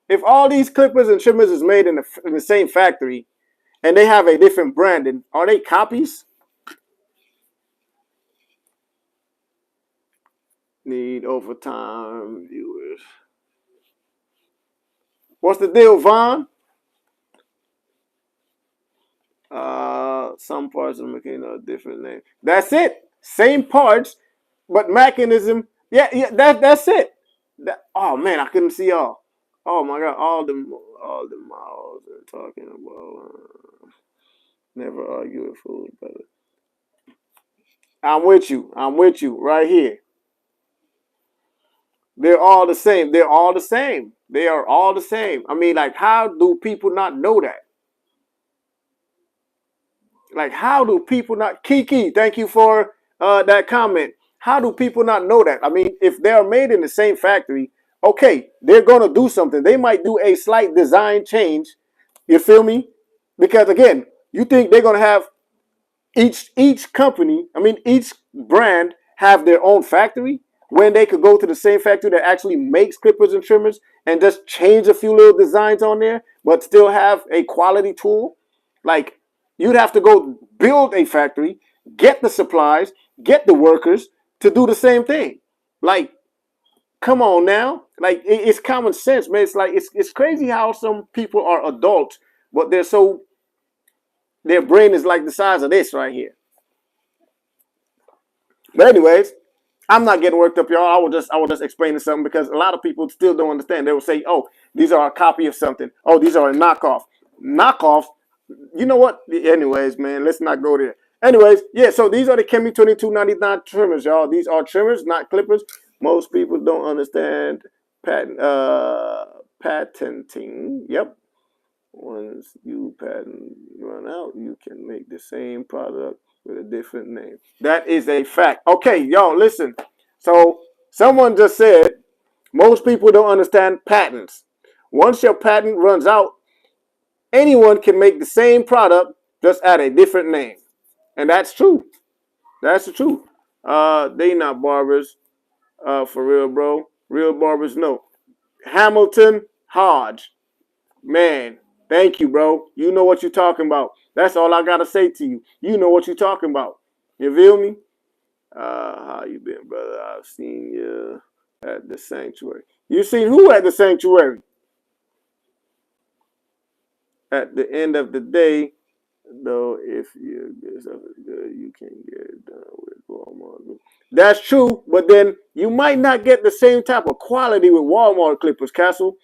If all these clippers and trimmers is made in the same factory and they have a different branding, are they copies? Need overtime viewers. What's the deal, Vaughn? Some parts of the mechanic are different name. That's it. Same parts, but mechanism. Yeah, yeah. That's it. Oh man, I couldn't see y'all. Oh my god, all the miles are talking about. Never argue with food, brother. I'm with you. I'm with you right here. They're all the same. They're all the same. They are all the same. I mean, like, how do people not know that? Like, how do people not? Kiki, thank you for that comment. How do people not know that? I mean, if they're made in the same factory, okay, they're gonna do something. They might do a slight design change. You feel me? Because again, you think they're gonna have each company, I mean each brand have their own factory when they could go to the same factory that actually makes clippers and trimmers and just change a few little designs on there, but still have a quality tool. Like you'd have to go build a factory, get the supplies, get the workers to do the same thing. Like, come on now. Like it's common sense, man. It's like it's crazy how some people are adults, but their brain is like the size of this right here. But anyways, I'm not getting worked up, y'all. I will just explain something because a lot of people still don't understand. They will say, "Oh, these are a copy of something. Oh, these are a knockoff." Knockoffs. You know what? Anyways, man, let's not go there. Anyways, yeah. So these are the Kemei 2299 trimmers, y'all. These are trimmers, not clippers. Most people don't understand patenting. Yep. Once you patent run out, you can make the same product with a different name. That is a fact. Okay, y'all, listen. So someone just said most people don't understand patents. Once your patent runs out, anyone can make the same product, just add a different name. And that's true. That's the truth. They not barbers, for real, bro. Real barbers, no. Hamilton Hodge. Man, thank you, bro. You know what you're talking about. That's all I gotta say to you. You know what you're talking about. You feel me? How you been, brother? I've seen you at the sanctuary. You seen who at the sanctuary? at the end of the day, though, if you get something good, you can get it done with Walmart. That's true, but then you might not get the same type of quality with Walmart clippers, Castle.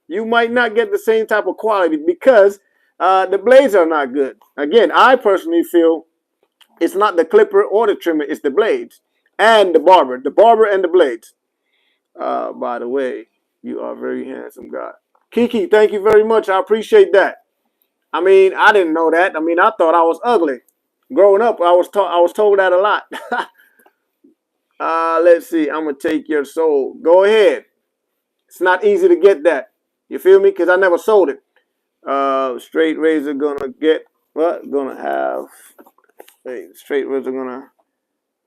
You might not get the same type of quality because the blades are not good. Again, I personally feel it's not the clipper or the trimmer, it's the blades and the barber and the blades. By the way, you are a very handsome guy. Kiki, thank you very much. I appreciate that. I mean, I didn't know that. I mean, I thought I was ugly. Growing up, I was told that a lot. Let's see. I'm gonna take your soul. Go ahead. It's not easy to get that. You feel me? Because I never sold it. Straight razor gonna get what? Gonna have. Hey, straight razor gonna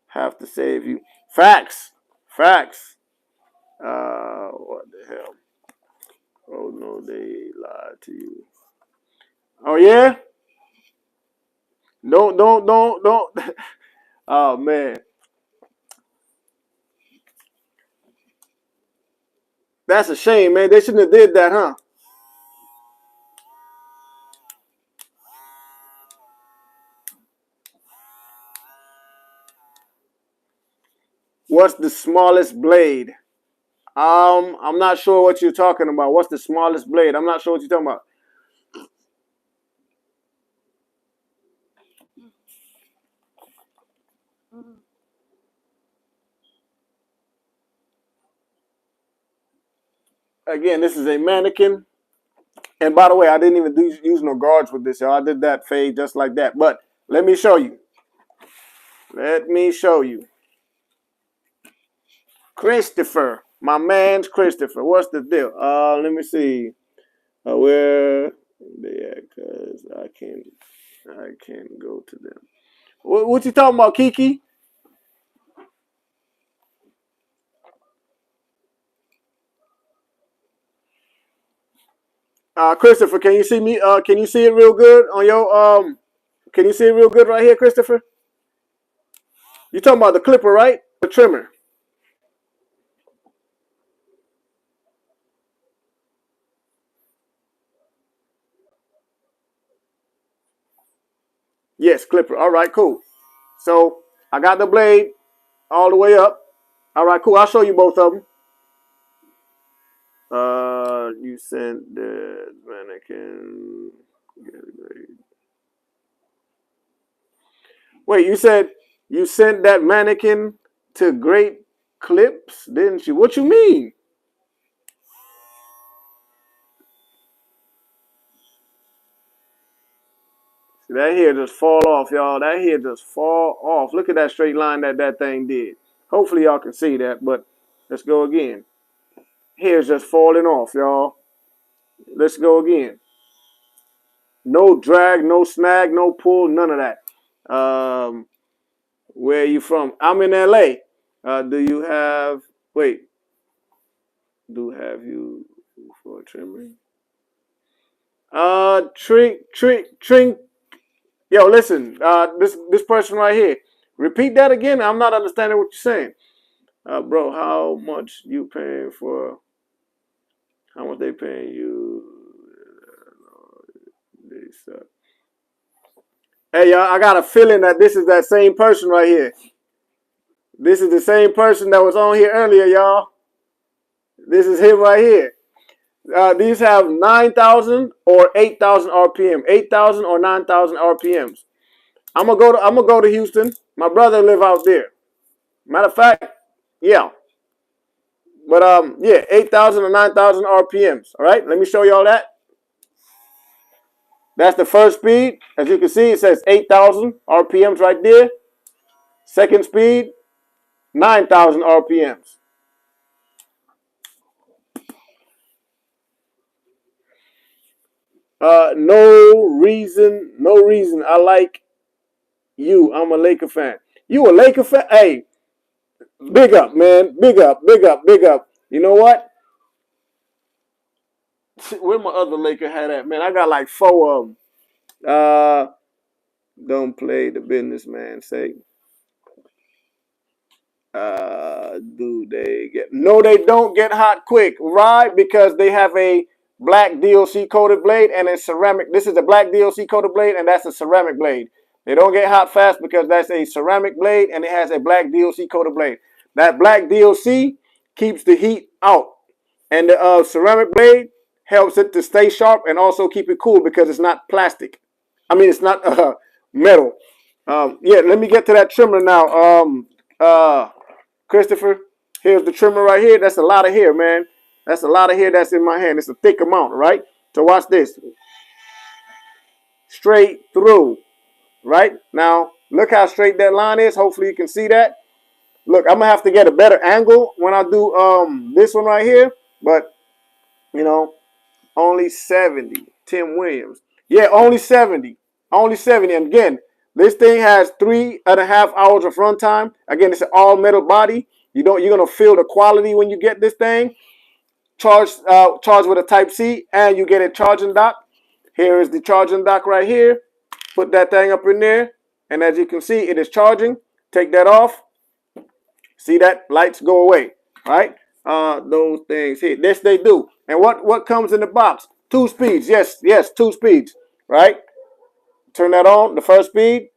have to save you. Facts. Facts. What the hell? Oh no, they lied to you. Oh yeah? Don't. Oh man, that's a shame, man. They shouldn't have did that, huh? What's the smallest blade? I'm not sure what you're talking about. What's the smallest blade? I'm not sure what you're talking about. Again, this is a mannequin. And by the way, I didn't even use no guards with this, y'all. I did that fade just like that. But let me show you. Let me show you. Christopher. My man's Christopher. What's the deal? Let me see. Where they at? Cause I can't go to them. What you talking about, Kiki? Christopher, can you see me? Can you see it real good on your Can you see it real good right here, Christopher? You talking about the clipper, right? The trimmer. Yes, clipper. All right, cool. So I got the blade all the way up. All right, cool. I'll show you both of them. You sent the mannequin. Wait, you said you sent that mannequin to Great Clips, didn't you? What you mean? See, that hair just fall off, y'all. That hair just fall off. Look at that straight line that thing did. Hopefully y'all can see that, but let's go again. Hair's just falling off, y'all. Let's go again. No drag, no snag, no pull, none of that. Where are you from? I'm in LA. Do you have, wait, do have you for trimming? Trink. Yo, listen, this person right here. Repeat that again. I'm not understanding what you're saying. Bro, how much you paying for? How much they paying you? They suck. Hey, y'all, I got a feeling that this is that same person right here. This is the same person that was on here earlier, y'all. This is him right here. These have 9,000 or 8,000 RPM, 8,000 or 9,000 RPMs. I'm gonna go to Houston. My brother live out there. Matter of fact, yeah. But yeah, 8,000 or 9,000 RPMs. All right, let me show y'all that. That's the first speed. As you can see, it says 8,000 RPMs right there. Second speed, 9,000 RPMs. No reason. I like you. I'm a Laker fan. You a Laker fan? Hey, big up, man. Big up. You know what? Where my other Laker hat at, man? I got like four of them. Don't play the businessman say. Do they get? No, they don't get hot quick, right? Because they have a black DOC coated blade and a ceramic. This is a black DOC coated blade and that's a ceramic blade. They don't get hot fast because that's a ceramic blade and it has a black DOC coated blade. That black DOC keeps the heat out, and the ceramic blade helps it to stay sharp and also keep it cool because it's not plastic. I mean, it's not metal. Yeah, let me get to that trimmer now. Christopher, here's the trimmer right here. That's a lot of hair, man. That's a lot of hair that's in my hand. It's a thick amount, right? So watch this. Straight through, right? Now, look how straight that line is. Hopefully you can see that. Look, I'm going to have to get a better angle when I do this one right here. But, you know, only 70. Tim Williams. Yeah, only 70. Only 70. And again, this thing has 3.5 hours of runtime. Again, it's an all metal body. You're gonna feel the quality when you get this thing. Charged with a Type-C, and you get a charging dock. Here is the charging dock right here. Put that thing up in there, and as you can see, it is charging. Take that off. See that? Lights go away, right? Those things here. This they do. And what comes in the box? 2 speeds. Yes, 2 speeds, right? Turn that on, the first speed.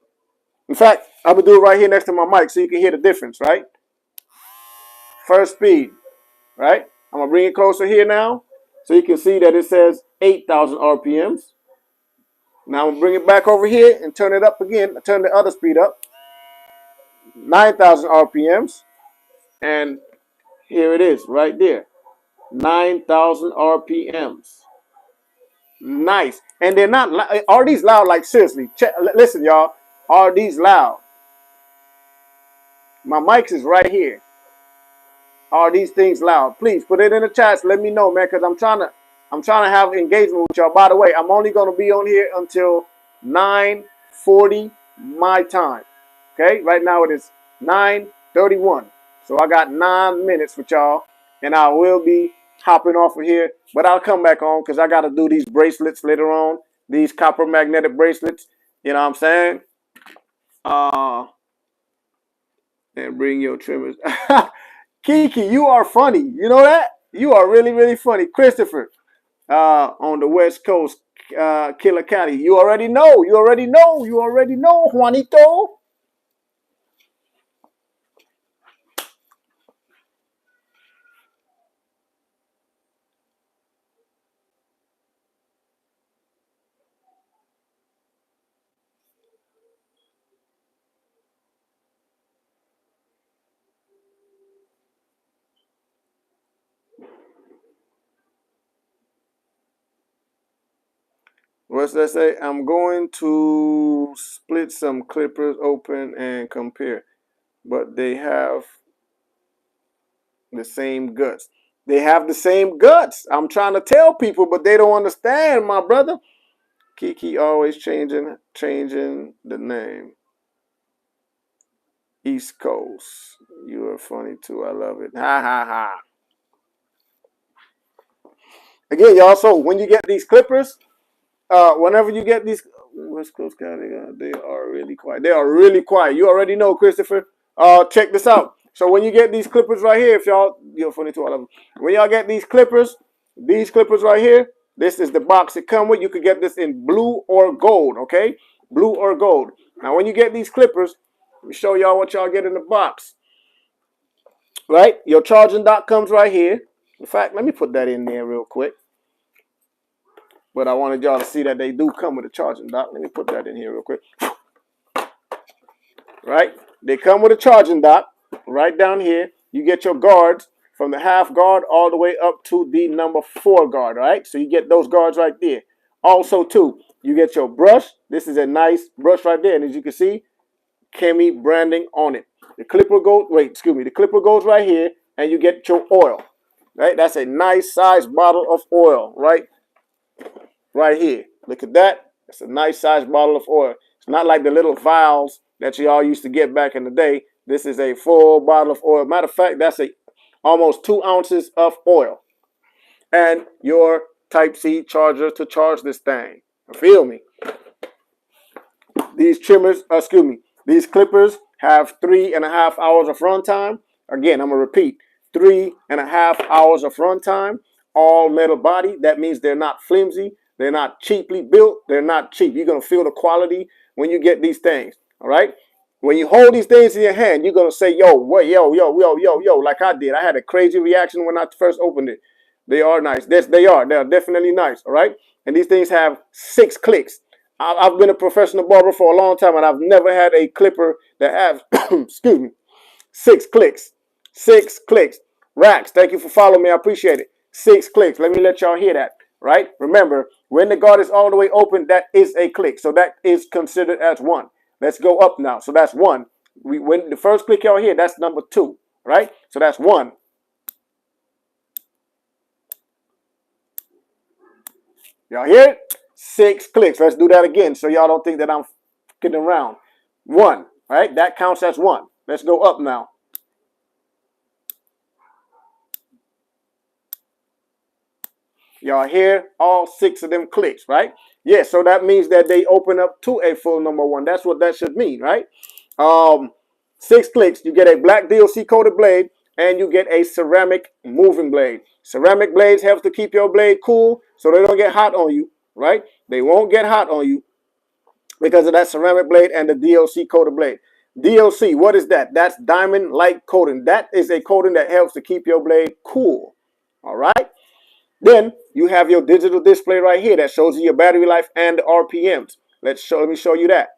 In fact, I'm going to do it right here next to my mic so you can hear the difference, right? First speed, right? I'm going to bring it closer here now so you can see that it says 8,000 RPMs. Now I'm going to bring it back over here and turn it up again. Turn the other speed up. 9,000 RPMs. And here it is right there. 9,000 RPMs. Nice. And they're not, are these loud? Like seriously, listen y'all, are these loud? My mic is right here. Are these things loud? Please put it in the chats. Let me know, man, because I'm trying to have engagement with y'all. By the way, I'm only going to be on here until 9:40 my time. Okay, right now it is 9:31, so I got 9 minutes with y'all, and I will be hopping off of here. But I'll come back on because I got to do these bracelets later on. These copper magnetic bracelets. You know what I'm saying? And bring your trimmers. Kiki, you are funny. You know that? You are really, really funny. Christopher, on the West Coast, Killer County. You already know. You already know. You already know, Juanito. What's that say? I'm going to split some clippers open and compare, but they have the same guts. They have the same guts. I'm trying to tell people, but they don't understand, my brother. Kiki always changing the name. East Coast. You are funny too. I love it. Ha ha ha. Again, y'all, so when you get these clippers, whenever you get these West Coast County, they are really quiet. They are really quiet. You already know, Christopher. Check this out. So when you get these clippers right here, if y'all, you're funny too, I love them. When y'all get these clippers right here, this is the box it come with. You could get this in blue or gold, okay? Blue or gold. Now, when you get these clippers, let me show y'all what y'all get in the box. Right? Your charging dock comes right here. In fact, let me put that in there real quick. But I wanted y'all to see that they do come with a charging dock. Let me put that in here real quick. Right? They come with a charging dock right down here. You get your guards from the half guard all the way up to the number 4 guard, right? So you get those guards right there. Also, too, you get your brush. This is a nice brush right there. And as you can see, Kemei branding on it. The clipper goes, the clipper goes right here, and you get your oil, right? That's a nice size bottle of oil, right here. Look at that. It's a nice size bottle of oil. It's not like the little vials that you all used to get back in the day. This is a full bottle of oil. Matter of fact, that's almost 2 ounces of oil. And your Type-C charger to charge this thing. Feel me? These these clippers have 3.5 hours of runtime. Again, I'm going to repeat, 3.5 hours of runtime. all metal body. That means they're not flimsy. They're not cheaply built. They're not cheap. You're going to feel the quality when you get these things. All right. When you hold these things in your hand, you're going to say, yo, what, yo, like I did. I had a crazy reaction when I first opened it. They are nice. Yes, they are. They're definitely nice. All right. And these things have 6 clicks. I've been a professional barber for a long time, and I've never had a clipper that has, excuse me, 6 clicks. 6 clicks. Rax, thank you for following me. I appreciate it. 6 clicks. Let me let y'all hear that. Right? Remember, when the guard is all the way open, that is a click. So that is considered as 1. Let's go up now. So that's 1. When the first click y'all hear, that's number 2. Right? So that's 1. Y'all hear it? 6 clicks. Let's do that again so y'all don't think that I'm getting around. 1. Right? That counts as 1. Let's go up now. Y'all hear all 6 of them clicks, right? Yeah, so that means that they open up to a full number 1. That's what that should mean, right? 6 clicks, you get a black DLC coated blade, and you get a ceramic moving blade. Ceramic blades helps to keep your blade cool so they don't get hot on you, right? They won't get hot on you because of that ceramic blade and the DLC coated blade. DLC, what is that? That's diamond light coating. That is a coating that helps to keep your blade cool, all right? Then you have your digital display right here that shows you your battery life and the RPMs. Let me show you that.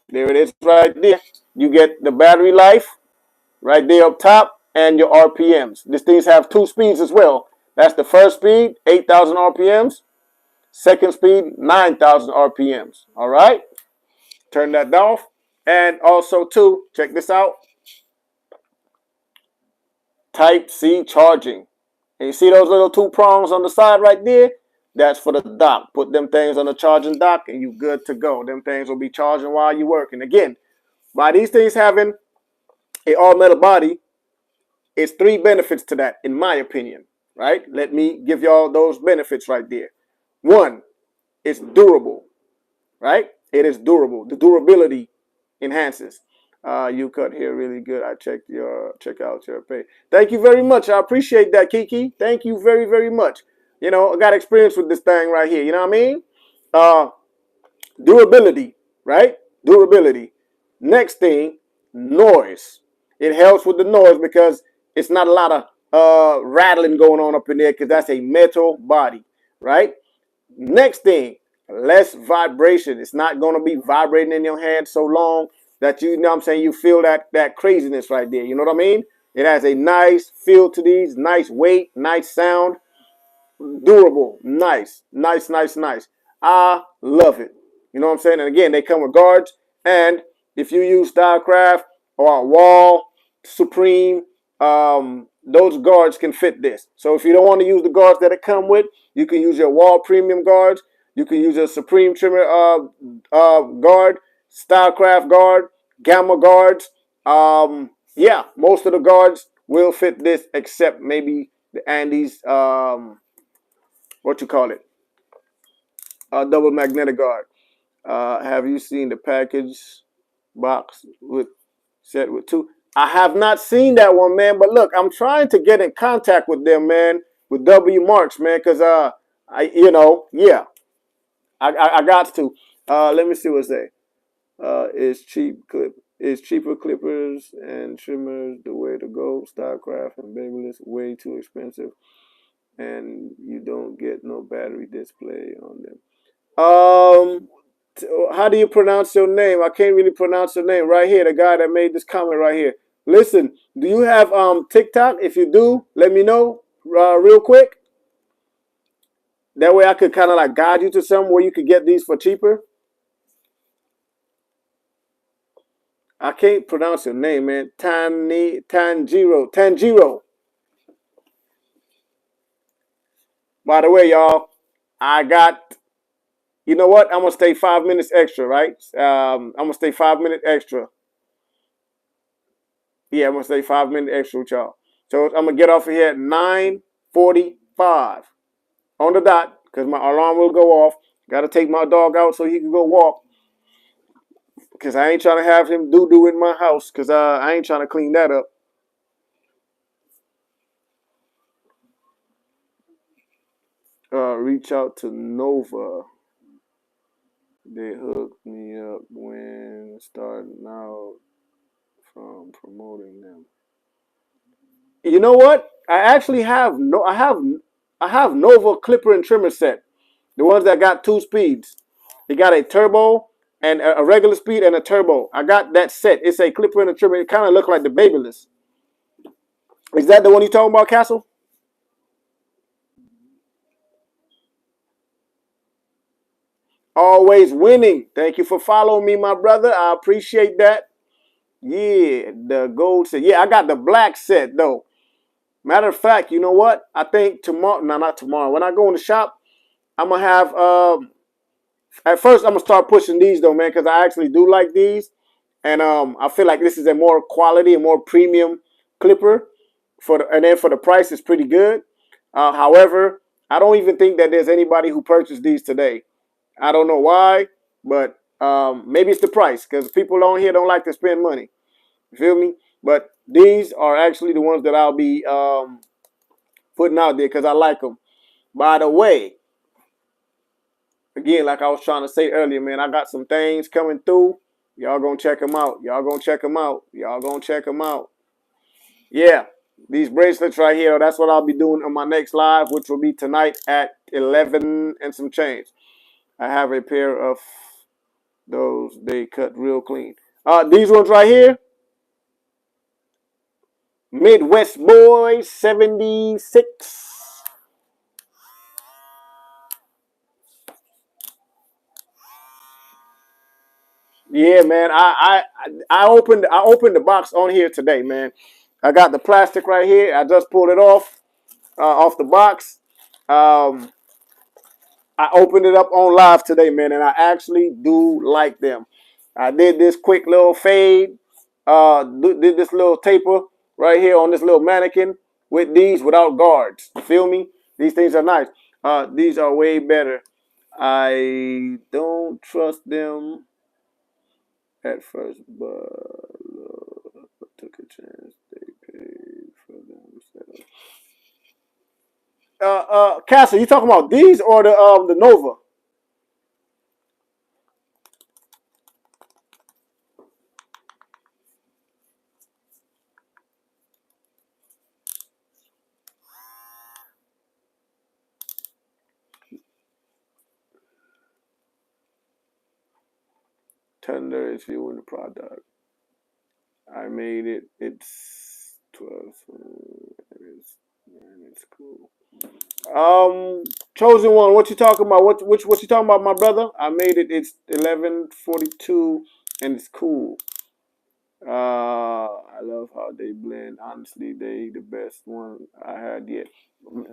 There it is right there. You get the battery life right there up top and your RPMs. These things have 2 speeds as well. That's the first speed, 8,000 RPMs. Second speed, 9,000 RPMs. All right. Turn that off. And also, too, check this out. Type-C charging. And you see those little 2 prongs on the side right there? That's for the dock. Put them things on the charging dock and you good to go. Them things will be charging while you're working. Again, by these things having a all metal body, it's 3 benefits to that, in my opinion. Right? Let me give y'all those benefits right there. 1, it's durable. Right? It is durable. The durability enhances. You cut here really good. I checked check out your page. Thank you very much. I appreciate that, Kiki. Thank you very, very much. You know, I got experience with this thing right here. You know what I mean? Durability, right? Durability. Next thing, noise. It helps with the noise because it's not a lot of rattling going on up in there because that's a metal body, right? Next thing, less vibration. It's not going to be vibrating in your hand so long that you know what I'm saying, you feel that craziness right there. You know what I mean? It has a nice feel to these, nice weight, nice sound, durable, nice. I love it. You know what I'm saying? And again, they come with guards. And if you use StyleCraft or Wall, Supreme, those guards can fit this. So if you don't want to use the guards that it come with, you can use your Wall Premium guards. You can use a Supreme Trimmer guard, StyleCraft guard, Gamma guards. Yeah, most of the guards will fit this except maybe the Andes, what you call it, double magnetic guard. Have you seen the package box with set with 2? I have not seen that one, man. But look, I'm trying to get in contact with them, man, with W Marks, man, because yeah, I got to. Let me see what it say. Is cheaper clippers and trimmers the way to go? StyleCraft and Babyliss way too expensive, and you don't get no battery display on them. How do you pronounce your name? I can't really pronounce your name right here. The guy that made this comment right here. Listen, do you have TikTok? If you do, let me know real quick. That way I could kind of like guide you to somewhere where you could get these for cheaper. I can't pronounce your name, man. Tanjiro. By the way, y'all, I got. You know what? I'm gonna stay 5 minutes extra, right? I'm gonna stay 5 minutes extra. Yeah, I'm gonna stay 5 minutes extra with y'all. So I'm gonna get off of here at 9:45 on the dot because my alarm will go off. Got to take my dog out so he can go walk because I ain't trying to have him doo in my house because I ain't trying to clean that up. Reach out to Nova. They hooked me up when starting out from promoting them. You know what? I actually have no. I have Nova clipper and trimmer set. The ones that got two speeds. They got a turbo and a regular speed and a turbo. I got that set. It's a clipper and a trimmer. It kind of look like the Babyless. Is that the one you talking about, Castle? Always winning. Thank you for following me, my brother. I appreciate that. Yeah, the gold set. Yeah, I got the black set though. Matter of fact, you know what? I think tomorrow. No, not tomorrow. When I go in the shop, I'm gonna have. At first, I'm gonna start pushing these though, man, because I actually do like these, and I feel like this is a more quality and more premium clipper and then for the price, it's pretty good. However, I don't even think that there's anybody who purchased these today. I don't know why, but maybe it's the price because people on here don't like to spend money. You feel me? But these are actually the ones that I'll be putting out there because I like them. By the way, again, like I was trying to say earlier, man, I got some things coming through. Y'all gonna check them out. Y'all gonna check them out. Y'all gonna check them out. Yeah, these bracelets right here. That's what I'll be doing on my next live, which will be tonight at 11 and some change. I have a pair of those. They cut real clean. These ones right here. Midwest Boy 76. Yeah, man. I opened the box on here today, man. I got the plastic right here. I just pulled it off the box. Um, I opened it up on live today, man, and I actually do like them. I did this quick little fade. Did this little taper right here on this little mannequin with these without guards. You feel me? These things are nice. These are way better. I don't trust them at first, but took a chance. They paid for themselves. Castle, you talking about these or the Nova? Tender is viewing the product. I made it. It's 12. It's cool. Chosen one. What you talking about? What you talking about, my brother? I made it. It's 11:42, and it's cool. I love how they blend. Honestly, they the best one I had yet.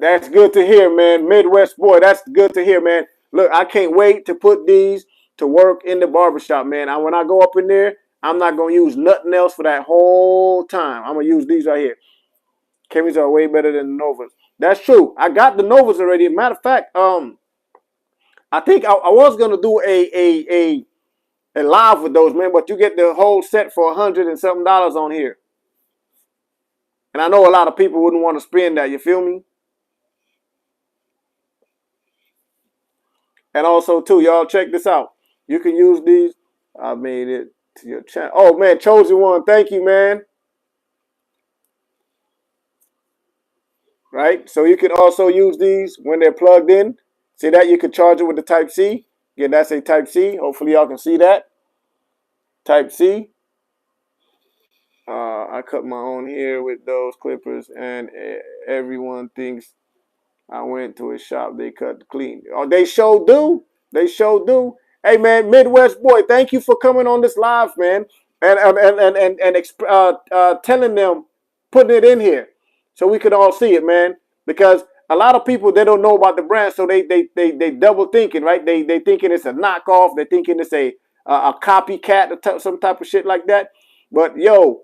That's good to hear, man. Midwest boy, that's good to hear, man. Look, I can't wait to put these to work in the barbershop, man. When I go up in there, I'm not gonna use nothing else for that whole time. I'm gonna use these right here. Kemis are way better than the Novas. That's true. I got the Novas already. Matter of fact, I think I was gonna do a live with those, man, but you get the whole set for $100 and something on here. And I know a lot of people wouldn't want to spend that, you feel me? And also, too, y'all check this out. You can use these. I made it to your channel. Oh, man, Chosen One, thank you, man. Right? So you can also use these when they're plugged in. See that? You can charge it with the Type-C. Again, that's a Type-C. Hopefully, y'all can see that. Type-C. I cut my own hair with those clippers, and everyone thinks I went to a shop. They cut clean. Oh, they sure do. They sure do. Hey man, Midwest boy, thank you for coming on this live, man, and telling them, putting it in here, so we could all see it, man. Because a lot of people they don't know about the brand, so they double thinking, right? They thinking it's a knockoff. They thinking it's a copycat or some type of shit like that. But yo,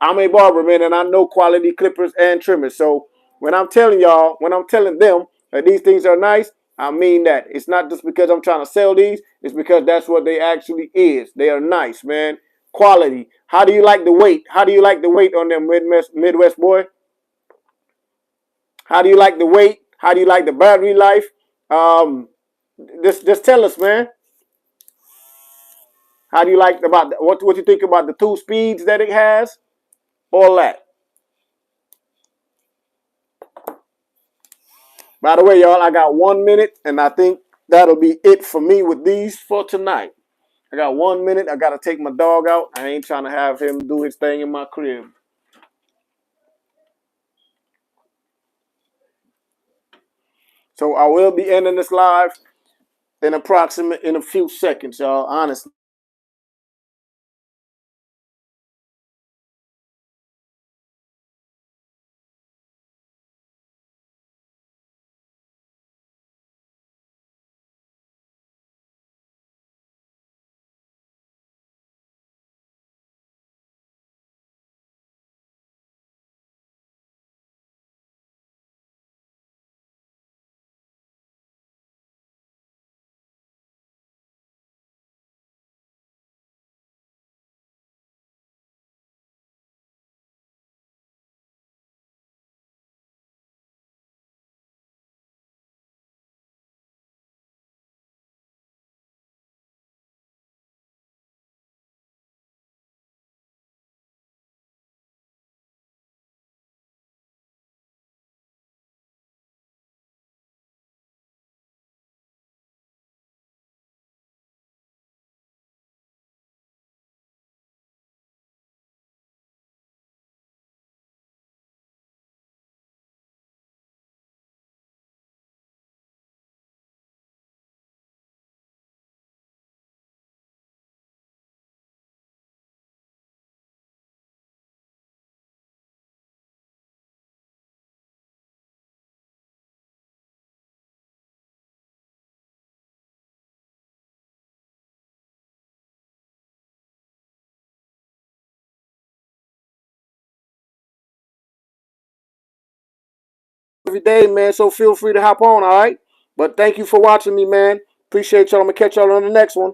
I'm a barber, man, and I know quality clippers and trimmers. So when I'm telling y'all, when I'm telling them that these things are nice, I mean that. It's not just because I'm trying to sell these. It's because that's what they actually is. They are nice, man. Quality. How do you like the weight? How do you like the weight on them Midwest boy? How do you like the weight? How do you like the battery life? Um, just tell us, man. How do you like about what you think about the 2 speeds that it has? All that. By the way, y'all, I got 1 minute, and I think that'll be it for me with these for tonight. I got 1 minute. I gotta take my dog out. I ain't trying to have him do his thing in my crib. So I will be ending this live in a few seconds, y'all. Honestly. Every day, man. So feel free to hop on, all right? But thank you for watching me, man. Appreciate y'all. I'm going to catch y'all on the next one.